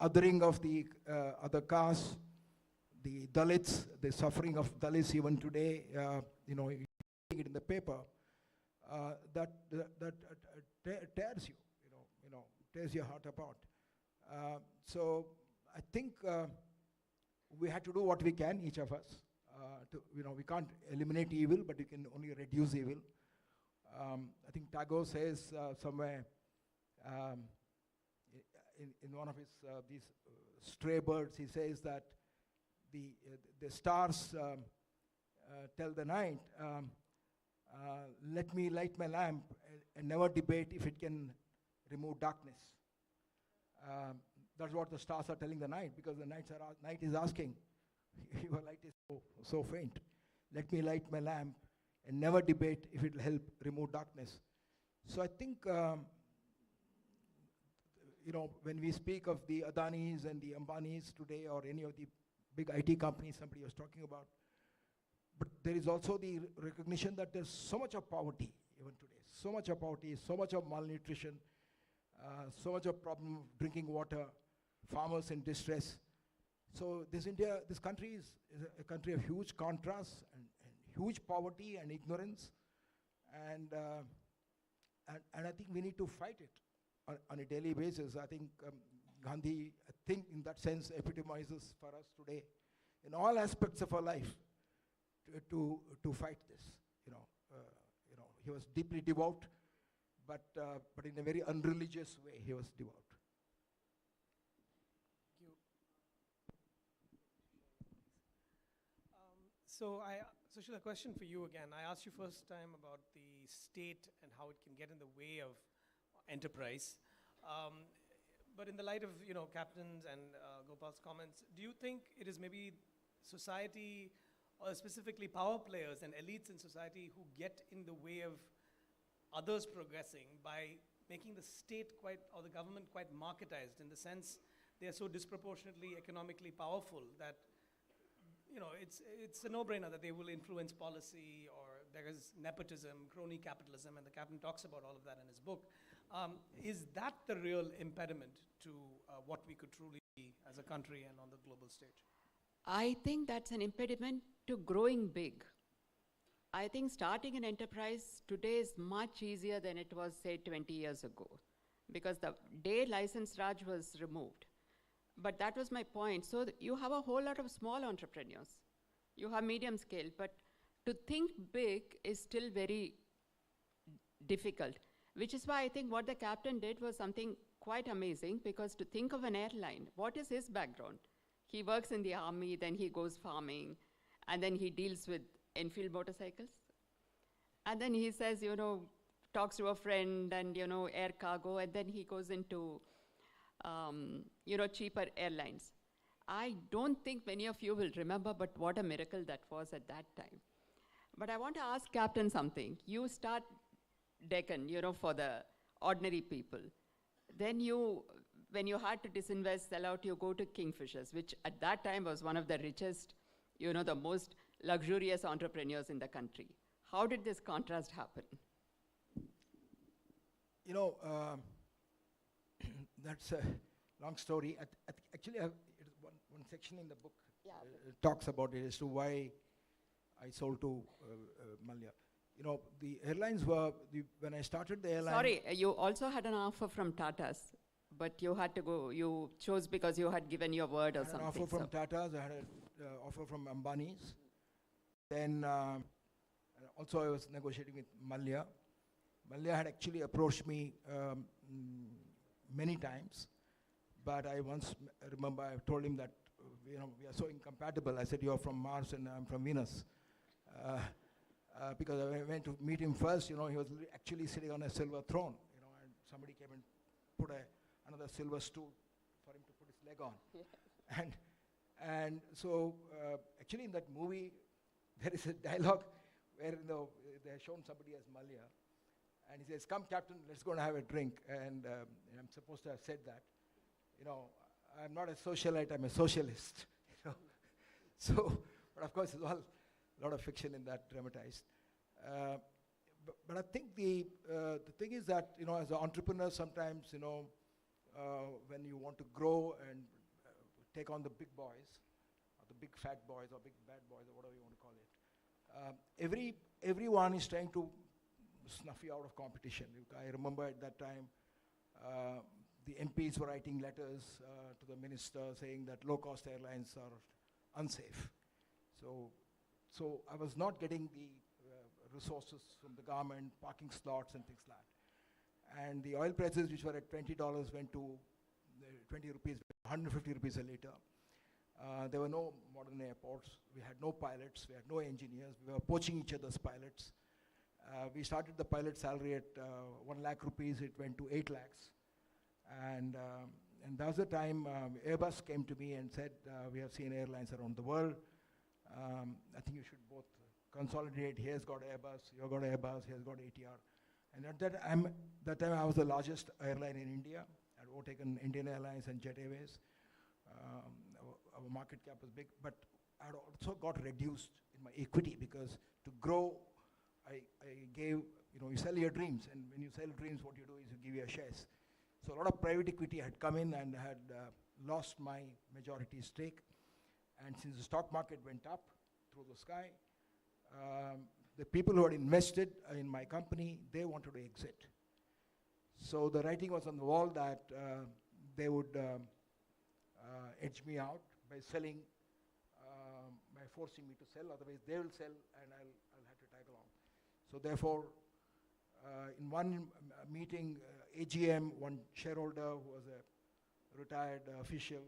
othering of the other castes, the Dalits, the suffering of Dalits even today, you reading it in the paper, that tears you, tears your heart apart. So I think we had to do what we can, each of us. We can't eliminate evil, but we can only reduce evil. I think Tagore says somewhere in one of his these stray birds, he says that the stars tell the night, let me light my lamp and never debate if it can remove darkness. That's what the stars are telling the night, because the night is asking, your light is so faint. Let me light my lamp and never debate if it will help remove darkness. So I think, when we speak of the Adanis and the Ambanis today, or any of the big IT companies somebody was talking about, but there is also the recognition that there's so much of poverty even today, so much of poverty, so much of malnutrition, so much of problem of drinking water, farmers in distress. So this country is a country of huge contrasts and huge poverty and ignorance, and I think we need to fight it on a daily basis. I think Gandhi, I think in that sense, epitomizes for us today, in all aspects of our life, to fight this. He was deeply devout, but in a very unreligious way, he was devout. So Sushil, a question for you again. I asked you first time about the state and how it can get in the way of enterprise. But in the light of Captain's and Gopal's comments, do you think it is maybe society, or specifically power players and elites in society, who get in the way of others progressing by making the state or the government quite marketized, in the sense they are so disproportionately economically powerful that it's a no-brainer that they will influence policy, or there is nepotism, crony capitalism, and the Captain talks about all of that in his book. Is that the real impediment to what we could truly be as a country and on the global stage? I think that's an impediment to growing big. I think starting an enterprise today is much easier than it was, say, 20 years ago, because the day license Raj was removed. But that was my point. So you have a whole lot of small entrepreneurs. You have medium scale, but to think big is still very difficult, which is why I think what the captain did was something quite amazing, because to think of an airline, what is his background? He works in the army, then he goes farming, and then he deals with Enfield motorcycles. And then he says, you know, talks to a friend and, you know, air cargo, and then he goes into, you know, cheaper airlines. I don't think many of you will remember, but what a miracle that was at that time. But I want to ask Captain something. You start Deccan, you know, for the ordinary people. Then you, when you had to disinvest, sell out, you go to Kingfishers, which at that time was one of the richest, you know, the most luxurious entrepreneurs in the country. How did this contrast happen? You know, that's a long story. Actually, it's one section in the book talks about it as to why I sold to Malia. You know, the airlines were, when I started the airline... Sorry, you also had an offer from Tata's, but you had to go, you chose because you had given your word or something. I had an offer from Tata's, I had an offer from Ambani's. Then also I was negotiating with Malia. Malia had actually approached me many times, but I once remember I told him that, you know, we are so incompatible. I said, you're from Mars and I'm from Venus. Because I went to meet him first, you know, he was actually sitting on a silver throne, you know, and somebody came and put another silver stool for him to put his leg on. Yeah. And so, actually in that movie, there is a dialogue where, you know, they have shown somebody as Malia, and he says, "Come, Captain, let's go and have a drink." And I'm supposed to have said that. You know, I'm not a socialite, I'm a socialist. You know? So, but of course, it's all a lot of fiction in that dramatized. But I think the thing is that, you know, as an entrepreneur, sometimes, you know, when you want to grow and take on the big boys, or the big fat boys, or big bad boys, or whatever you want to call it, everyone is trying to snuff you out of competition. I remember at that time, the MPs were writing letters to the minister saying that low-cost airlines are unsafe. So I was not getting the resources from the government, parking slots and things like that. And the oil prices, which were at $20, went to 20 rupees, 150 rupees a liter. There were no modern airports. We had no pilots. We had no engineers. We were poaching each other's pilots. We started the pilot salary at 1 lakh rupees. It went to 8 lakhs. And that was the time Airbus came to me and said, we have seen airlines around the world. I think you should both consolidate. Here's got Airbus, you've got Airbus, here's got ATR. And at that time I was the largest airline in India. I'd overtaken Indian Airlines and Jet Airways. Our market cap was big, but I'd also got reduced in my equity because to grow, I gave, you know, you sell your dreams, and when you sell dreams, what you do is you give your shares. So a lot of private equity had come in and had lost my majority stake. And since the stock market went up through the sky, the people who had invested in my company, they wanted to exit. So the writing was on the wall that they would edge me out by selling, by forcing me to sell. Otherwise, they will sell, and I'll have to tag along. So therefore, in one meeting, AGM, one shareholder who was a retired official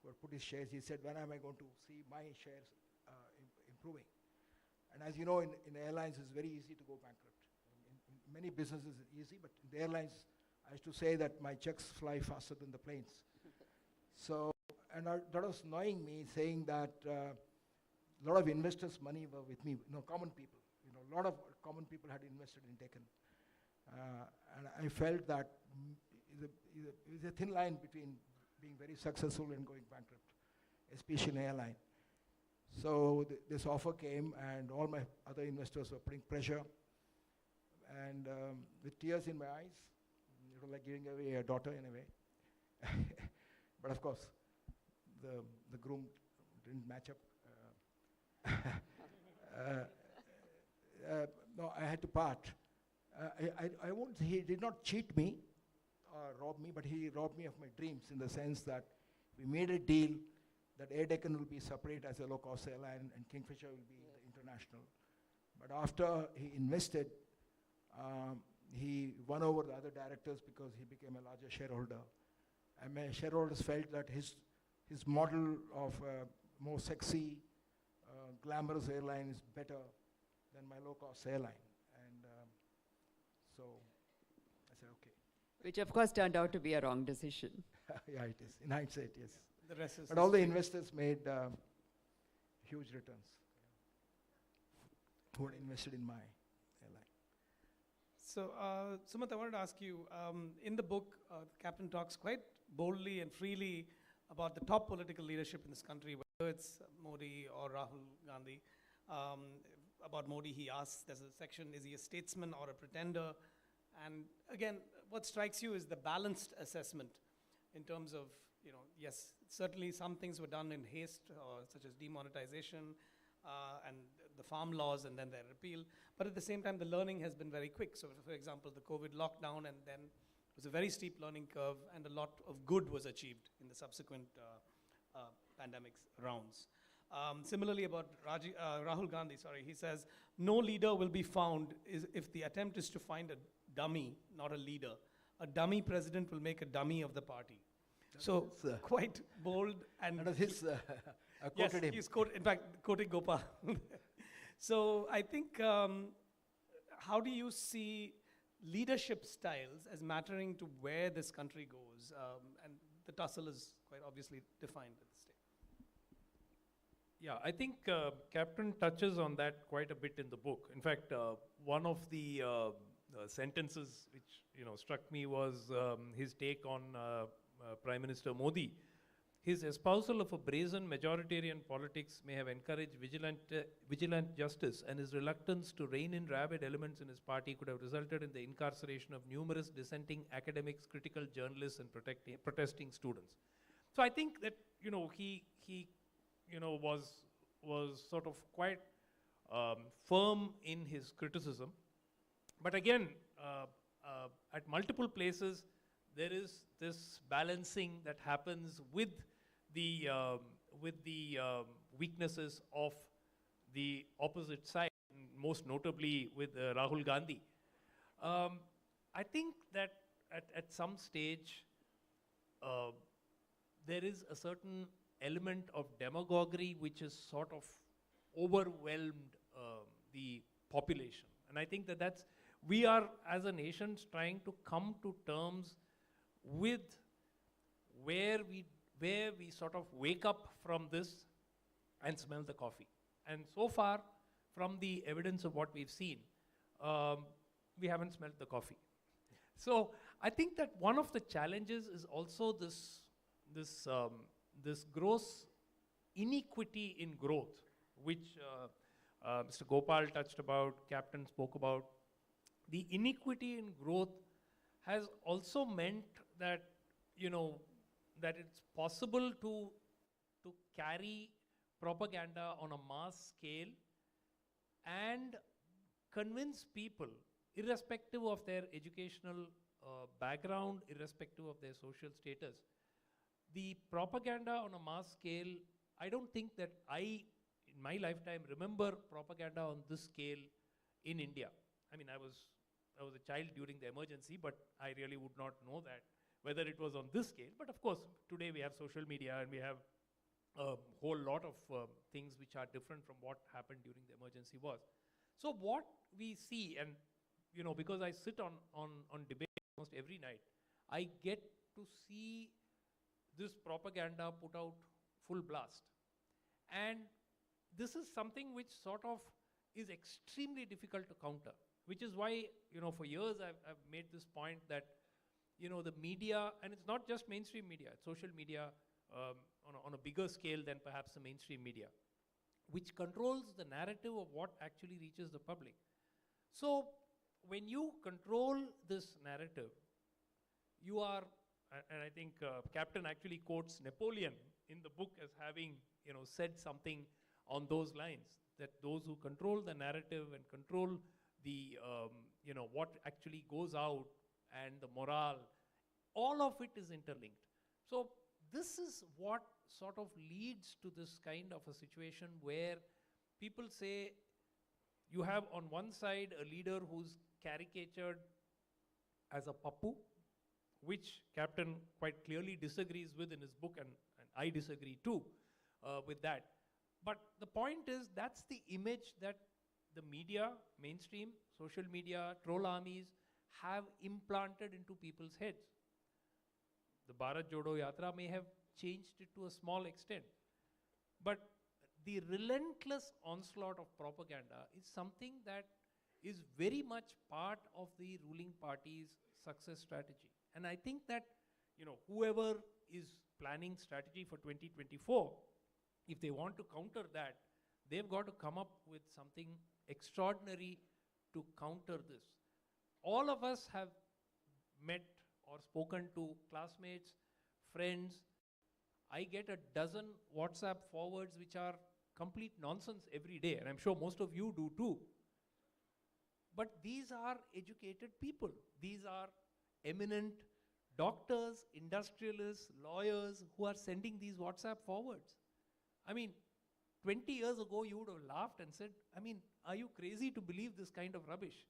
who had put his shares, he said, when am I going to see my shares improving? And as you know, in airlines, it's very easy to go bankrupt. In many businesses, it's easy, but in the airlines, I used to say that my checks fly faster than the planes. So, and that was annoying me, saying that a lot of investors' money were with me, you know, common people. You know, a lot of common people had invested in Deccan. And I felt that there's a thin line between being very successful and going bankrupt, especially in airline. So this offer came, and all my other investors were putting pressure. And with tears in my eyes, it was like giving away a daughter in a way. But of course, the groom didn't match up. No, I had to part. I won't. He did not cheat me or rob me, but he robbed me of my dreams in the sense that we made a deal that Air Deccan will be separate as a low-cost airline and Kingfisher will be the international. But after he invested, he won over the other directors because he became a larger shareholder. And my shareholders felt that his model of more sexy, glamorous airline is better than my low-cost airline. And so I said, okay. Which of course turned out to be a wrong decision. Yeah, it is. In hindsight, yes. The rest is but all the history. investors made huge returns who had invested in my airline. So, Sumit, I wanted to ask you, in the book, Captain talks quite boldly and freely about the top political leadership in this country, whether it's Modi or Rahul Gandhi. About Modi, he asks, there's a section, is he a statesman or a pretender? And again, what strikes you is the balanced assessment in terms of, yes, certainly some things were done in haste, such as demonetization and the farm laws and then their repeal. But at the same time, the learning has been very quick. So, for example, the COVID lockdown, and then it was a very steep learning curve, and a lot of good was achieved in the subsequent pandemic rounds. Similarly, about Rahul Gandhi, he says, no leader will be found if the attempt is to find a dummy, not a leader. A dummy president will make a dummy of the party. So quite bold and that was his. I yes, quoted him. he's in fact quoting Gopal. So I think, how do you see leadership styles as mattering to where this country goes? And the tussle is quite obviously defined at this stage. Yeah, I think Captain touches on that quite a bit in the book. In fact, one of the sentences which struck me was his take on Prime Minister Modi. His espousal of a brazen majoritarian politics may have encouraged vigilant justice, and his reluctance to rein in rabid elements in his party could have resulted in the incarceration of numerous dissenting academics, critical journalists, and protesting students. So I think that he was sort of quite firm in his criticism. But again, at multiple places, there is this balancing that happens with the weaknesses of the opposite side, most notably with Rahul Gandhi. I think that at some stage, there is a certain element of demagoguery which has sort of overwhelmed the population. And I think that we are, as a nation, trying to come to terms with where we sort of wake up from this and smell the coffee. And so far, from the evidence of what we've seen, we haven't smelled the coffee. So I think that one of the challenges is also this gross inequity in growth, which Mr. Gopal touched about, Captain spoke about. The inequity in growth has also meant that, that it's possible to carry propaganda on a mass scale and convince people, irrespective of their educational background, irrespective of their social status. The propaganda on a mass scale, I don't think that in my lifetime, remember propaganda on this scale in India. I mean, I was a child during the emergency, but I really would not know that, whether it was on this scale. But of course, today we have social media and we have a whole lot of things which are different from what happened during the emergency was. So what we see, and because I sit on debate almost every night, I get to see this propaganda put out full blast. And this is something which sort of is extremely difficult to counter, which is why, for years I've made this point that, the media, and it's not just mainstream media, it's social media on a bigger scale than perhaps the mainstream media, which controls the narrative of what actually reaches the public. So when you control this narrative, you are, and I think Captain actually quotes Napoleon in the book as having said something on those lines, that those who control the narrative and control the, what actually goes out and the morale, all of it is interlinked. So this is what sort of leads to this kind of a situation where people say you have on one side a leader who's caricatured as a pappu, which Captain quite clearly disagrees with in his book, and I disagree too with that. But the point is, that's the image that the media, mainstream, social media, troll armies have implanted into people's heads. The Bharat Jodo Yatra may have changed it to a small extent. But the relentless onslaught of propaganda is something that is very much part of the ruling party's success strategy. And I think that, whoever is planning strategy for 2024, if they want to counter that, they've got to come up with something extraordinary to counter this. All of us have met or spoken to classmates, friends. I get a dozen WhatsApp forwards which are complete nonsense every day, and I'm sure most of you do too. But these are educated people. These are eminent doctors, industrialists, lawyers who are sending these WhatsApp forwards. I mean, 20 years ago you would have laughed and said, are you crazy to believe this kind of rubbish?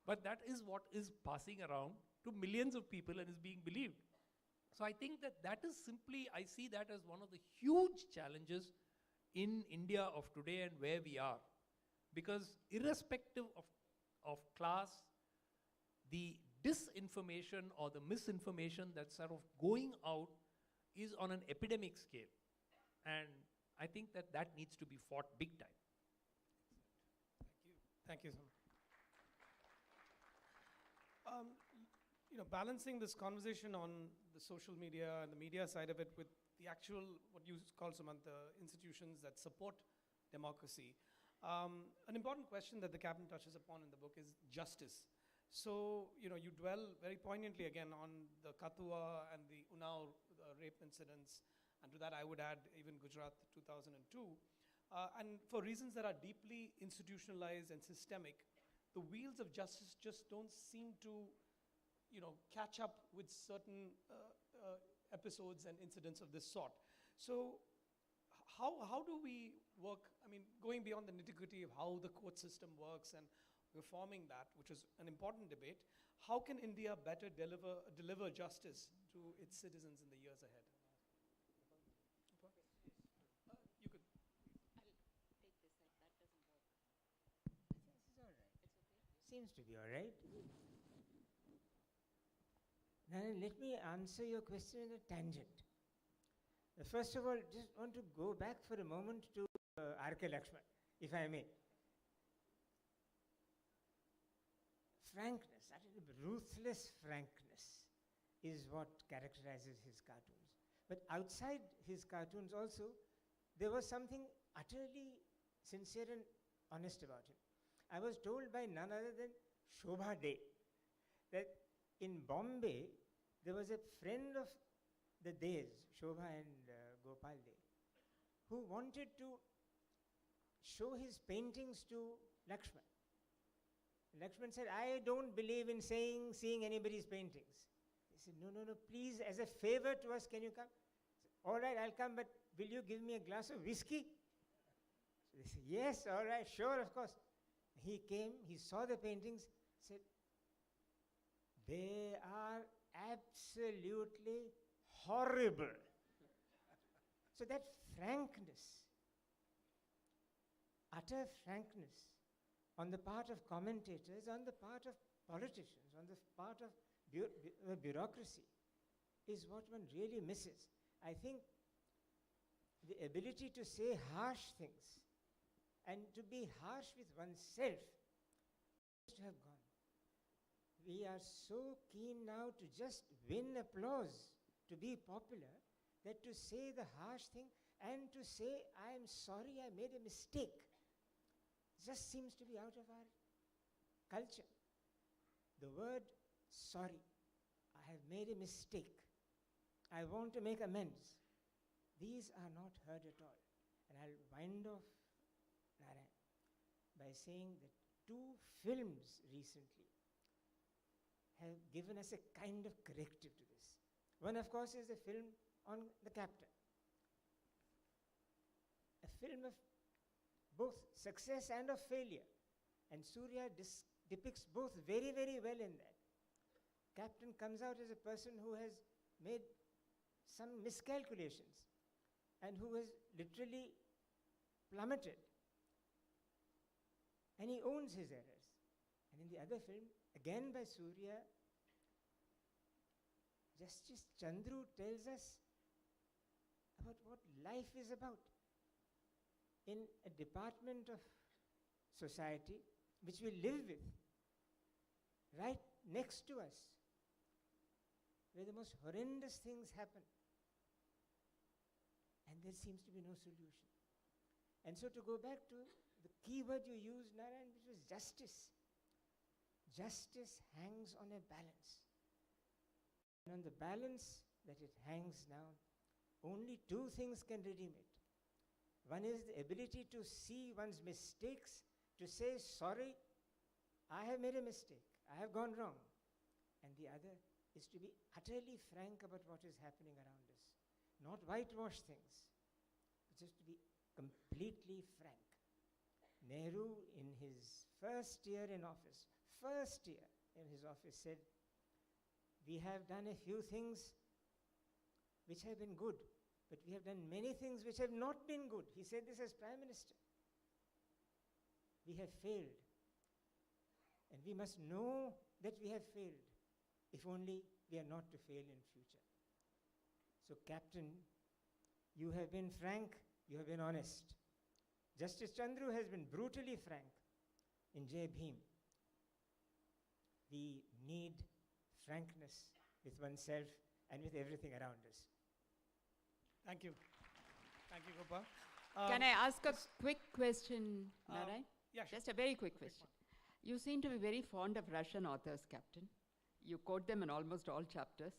But that is what is passing around to millions of people and is being believed. So I think that is simply, I see that as one of the huge challenges in India of today and where we are. Because irrespective of class, the disinformation or the misinformation that's sort of going out is on an epidemic scale. And I think that needs to be fought big time. Thank you so much. Balancing this conversation on the social media and the media side of it with the actual, what you call, Samantha, institutions that support democracy. An important question that the captain touches upon in the book is justice. So, you dwell very poignantly again on the Kathua and the Unnao rape incidents, and to that I would add even Gujarat 2002. And for reasons that are deeply institutionalized and systemic, the wheels of justice just don't seem to catch up with certain episodes and incidents of this sort. So how do we work, going beyond the nitty-gritty of how the court system works and reforming that, which is an important debate, how can India better deliver justice to its citizens in the years ahead? You could. This is all right. Seems to be all right. Now, let me answer your question in a tangent. First of all, just want to go back for a moment to R.K. Lakshman, if I may. Frankness, ruthless frankness is what characterizes his cartoons. But outside his cartoons also, there was something utterly sincere and honest about him. I was told by none other than Shobha De that in Bombay, there was a friend of the De's, Shobha and Gopal De, who wanted to show his paintings to Lakshman. Lakshman said, I don't believe in seeing anybody's paintings. He said, no, please, as a favor to us, can you come? Said, all right, I'll come, but will you give me a glass of whiskey? So they said, yes, all right, sure, of course. He came, he saw the paintings, said, they are absolutely horrible. So that frankness, utter frankness on the part of commentators, on the part of politicians, on the part of bureaucracy is what one really misses. I think the ability to say harsh things and to be harsh with oneself has to have gone. We are so keen now to just win applause, to be popular, that to say the harsh thing and to say, I am sorry, I made a mistake, just seems to be out of our culture. The word sorry, I have made a mistake, I want to make amends. these are not heard at all. And I'll wind off, Narayan, by saying that 2 films recently have given us a kind of corrective to this. One, of course, is the film on the captain. A film of both success and of failure. And Surya depicts both very, very well in that. Captain comes out as a person who has made some miscalculations and who has literally plummeted. And he owns his errors. And in the other film, again by Surya, Justice Chandru tells us about what life is about in a department of society which we live with, right next to us, where the most horrendous things happen. And there seems to be no solution. And so to go back to the key word you used, Narayan, which was justice. Justice hangs on a balance. And on the balance that it hangs now, only 2 things can redeem it. One is the ability to see one's mistakes, to say, sorry, I have made a mistake, I have gone wrong. And the other is to be utterly frank about what is happening around us. Not whitewash things, but just to be completely frank. Nehru, in his first year in office, said, we have done a few things which have been good, but we have done many things which have not been good. He said this as Prime Minister. We have failed. And we must know that we have failed, if only we are not to fail in future. So, Captain, you have been frank, you have been honest. Justice Chandru has been brutally frank in Jai Bhim. We need frankness with oneself and with everything around us. Thank you. Thank you, Gopal. Can I ask a quick question, Narayan? Yeah, sure. Just a very quick question. You seem to be very fond of Russian authors, Captain. You quote them in almost all chapters.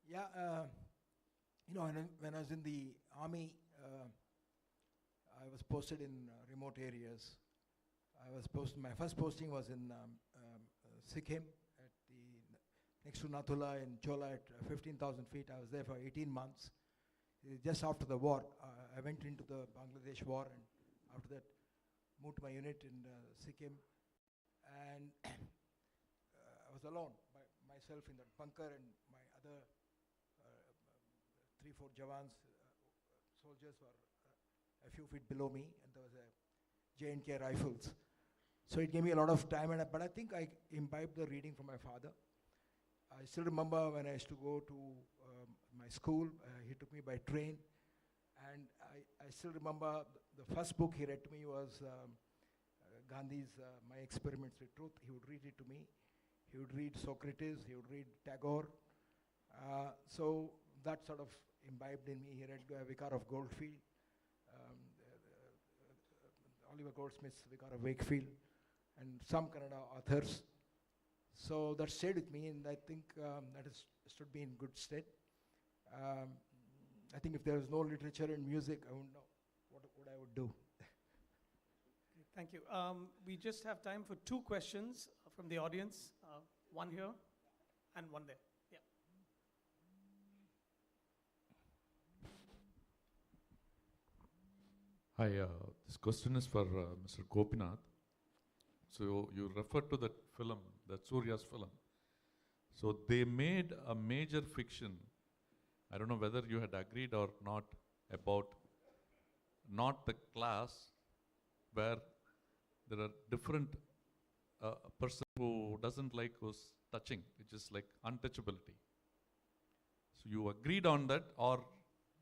Yeah, when I was in the army, I was posted in remote areas. My first posting was in Sikkim, at next to Nathula in Chola at 15,000 feet. I was there for 18 months. Just after the war, I went into the Bangladesh war, and after that moved to my unit in Sikkim. And I was alone by myself in that bunker, and my other 3-4 Jawans, soldiers were a few feet below me, and there was a J&K rifles. So it gave me a lot of time, but I think I imbibed the reading from my father. I still remember when I used to go to my school, he took me by train, and I still remember the first book he read to me was Gandhi's My Experiments with Truth. He would read it to me. He would read Socrates, he would read Tagore. So that sort of imbibed in me. He read Vicar of Goldfield, Oliver Goldsmith's Vicar of Wakefield, and some Kannada authors. So that stayed with me, and I think that has stood me in good stead. I think if there was no literature and music, I wouldn't know what I would do. Thank you. We just have time for 2 questions from the audience. One here and one there. Yeah. Hi, this question is for Mr. Gopinath. So you referred to that film, that Surya's film. So they made a major fiction. I don't know whether you had agreed or not about not the class where there are different person who doesn't like who's touching, which is like untouchability. So you agreed on that or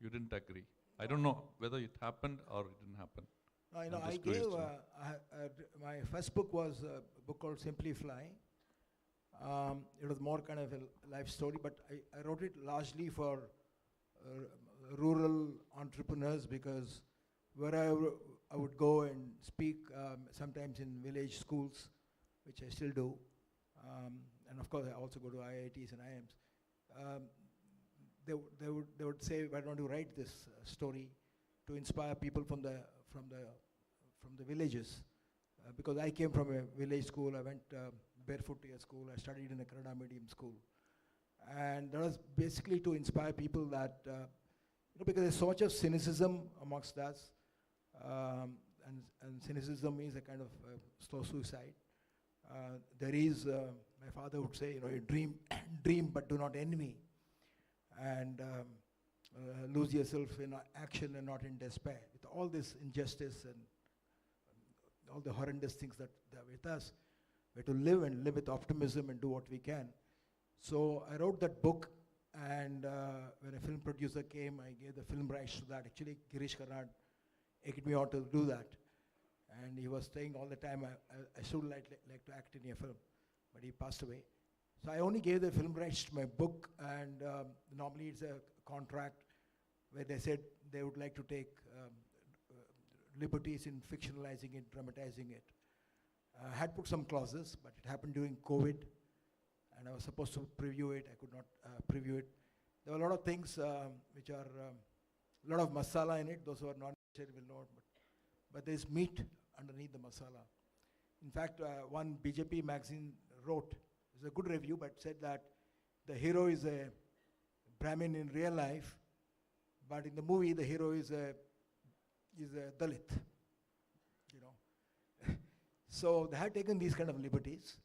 you didn't agree? I don't know whether it happened or it didn't happen. I gave, my first book was a book called Simply Fly. It was more kind of a life story, but I wrote it largely for rural entrepreneurs, because wherever I would go and speak, sometimes in village schools, which I still do, and of course I also go to IITs and IIMs. they would say, why don't you write this story to inspire people from the villages? Because I came from a village school, I went barefoot to a school, I studied in a Kannada medium school. And that was basically to inspire people that, because there's so much of cynicism amongst us, and cynicism is a kind of slow suicide. There is, my father would say, you dream but do not envy. And lose yourself in action and not in despair. With all this injustice and all the horrendous things that are with us, we have to live and live with optimism and do what we can. So I wrote that book, and when a film producer came, I gave the film rights to that. Actually, Girish Karnad egged me on to do that. And he was saying all the time, I should like to act in your film, but he passed away. So I only gave the film rights to my book, and normally it's a contract where they said they would like to take liberties in fictionalizing it, dramatizing it. I had put some clauses, but it happened during COVID, and I was supposed to preview it. I could not preview it. There were a lot of things which are, a lot of masala in it. Those who are non-vegetarian will know, but there's meat underneath the masala. In fact, one BJP magazine wrote, it was a good review, but said that the hero is a Brahmin in real life, but in the movie the hero is a Dalit. So they had taken these kind of liberties,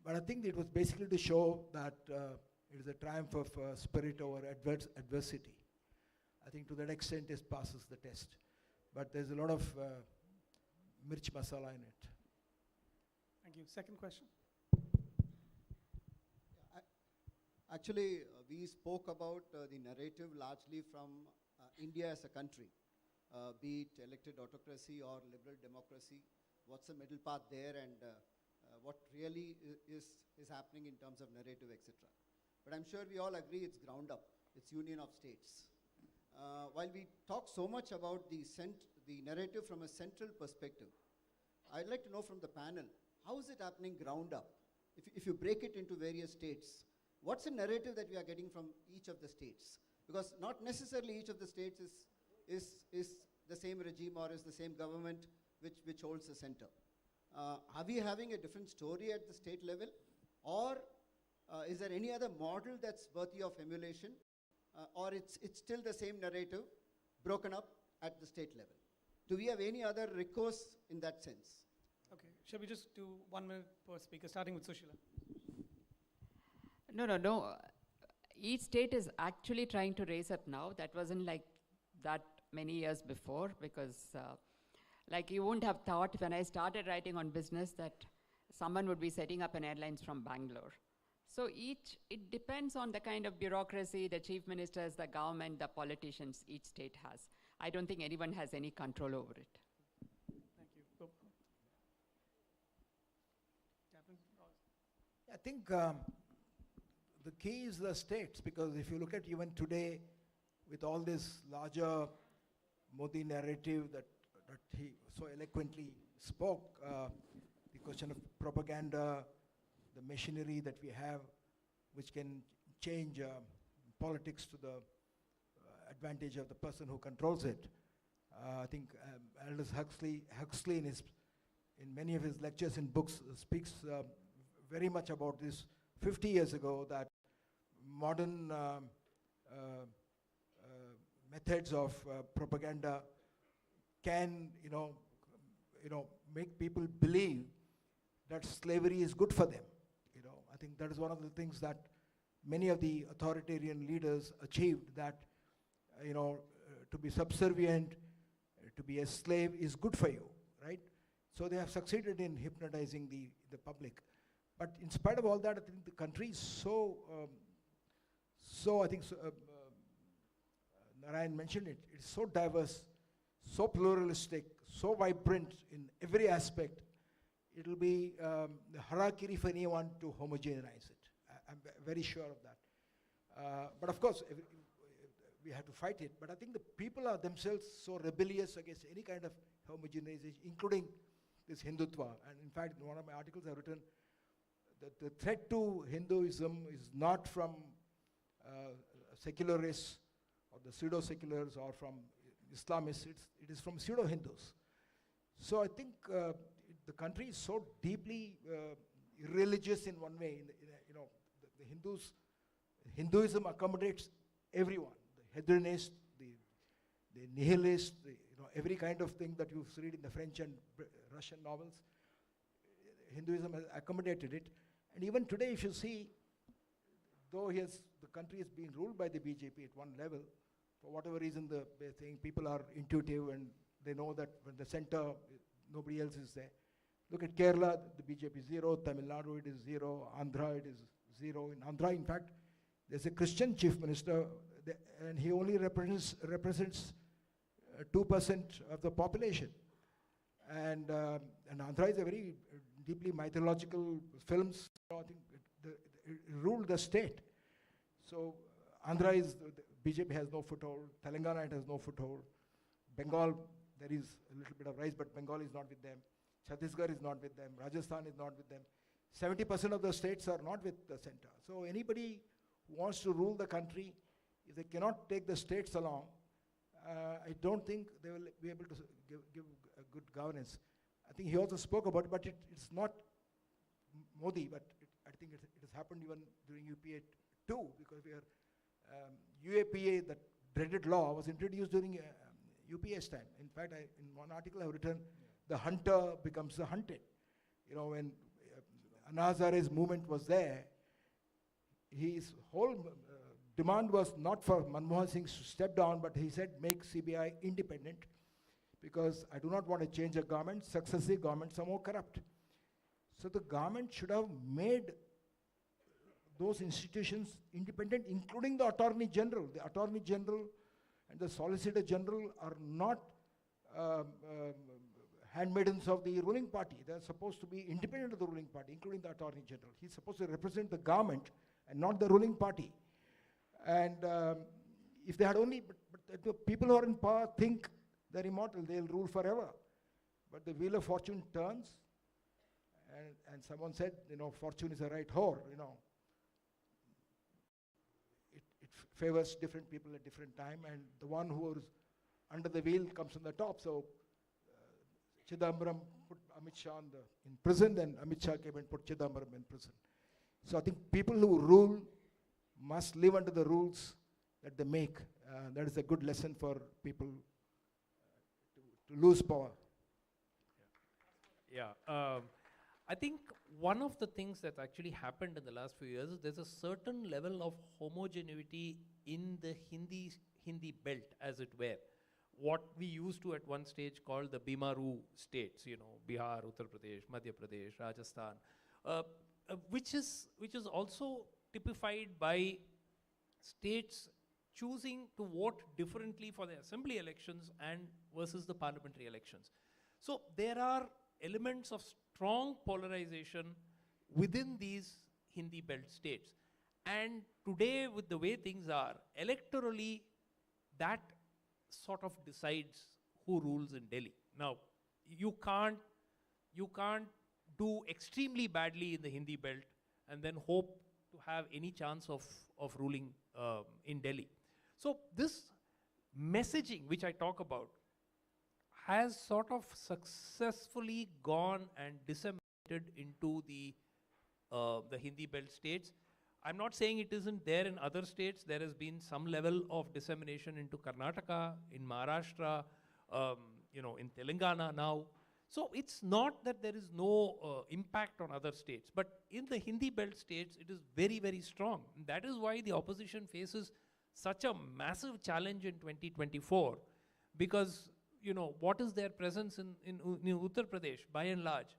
but I think it was basically to show that it is a triumph of spirit over adversity. I think to that extent it passes the test, but there's a lot of mirch masala in it. Thank you. Second question. Actually, we spoke about the narrative largely from India as a country, be it elected autocracy or liberal democracy. What's the middle path there, and what really is happening in terms of narrative, etc. But I'm sure we all agree it's ground up. It's union of states. While we talk so much about the narrative from a central perspective, I'd like to know from the panel, how is it happening ground up? If you break it into various states, what's the narrative that we are getting from each of the states? Because not necessarily each of the states is the same regime or is the same government which holds the center. Are we having a different story at the state level? Or is there any other model that's worthy of emulation? Or it's still the same narrative broken up at the state level? Do we have any other recourse in that sense? Okay, shall we just do 1 minute per speaker, starting with Sushila? No. Each state is actually trying to raise up now. That wasn't like that many years before, because like you wouldn't have thought when I started writing on business that someone would be setting up an airlines from Bangalore. So it depends on the kind of bureaucracy, the chief ministers, the government, the politicians each state has. I don't think anyone has any control over it. Thank you. Gopal. Captain? I think the key is the states, because if you look at even today, with all this larger Modi narrative that he so eloquently spoke, the question of propaganda, the machinery that we have, which can change politics to the advantage of the person who controls it. I think Aldous Huxley in many of his lectures and books speaks very much about this 50 years ago, that modern methods of propaganda can, make people believe that slavery is good for them. I think that is one of the things that many of the authoritarian leaders achieved, that, to be subservient, to be a slave is good for you, right? So they have succeeded in hypnotizing the public. But in spite of all that, I think the country is so Narayan mentioned it, it's so diverse, so pluralistic, so vibrant in every aspect. It'll be the harakiri for anyone to homogenize it. I'm very sure of that. But of course, we have to fight it. But I think the people are themselves so rebellious against any kind of homogenization, including this Hindutva. And in fact, in one of my articles I've written that the threat to Hinduism is not from secularists or the pseudo-seculars or from Islamists. It is from pseudo-Hindus. So I think the country is so deeply irreligious in one way. The Hindus, Hinduism accommodates everyone. The hedonist, the nihilist, every kind of thing that you read in the French and Russian novels. Hinduism has accommodated it. And even today, if you see, though the country is being ruled by the BJP at one level, for whatever reason they think people are intuitive and they know that when the center, nobody else is there. Look at Kerala, the BJP is 0, Tamil Nadu it is 0, Andhra it is 0. In Andhra, in fact, there's a Christian chief minister and he only represents 2% of the population. And Andhra is a very deeply mythological films. I think it ruled the state. So Andhra is, the BJP has no foothold. Telangana, it has no foothold. Bengal, there is a little bit of rise, but Bengal is not with them. Chhattisgarh is not with them. Rajasthan is not with them. 70% of the states are not with the center. So anybody who wants to rule the country, if they cannot take the states along, I don't think they will be able to give a good governance. I think he also spoke about it, but it's not Modi, but I think it has happened even during UPA too, because we are UAPA, that dreaded law, was introduced during UPA's time. In fact, in one article I've written, the hunter becomes the hunted. When Anna Hazare's movement was there, his whole demand was not for Manmohan Singh to step down, but he said, make CBI independent, because I do not want to change a government. Successive governments are more corrupt. So the government should have made those institutions independent, including the Attorney General. The Attorney General and the Solicitor General are not handmaidens of the ruling party. They're supposed to be independent of the ruling party, including the Attorney General. He's supposed to represent the government and not the ruling party. And if they had only, but the people who are in power think they're immortal, they'll rule forever. But the wheel of fortune turns, and someone said, fortune is a right whore, It favors different people at different time, and the one who is under the wheel comes on the top. So Chidambaram put Amit Shah in prison, then Amit Shah came and put Chidambaram in prison. So I think people who rule must live under the rules that they make. That is a good lesson for people to lose power. Yeah. I think one of the things that actually happened in the last few years is there's a certain level of homogeneity in the Hindi belt, as it were. What we used to at one stage call the Bimaru states, Bihar, Uttar Pradesh, Madhya Pradesh, Rajasthan, which is also typified by states choosing to vote differently for the assembly elections and versus the parliamentary elections. So there are elements of strong polarization within these Hindi belt states. And today, with the way things are, electorally, that sort of decides who rules in Delhi. Now, you can't do extremely badly in the Hindi belt and then hope to have any chance of ruling in Delhi. So this messaging, which I talk about, has sort of successfully gone and disseminated into the Hindi belt states. I'm not saying it isn't there in other states. There has been some level of dissemination into Karnataka, in Maharashtra, in Telangana now. So it's not that there is no impact on other states, but in the Hindi belt states, it is very, very strong. And that is why the opposition faces such a massive challenge in 2024, because what is their presence in Uttar Pradesh, by and large?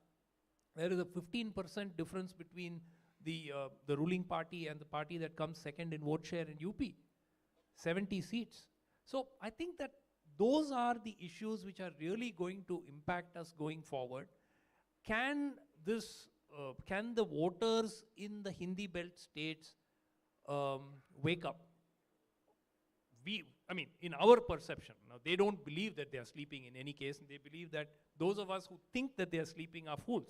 There is a 15% difference between the ruling party and the party that comes second in vote share in UP, 70 seats. So I think that those are the issues which are really going to impact us going forward. Can the voters in the Hindi belt states wake up? In our perception, now they don't believe that they are sleeping in any case, and they believe that those of us who think that they are sleeping are fools.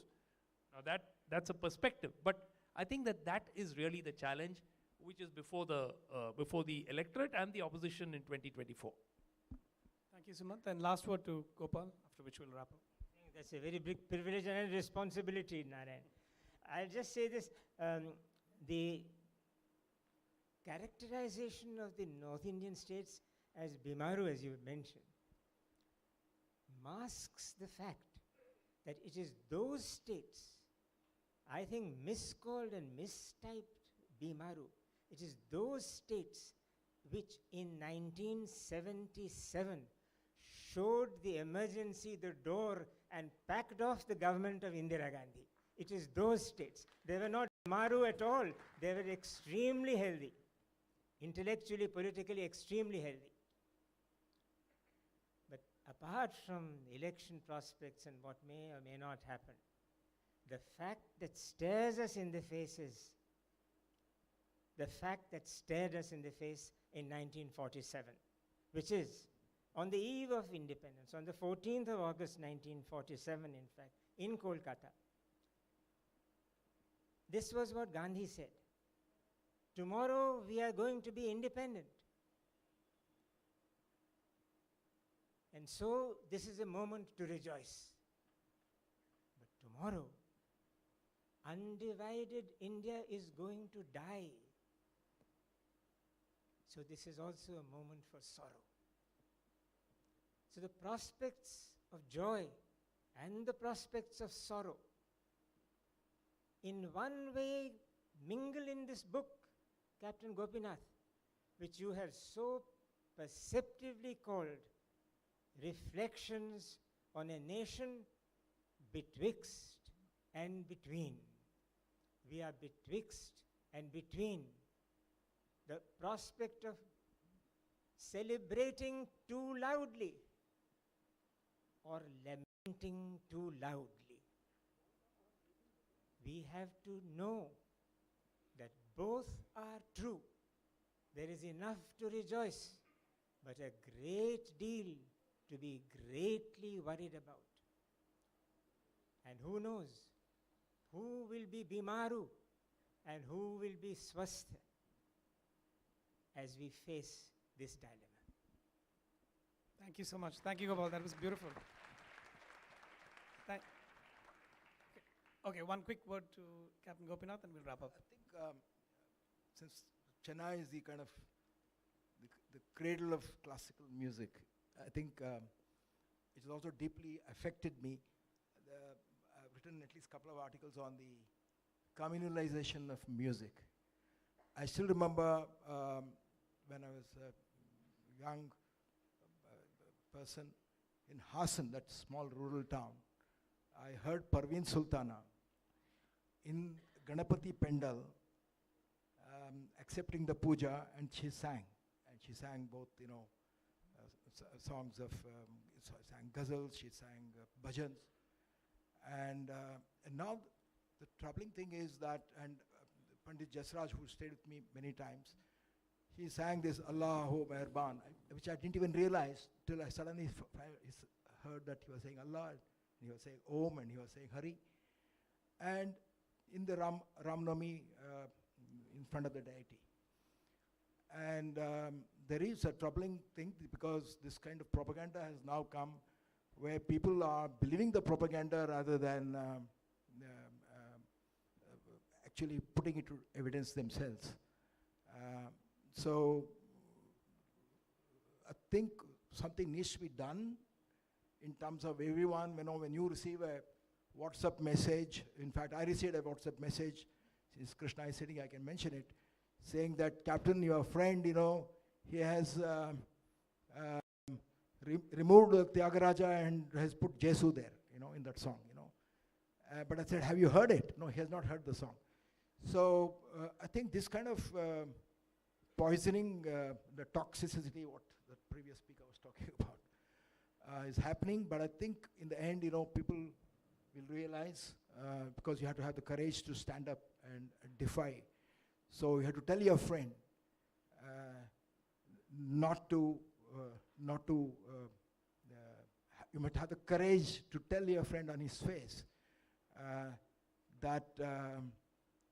Now that's a perspective, but I think that is really the challenge. which is before the electorate and the opposition in 2024. Thank you, Sumant. And last word to Gopal, after which we'll wrap up. I think that's a very big privilege and responsibility, Narayan. I'll just say this, the characterization of the North Indian states as Bimaru, as you mentioned, masks the fact that it is those states, I think miscalled and mistyped Bimaru, it is those states which in 1977 showed the emergency the door and packed off the government of Indira Gandhi. It is those states. They were not Bimaru at all. They were extremely healthy, intellectually, politically extremely healthy. But apart from election prospects and what may or may not happen, the fact that stares us in the face is the fact that stared us in the face in 1947, which is on the eve of independence, on the 14th of August 1947, in fact, in Kolkata. This was what Gandhi said. Tomorrow we are going to be independent. And so this is a moment to rejoice. But tomorrow, undivided India is going to die. So this is also a moment for sorrow. So the prospects of joy and the prospects of sorrow in one way mingle in this book, Captain Gopinath, which you have so perceptively called Reflections on a Nation Betwixt and Between. We are betwixt and between the prospect of celebrating too loudly or lamenting too loudly. We have to know that both are true. There is enough to rejoice, but a great deal to be greatly worried about. And who knows who will be Bimaru and who will be Swastha as we face this dilemma. Thank you so much. Thank you, Gopal. That was beautiful. Okay, one quick word to Captain Gopinath and we'll wrap up. I think since Chennai is the kind of the cradle of classical music, I think it has also deeply affected me. I've written at least a couple of articles on the communalization of music. I still remember when I was a young person in Hassan, that small rural town, I heard Parveen Sultana in Ganapati Pendal accepting the puja, and she sang. And she sang both, songs of, sang ghazals, she sang bhajans. And now the troubling thing is that, and Pandit Jasraj, who stayed with me many times, he sang this Allahu Meherban, which I didn't even realize till I suddenly heard that he was saying Allah, and he was saying Om, and he was saying Hari. And in the Ramnami, in front of the deity. And there is a troubling thing because this kind of propaganda has now come where people are believing the propaganda rather than actually putting it to evidence themselves. So I think something needs to be done in terms of everyone. When you receive a WhatsApp message, in fact, I received a WhatsApp message, since Krishna is sitting, I can mention it, saying that, Captain, your friend, he has removed Tyagaraja and has put Jesu there, in that song, but I said, have you heard it? No, he has not heard the song. So I think this kind of poisoning, the toxicity, what the previous speaker was talking about, is happening. But I think in the end, people will realize, because you have to have the courage to stand up and defy. So you have to tell your friend not to, you might have the courage to tell your friend on his face that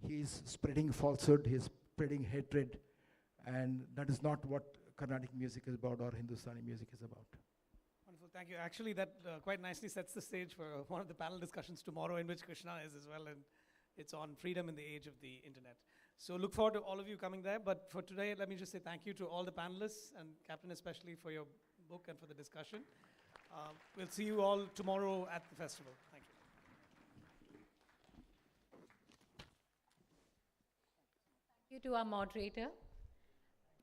he's spreading falsehood, he's spreading hatred, and that is not what Carnatic music is about or Hindustani music is about. Wonderful, thank you. Actually, that quite nicely sets the stage for one of the panel discussions tomorrow, in which Krishna is as well, and it's on freedom in the age of the internet. So look forward to all of you coming there, but for today, let me just say thank you to all the panelists, and Captain especially, for your book and for the discussion. We'll see you all tomorrow at the festival. Thank you. Thank you to our moderator.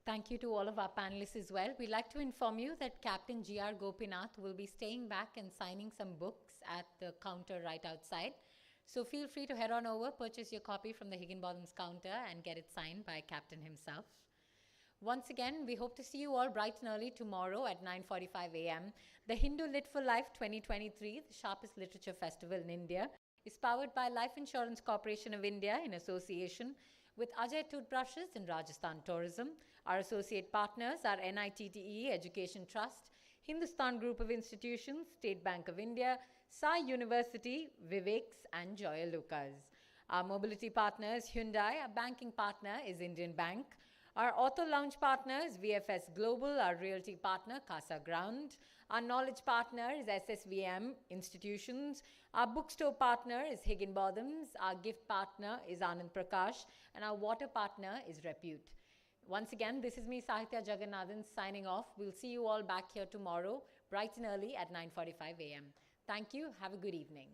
Thank you to all of our panelists as well. We'd like to inform you that Captain G.R. Gopinath will be staying back and signing some books at the counter right outside. So feel free to head on over, purchase your copy from the Higginbotham's counter and get it signed by Captain himself. Once again, we hope to see you all bright and early tomorrow at 9:45 a.m. The Hindu Lit for Life 2023, the sharpest literature festival in India, is powered by Life Insurance Corporation of India in association with Ajay Toothbrushes and Rajasthan Tourism. Our associate partners are NITTE Education Trust, Hindustan Group of Institutions, State Bank of India, Sai University, Viveks, and Joya Lucas. Our mobility partner is Hyundai. Our banking partner is Indian Bank. Our author lounge partner is VFS Global. Our realty partner, Casa Ground. Our knowledge partner is SSVM Institutions. Our bookstore partner is Higginbotham's. Our gift partner is Anand Prakash. And our water partner is Repute. Once again, this is me, Sahitya Jagannathan, signing off. We'll see you all back here tomorrow, bright and early at 9:45 a.m. Thank you. Have a good evening.